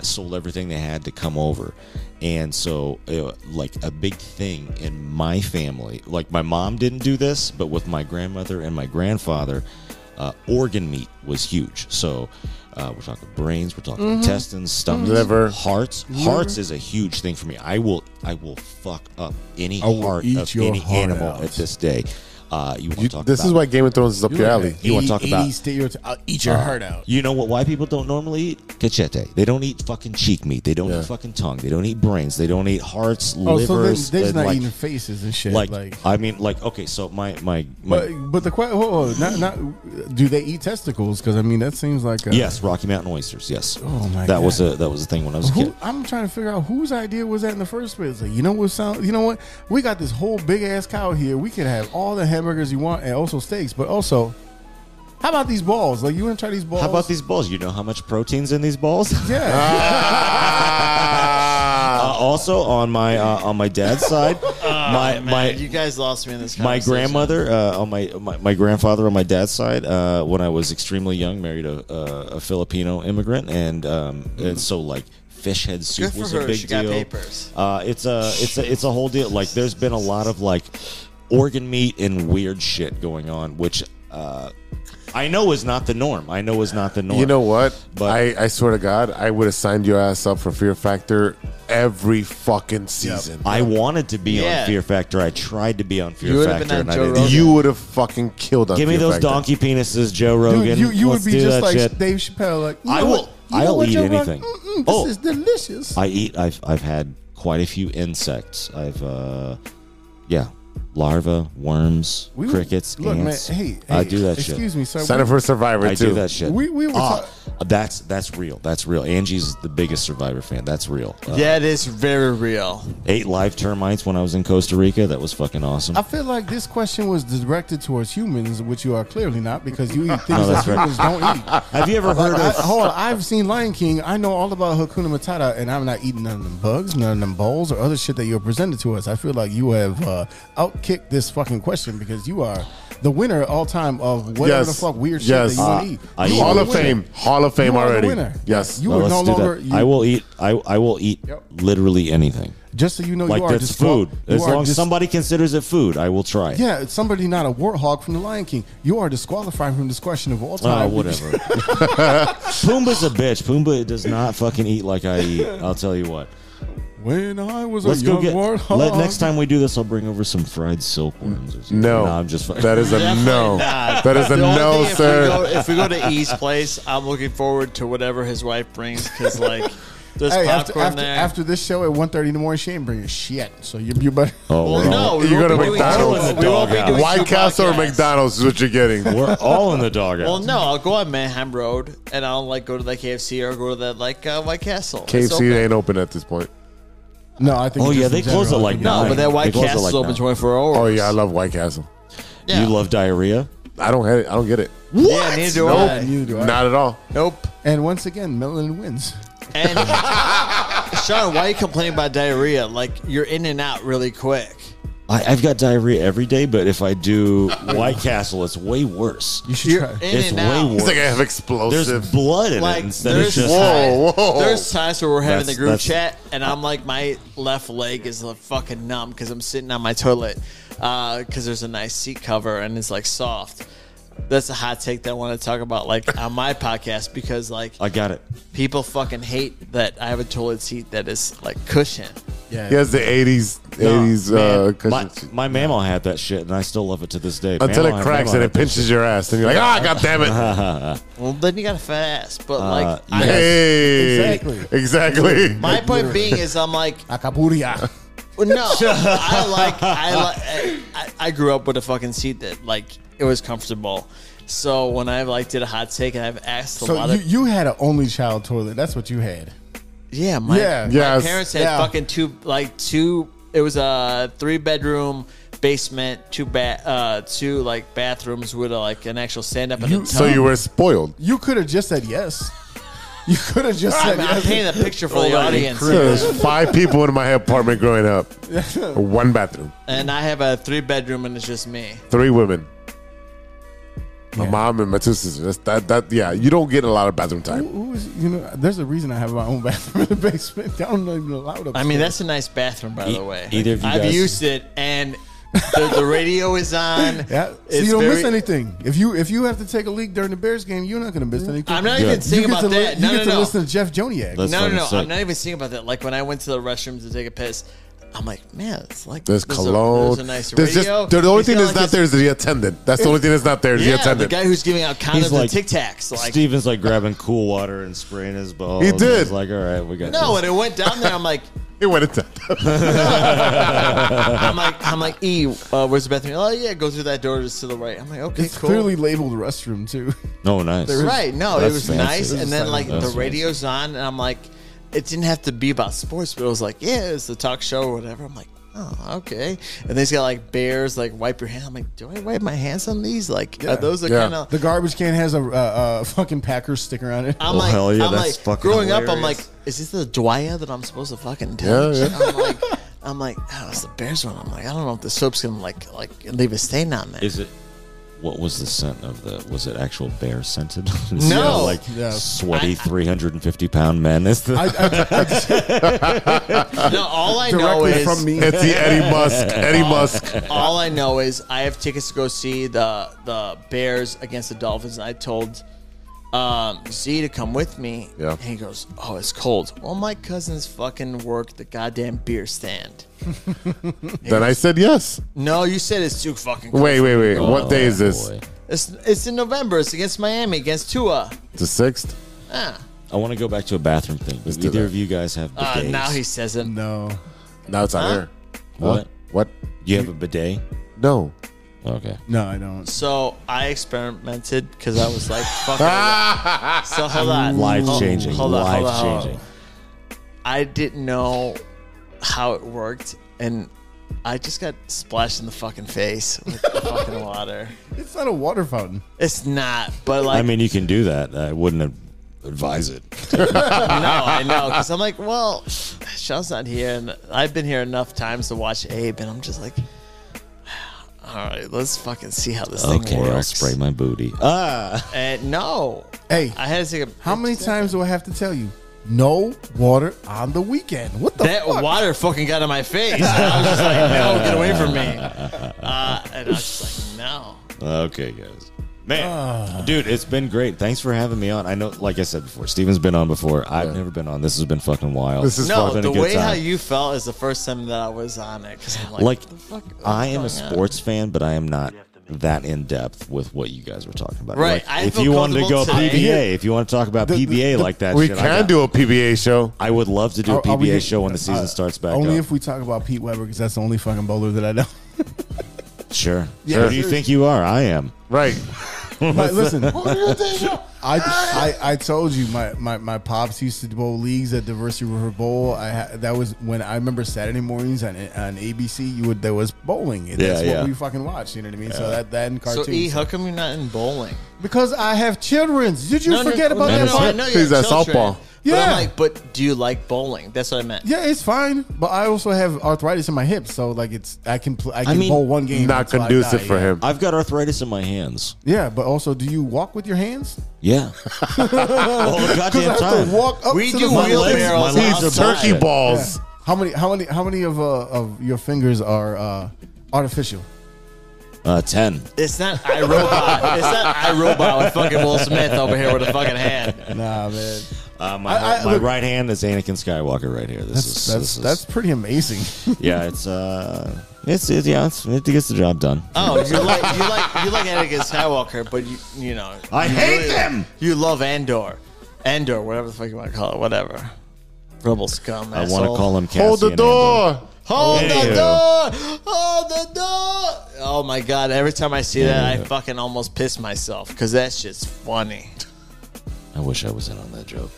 Sold everything they had to come over. And so, like, a big thing in my family, like, my mom didn't do this, but with my grandmother and my grandfather, organ meat was huge. So, we're talking brains, we're talking intestines, stomachs, liver, hearts. Hearts is a huge thing for me. I will fuck up any heart of any animal at this day. This is why Game of Thrones is up your alley. You want to talk about I'll eat your heart out. You know what? Why people don't normally eat cachete? They don't eat fucking cheek meat. They don't eat fucking tongue. They don't eat brains. They don't eat hearts, livers. So they're just not eating faces and shit. I mean, okay. So my but the question, not do they eat testicles? Because I mean, that seems like yes, Rocky Mountain oysters. Yes. Oh my that God. was a thing when I was a kid. I'm trying to figure out whose idea was that in the first place. Like, you know what? We got this whole big ass cow here. We could have all the hamburgers you want and also steaks, but also, how about these balls? Like, you want to try these balls? How about these balls? You know how much protein's in these balls? Yeah. Also, on my dad's side, you guys lost me in this my conversation. grandmother, on my grandfather on my dad's side, when I was extremely young, married a Filipino immigrant, and so like fish head soup was a big she deal. Got papers. It's a whole deal. Like, there's been a lot of like organ meat and weird shit going on, which I know is not the norm. You know what? But I swear to God, I would have signed your ass up for Fear Factor every fucking season. I wanted to be on Fear Factor. I tried to be on Fear Factor, and I didn't. Rogan. You would have fucking killed on Give me Fear those Factor. donkey penises, Joe Rogan. Dude, you would be do just that like shit. Dave Chappelle. Like, I'll eat anything. This is delicious. I eat. I've had quite a few insects. Larvae, worms, crickets, ants. Man, hey, I do that shit. Excuse me, sir. Center for Survivor I too. do that shit. We were That's real. That's real. Angie's the biggest Survivor fan. That's real. Yeah, it is very real. 8 live termites when I was in Costa Rica. That was fucking awesome. I feel like this question was directed towards humans, which you are clearly not, because you eat things No, that that's right. humans don't eat. Have you ever heard of? Hold on, I've seen Lion King. I know all about Hakuna Matata, and I'm not eating none of them bugs, none of them balls, or other shit that you're presented to us. I feel like you have outkicked this fucking question, because you are the winner all time of whatever the fuck weird shit that you want to eat. Hall of Fame. Hall of Fame You are the already. winner. Yes. You Well, are no let's do longer. that. I will eat. I will eat literally anything. Just so you know, Like, you are that's food. you As are long as somebody considers it food, I will try. Yeah, it's somebody not a warthog from the Lion King. You are disqualified from this question of all Oh, time. whatever. Pumbaa's a bitch. Pumbaa does not fucking eat like I eat. I'll tell you what. When I was Let's a go young get. warthog. Next time we do this, I'll bring over some fried silkworms. Or something. No. I'm just. That is a no. Not. That is a The only no, thing, sir. If we go to E's place, I'm looking forward to whatever his wife brings, because like there's Hey, popcorn there. after this show at 1:30 in the morning, she ain't bringing shit. So you better. Oh, well, no, we You won't go to be doing McDonald's. two- we won't be doing White two Castle or podcasts. McDonald's is what you're getting. we're all in the doghouse. Well, no, I'll go on Manheim Road and I'll like go to the KFC or go to the White Castle. It's KFC open. ain't open at this point. No, I think. Oh, it's yeah, just they in close general. at, like, No, but that They White close at, Castle's like, open 9. 24 hours. Oh yeah, I love White Castle. Yeah. You love diarrhea? I don't have it. I don't get it. Yeah, neither do I. Neither do I. Not at all. Nope. And once again, melanin wins. And Sean, why are you complaining about diarrhea? Like, you're in and out really quick. I've got diarrhea every day, but if I do White Castle, it's way worse. You should try. In It's and way out. worse. It's like I have There's explosive. blood in Like, it instead of there's just. Whoa. There's times where we're having the That's- group chat, and I'm like, my left leg is fucking numb because I'm sitting on my toilet because there's a nice seat cover and it's like soft. That's a hot take that I want to talk about, like on my podcast, because like I got it. people fucking hate that I have a toilet seat that is like cushion. Yeah. He has the 80s man. cushion. My mama had that shit, and I still love it to this day. Until Mama- it cracks Mama and had it pinches your ass, and you're like, god damn it! Well, then you got a fat ass, but like, yes. Hey, Exactly. my point being is, I'm like, Acapuria. well, no, I grew up with a fucking seat that like it was comfortable. So when I like did a hot take and I've asked a lot So of you had an only child toilet. That's what you had. my Yes. parents had Yeah. fucking two. It was a 3-bedroom basement, two like bathrooms with like an actual stand up and a tub. So you were spoiled. You could have just said yes. You could have just said I'm yes. painting a picture for the audience. There's 5 people in my apartment growing up. 1 bathroom. And I have a 3-bedroom and it's just me. 3 women. My mom and my 2 sisters. Yeah, you don't get a lot of bathroom time. Who is, there's a reason I have my own bathroom in the basement. I'm not even allowed upstairs. I mean, that's a nice bathroom, by the way. Either of you I've guys- used it, and the radio is on. Yeah, so It's you don't miss very- anything. If you have to take a leak during the Bears game, you're not going to miss anything. I'm not even saying about that. You No, get to no. listen to Jeff Joniak. That's No. fucking sick. I'm not even saying about that. Like when I went to the restroom to take a piss, I'm like, man, it's like There's cologne. There's a nice There's radio. the only He's thing got, that's like, not there is the attendant. That's the only thing that's not there is the Yeah, the attendant. guy who's giving out condoms like- and Tic Tacs. Like, Steven's like grabbing cool water and spraying his balls. He did. He's like, all right, we got no, this. when it went down there, I'm like, It went into I'm like, E, where's the bathroom? Oh yeah, go through that door just to the right. I'm like, okay, It's cool. clearly labeled restroom too. Oh, nice. Right? No, That's it was fancy. nice. And then like That's the radio's on, and I'm like, it didn't have to be about sports, but it was like, yeah, it's the talk show or whatever. I'm like, oh, okay. And then he's got like bears, like wipe your hands. I'm like, do I wipe my hands on these? Like, are those the Yeah. kind of. The garbage can has a fucking Packers sticker on it. I'm Oh, like, hell yeah, I'm that's like, fucking growing up, I'm hilarious. like, is this the Dwyer that I'm supposed to fucking touch? Yeah, yeah. I'm like, oh, it's the Bears one. I'm like, I don't know if the soap's gonna like leave a stain on there. Is it? What was the scent of the? Was it actual bear scented? No. like Yeah. sweaty 350-pound men. Is the? No, all I know Directly is from me. it's the Eddie Musk. Eddie Musk. all I know is I have tickets to go see the Bears against the Dolphins. And I told Z to come with me. Yeah. And he goes, oh, it's cold. Well, my cousins fucking work the goddamn beer stand. Then I said yes. No, you said it's too fucking cold. Wait. What day is this? Boy. It's in November. It's against Miami, against Tua. The 6th? Ah. I want to go back to a bathroom thing. Let's Do do either that. of you guys have bidets? Now he says it. No. Now it's on Huh? air. What? What? You have a bidet? No. Okay. No, I don't. So I experimented because I was like, fuck it. So hold on. Life changing. Hold on. Life changing. I didn't know how it worked, and I just got splashed in the fucking face with the fucking water. It's not a water fountain. It's not, but like, I mean, you can do that. I wouldn't advise it. no, I know, because I'm like, well, Sean's not here, and I've been here enough times to watch Abe, and I'm just like, all right, let's fucking see how this Okay, thing works. I'll spray my booty. And no, Hey, I had to take a. how many times do I have to tell you? No water on the weekend. What the That fuck? water fucking got in my face. And I was just like, no, get away from me. And I was just like, no. Okay, guys. Man, dude, it's been great. Thanks for having me on. I know, like I said before, Steven's been on before. I've never been on. This has been fucking wild. This is No, It's been a the good way time. how you felt is the first time that I was on it. Because I'm like, Like, what the fuck? I am a What's going on? sports fan, but I am not that in depth with what you guys were talking about. Right, Like, I if feel you wanted to go comfortable today. PBA, if you want to talk about PBA like that, We shit, can do a PBA show. I would love to do a Are we- PBA show when the season starts back Only up. if we talk about Pete Weber, because that's the only fucking bowler that I know. Sure. Yeah, Who do you think you are? I am. Right. But listen, I told you my pops used to bowl leagues at Diversity River Bowl. That was when I remember Saturday mornings on ABC. There was bowling. And that's Yeah. what we fucking watched. You know what I mean? So that and So, cartoons. E, how come you're not in bowling? Because I have children. Did you forget about that? No, I know you He's have at children. softball. But I'm Yeah. like, but do you like bowling? That's what I meant. Yeah, it's fine, but I also have arthritis in my hips, so like I can mean, bowl one game. Not until I conducive die, for yeah. him. I've got arthritis in my hands. Yeah, but also, do you walk with your hands? Yeah. All the goddamn I have time. to walk up We to do the wheelbarrows my legs He's are outside. turkey balls. How many of your fingers are artificial? 10. It's not iRobot. It's not iRobot with fucking Will Smith over here with a fucking hand. Nah, man. My look- right hand is Anakin Skywalker right here. This is That's pretty amazing. yeah. It gets the job done. Oh, you like Anakin Skywalker, but you know I you hate them! You love Andor, whatever the fuck you want to call it, whatever. Rebel scum. I want to call him Cassian Hold the Andor. door. Hold Ew. the door! Hold the door! Oh my god! Every time I see that, I fucking almost piss myself because that shit's funny. I wish I was in on that joke.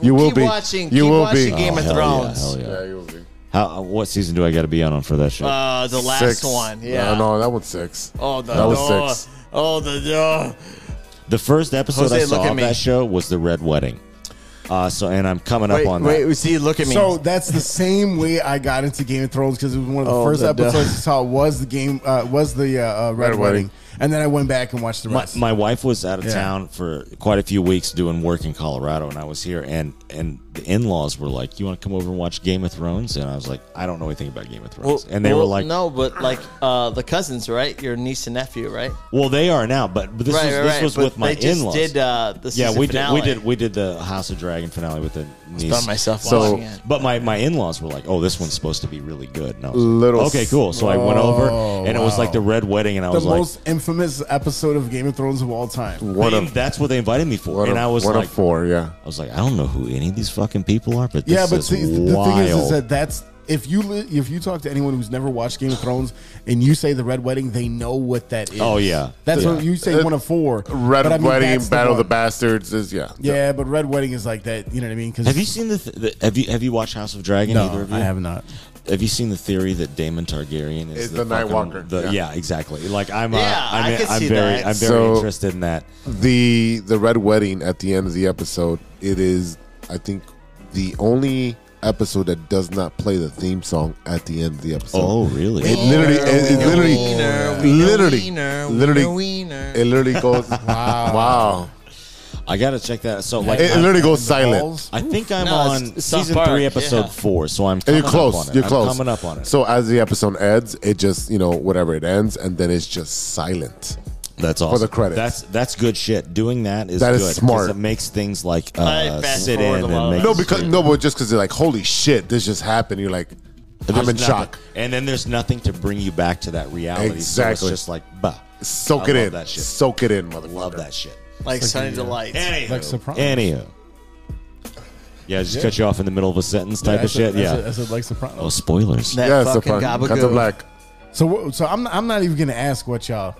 You will keep be. watching. You keep will watching be. Game of hell Thrones. Yeah, hell yeah. Yeah, you will be. What season do I got to be on for that show? The last 6. one. Yeah. No, that one's 6. Oh, the That was door. 6. Oh, the door. The first episode Jose, I look saw at of me. that show was the Red Wedding. And I'm coming up on that. Wait, see, look at me. So that's the same way I got into Game of Thrones because it was one of the first the episodes I saw was the Red Wedding, and then I went back and watched the rest. My wife was out of Yeah. town for quite a few weeks doing work in Colorado, and I was here, and the in-laws were like, "You want to come over and watch Game of Thrones?" And I was like, "I don't know anything about Game of Thrones." And they were like, no, but like the cousins, right? Your niece and nephew, right? "Well, they are now, but this was But with my they just in-laws." did the Yeah, season we finale. did the House of Dragon finale with the niece. Found myself So- watching it. But my in-laws were like, "Oh, this one's supposed to be really good." And I was Little like, "Okay, cool." So I went over, and it was wow. like the Red Wedding, and I the was like, most infamous episode of Game of Thrones of all time. "That's what they invited me for." And I was one like, of 4, yeah. I was like, I don't know who any of these fucking people are, but this Yeah, but is see, the wild. thing is that that's if you talk to anyone who's never watched Game of Thrones and you say the Red Wedding, they know what that is. Oh, yeah. That's Yeah. what you say. One of 4. Red But I mean, Wedding, that's Battle of the one. Bastards is, yeah. Yeah, but Red Wedding is like that. You know what I mean? Cause Have you seen have you watched House of Dragon? No, either of you? I have not. Have you seen the theory that Damon Targaryen is Is the Night fucking- Walker. Yeah. Yeah. Exactly. Like I'm I could see that. I'm very So- interested in that. The Red Wedding at the end of the episode, it is, I think, the only episode that does not play the theme song at the end of the episode. Oh, really? It literally goes, wow. I gotta check that. So like, It literally goes silent. Balls? I think I'm No, on it's South season Park, 3, episode yeah. 4. So I'm And coming you're close. up on it. You're I'm close. coming up on it. So as the episode ends, it just, whatever, it ends, and then it's just silent. That's awesome. the credits. That's good shit. Doing that is That is good, 'cause smart. It makes things like I fast sit forward in a and lot. make No, but just because they're like, holy shit, this just happened. You're like, I'm There's in nothing. shock. And then there's nothing to bring you back to that reality. Exactly. So it's just like, bah. Soak I it love in. that shit. Soak it in, motherfucker. Love that shit. Like Sunny Delight. Like Sopranos. Anywho. Yeah, just cut you off in the middle of a sentence type of shit. I said like Sopranos. Oh, spoilers. That Yeah, fucking Cut to gabagool. black. So I'm not even gonna ask what y'all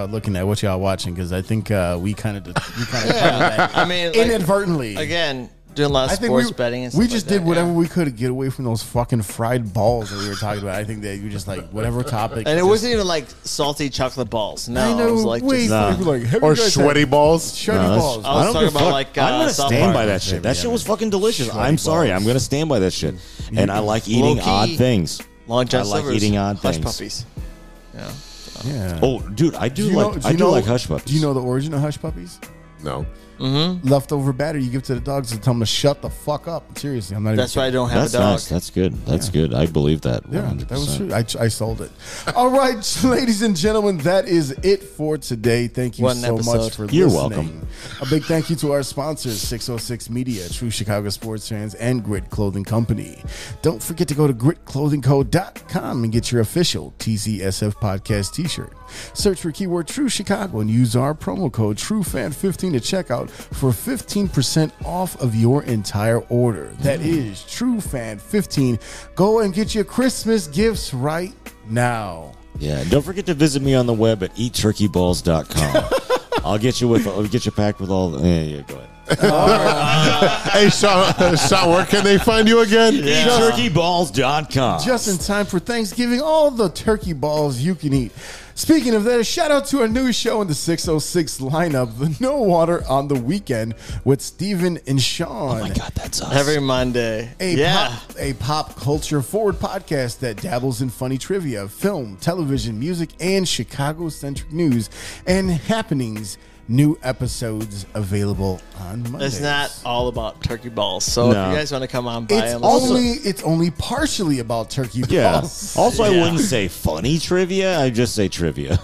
looking at, what y'all watching, because I think we kind of Yeah. I mean, like, inadvertently. again, doing a lot I of think sports betting and stuff we just like did that, whatever yeah. we could to get away from those fucking fried balls that we were talking about. I think that you just like whatever topic. And it just- wasn't even like salty chocolate balls. No, I know. it was like wait, just, people like, have Or you guys had sweaty balls. sweaty No, that's- balls. I was don't talking give a about fuck. like I'm gonna South stand Park. by that shit. That shit was fucking delicious. Sweaty I'm sorry. balls. I'm gonna stand by that shit. And I like eating Low-key. odd things. Long John I like Silver's eating odd Hush things. Puppies. Yeah. Yeah. Oh, dude, I do you know- like do I you do know- like hush puppies. Do you know the origin of hush puppies? No. Leftover batter you give to the dogs to tell them to shut the fuck up. Seriously, I'm not. That's even why I don't have That's a dog. nice. That's good. That's good. I believe that. Yeah, 100%. that was true. I sold it. All right, ladies and gentlemen, that is it for today. Thank you What an so much episode. for You're listening. welcome. A big thank you to our sponsors, 606 Media, True Chicago Sports Fans, and Grit Clothing Company. Don't forget to go to gritclothingco.com and get your official TCSF podcast t-shirt. Search for keyword True Chicago and use our promo code TrueFan15 to check out for 15% off of your entire order. That is TrueFan15. Go and get your Christmas gifts right now. Yeah, and don't forget to visit me on the web at eatturkeyballs.com. I'll get you packed with all. Yeah, go ahead. Hey, Sean, where can they find you again? Eatturkeyballs.com. Just in time for Thanksgiving, all the turkey balls you can eat. Speaking of that, a shout out to our new show in the 606 lineup, The No Water on the Weekend with Steven and Sean. Oh my God, that's us. Every Monday. A pop culture forward podcast that dabbles in funny trivia, film, television, music, and Chicago-centric news and happenings. New episodes available on Mondays. It's not all about turkey balls. So No. if you guys want to come on by It's only partially about turkey Yeah. balls. Also, I Yeah. wouldn't say funny trivia. I just say trivia.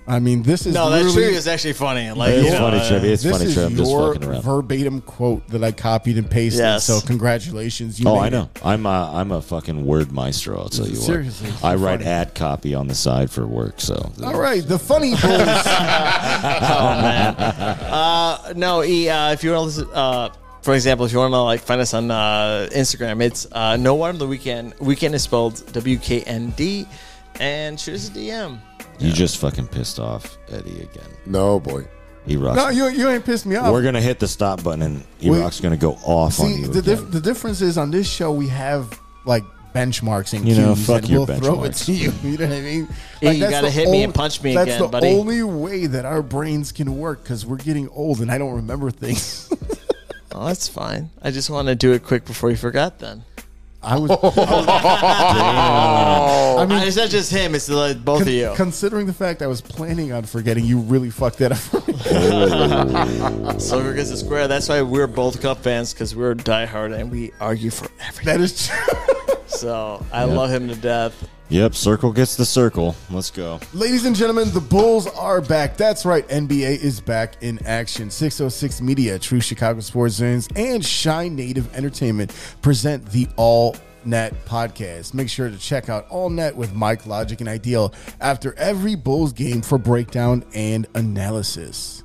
I mean, this is No, that literally- trivia is actually funny. Like, It's you know, funny trivia. It's This funny is trivia. I'm just your fucking around. verbatim quote that I copied and pasted. Yes. So congratulations. You Oh, made I know. it. I'm a fucking word maestro. I'll tell you what. Seriously, it's I write funny. ad copy on the side for work. So All right, the funny bulls. if you want to listen, for example, if you want to like find us on Instagram, it's No Water on the Weekend. Weekend is spelled WKND, and shoot us a DM. you just fucking pissed off Eddie again. No, boy. He rocks. No, you ain't pissed me off. We're gonna hit the stop button, and Wait. E-Rock's gonna go off on See, you. the again. difference is on this show we have like benchmarks and You know, cues, fuck and your we'll throw it benchmarks. to you. You know what I mean? Yeah, you that's gotta the hit me and punch me that's again, the buddy. only way that our brains can work because we're getting old and I don't remember things. Oh, that's fine. I just want to do it quick before you forgot then. I was. I mean, it's not just him. It's like both of you. Considering the fact I was planning on forgetting, you really fucked that up for me. Silver gets a square. That's why we're both Cup fans, because we're diehard and we argue for everything. That is true. So I love him to death. Yep, circle gets the circle. Let's go. Ladies and gentlemen, the Bulls are back. That's right, NBA is back in action. 606 Media, True Chicago Sports Fans, and Shine Native Entertainment present the All Net podcast. Make sure to check out All Net with Mike, Logic, and Ideal after every Bulls game for breakdown and analysis.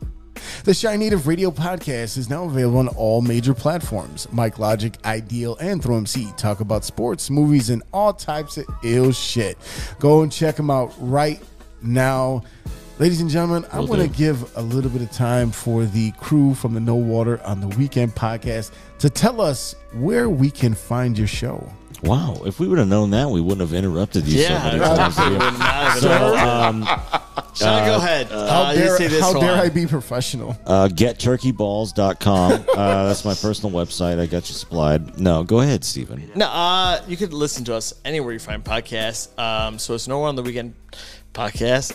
The Shine Native Radio podcast is now available on all major platforms. Mike, Logic, Ideal, and Throw MC talk about sports, movies, and all types of ill shit. Go and check them out right now. Ladies and gentlemen, I want to give a little bit of time for the crew from the No Water on the Weekend podcast to tell us where we can find your show. Wow, if we would have known that, we wouldn't have interrupted you so many times. Sean, go ahead. How dare I be professional? GetTurkeyBalls.com. That's my personal website. I got you supplied. No, go ahead, Steven. No, you could listen to us anywhere you find podcasts. So it's Nowhere on the Weekend podcast.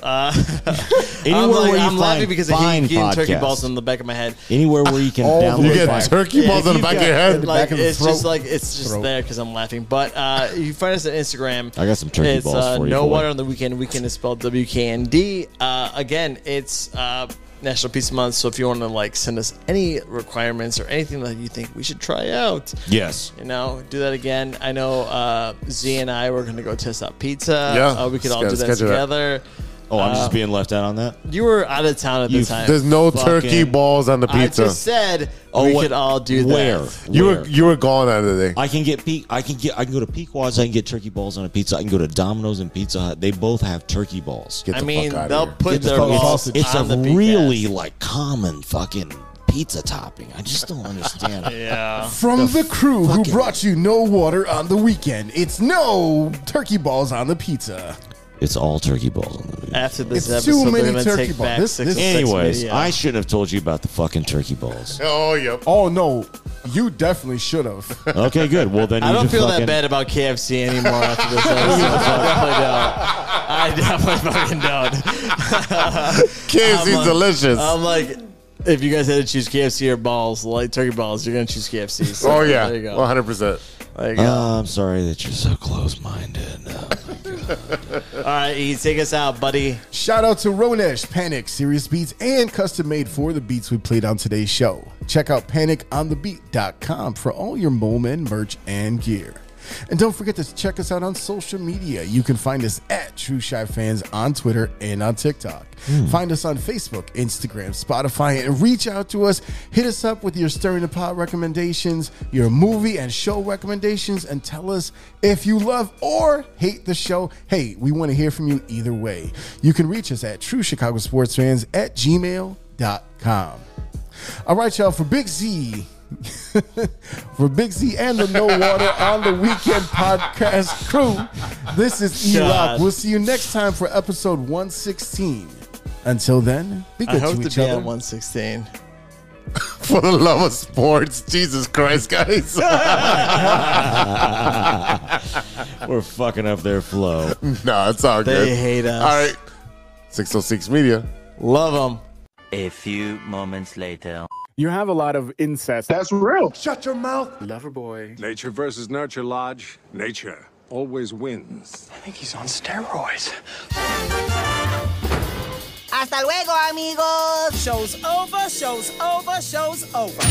Anywhere where you I'm laughing because I keep getting turkey podcasts. balls in the back of my head. Anywhere where you can All the download. You get Fine. turkey balls in the back of your head. Like of the it's throat. just like it's just Throat. there because I'm laughing. But you can find us on Instagram. I got some turkey It's balls for you. No boy. Water on the Weekend. Weekend is spelled WKND. Again, it's National Pizza Month. So if you want to like send us any requirements or anything that you think we should try out, Yes. you know, do that again. I know Z and I were going to go test out pizza. Yeah. We could all do that Schedule that. together. Oh, I'm just being left out on that? You were out of town at the time. There's no Fucking- turkey balls on the I pizza. just said Oh, we what- could all do Where? that. Where? You were gone out of the day. I can go to Pequod's. I can get turkey balls on a pizza. I can go to Domino's and Pizza Hut. They both have turkey balls. Get I the mean, fuck out they'll of here. put Get the their fucking balls sausage. It's on a the big really ass. like common fucking pizza topping. I just don't understand. Yeah. From the crew who brought you No Water on the Weekend, it's no turkey balls on the pizza. It's all turkey balls on the pizza. After this It's too episode, many they're going to turkey take balls. back This- 606 Anyways, Media. I shouldn't have told you about the fucking turkey balls. Oh, yep. Oh, no. You definitely should have. Okay, good. Well, then you I don't should feel fucking, that bad about KFC anymore after this episode. I definitely don't. KFC's I'm delicious. I'm like, if you guys had to choose KFC or balls, like turkey balls, you're going to choose KFC. So Oh, yeah. There you go. 100%. There you go. I'm sorry that you're so close-minded. All right, E, take us out, buddy. Shout out to Ronesh, Panic, Serious Beats, and custom made for the beats we played on today's show. Check out paniconthebeat.com for all your Moment merch and gear. And don't forget to check us out on social media. You can find us at True Shy Fans on Twitter and on TikTok. Find us on Facebook, Instagram, Spotify, and reach out to us. Hit us up with your Stirring the Pot recommendations, your movie and show recommendations, and tell us if you love or hate the show. Hey, we want to hear from you either way. You can reach us at truechicagosportsfans@gmail.com. All right, y'all, for Big Z... For Big Z and the No Water on the Weekend podcast crew, this is E-Rock. We'll see you next time for episode 116. Until then, be I good hope to to each be other. at 116. For the love of sports. Jesus Christ, guys. We're fucking up their flow. No, it's all good. They hate us. All right. 606 Media. Love them. A few moments later. You have a lot of incest. That's real. Shut your mouth. Loverboy. Nature versus nurture, Lodge. Nature always wins. I think he's on steroids. Hasta luego, amigos. Show's over, show's over, show's over.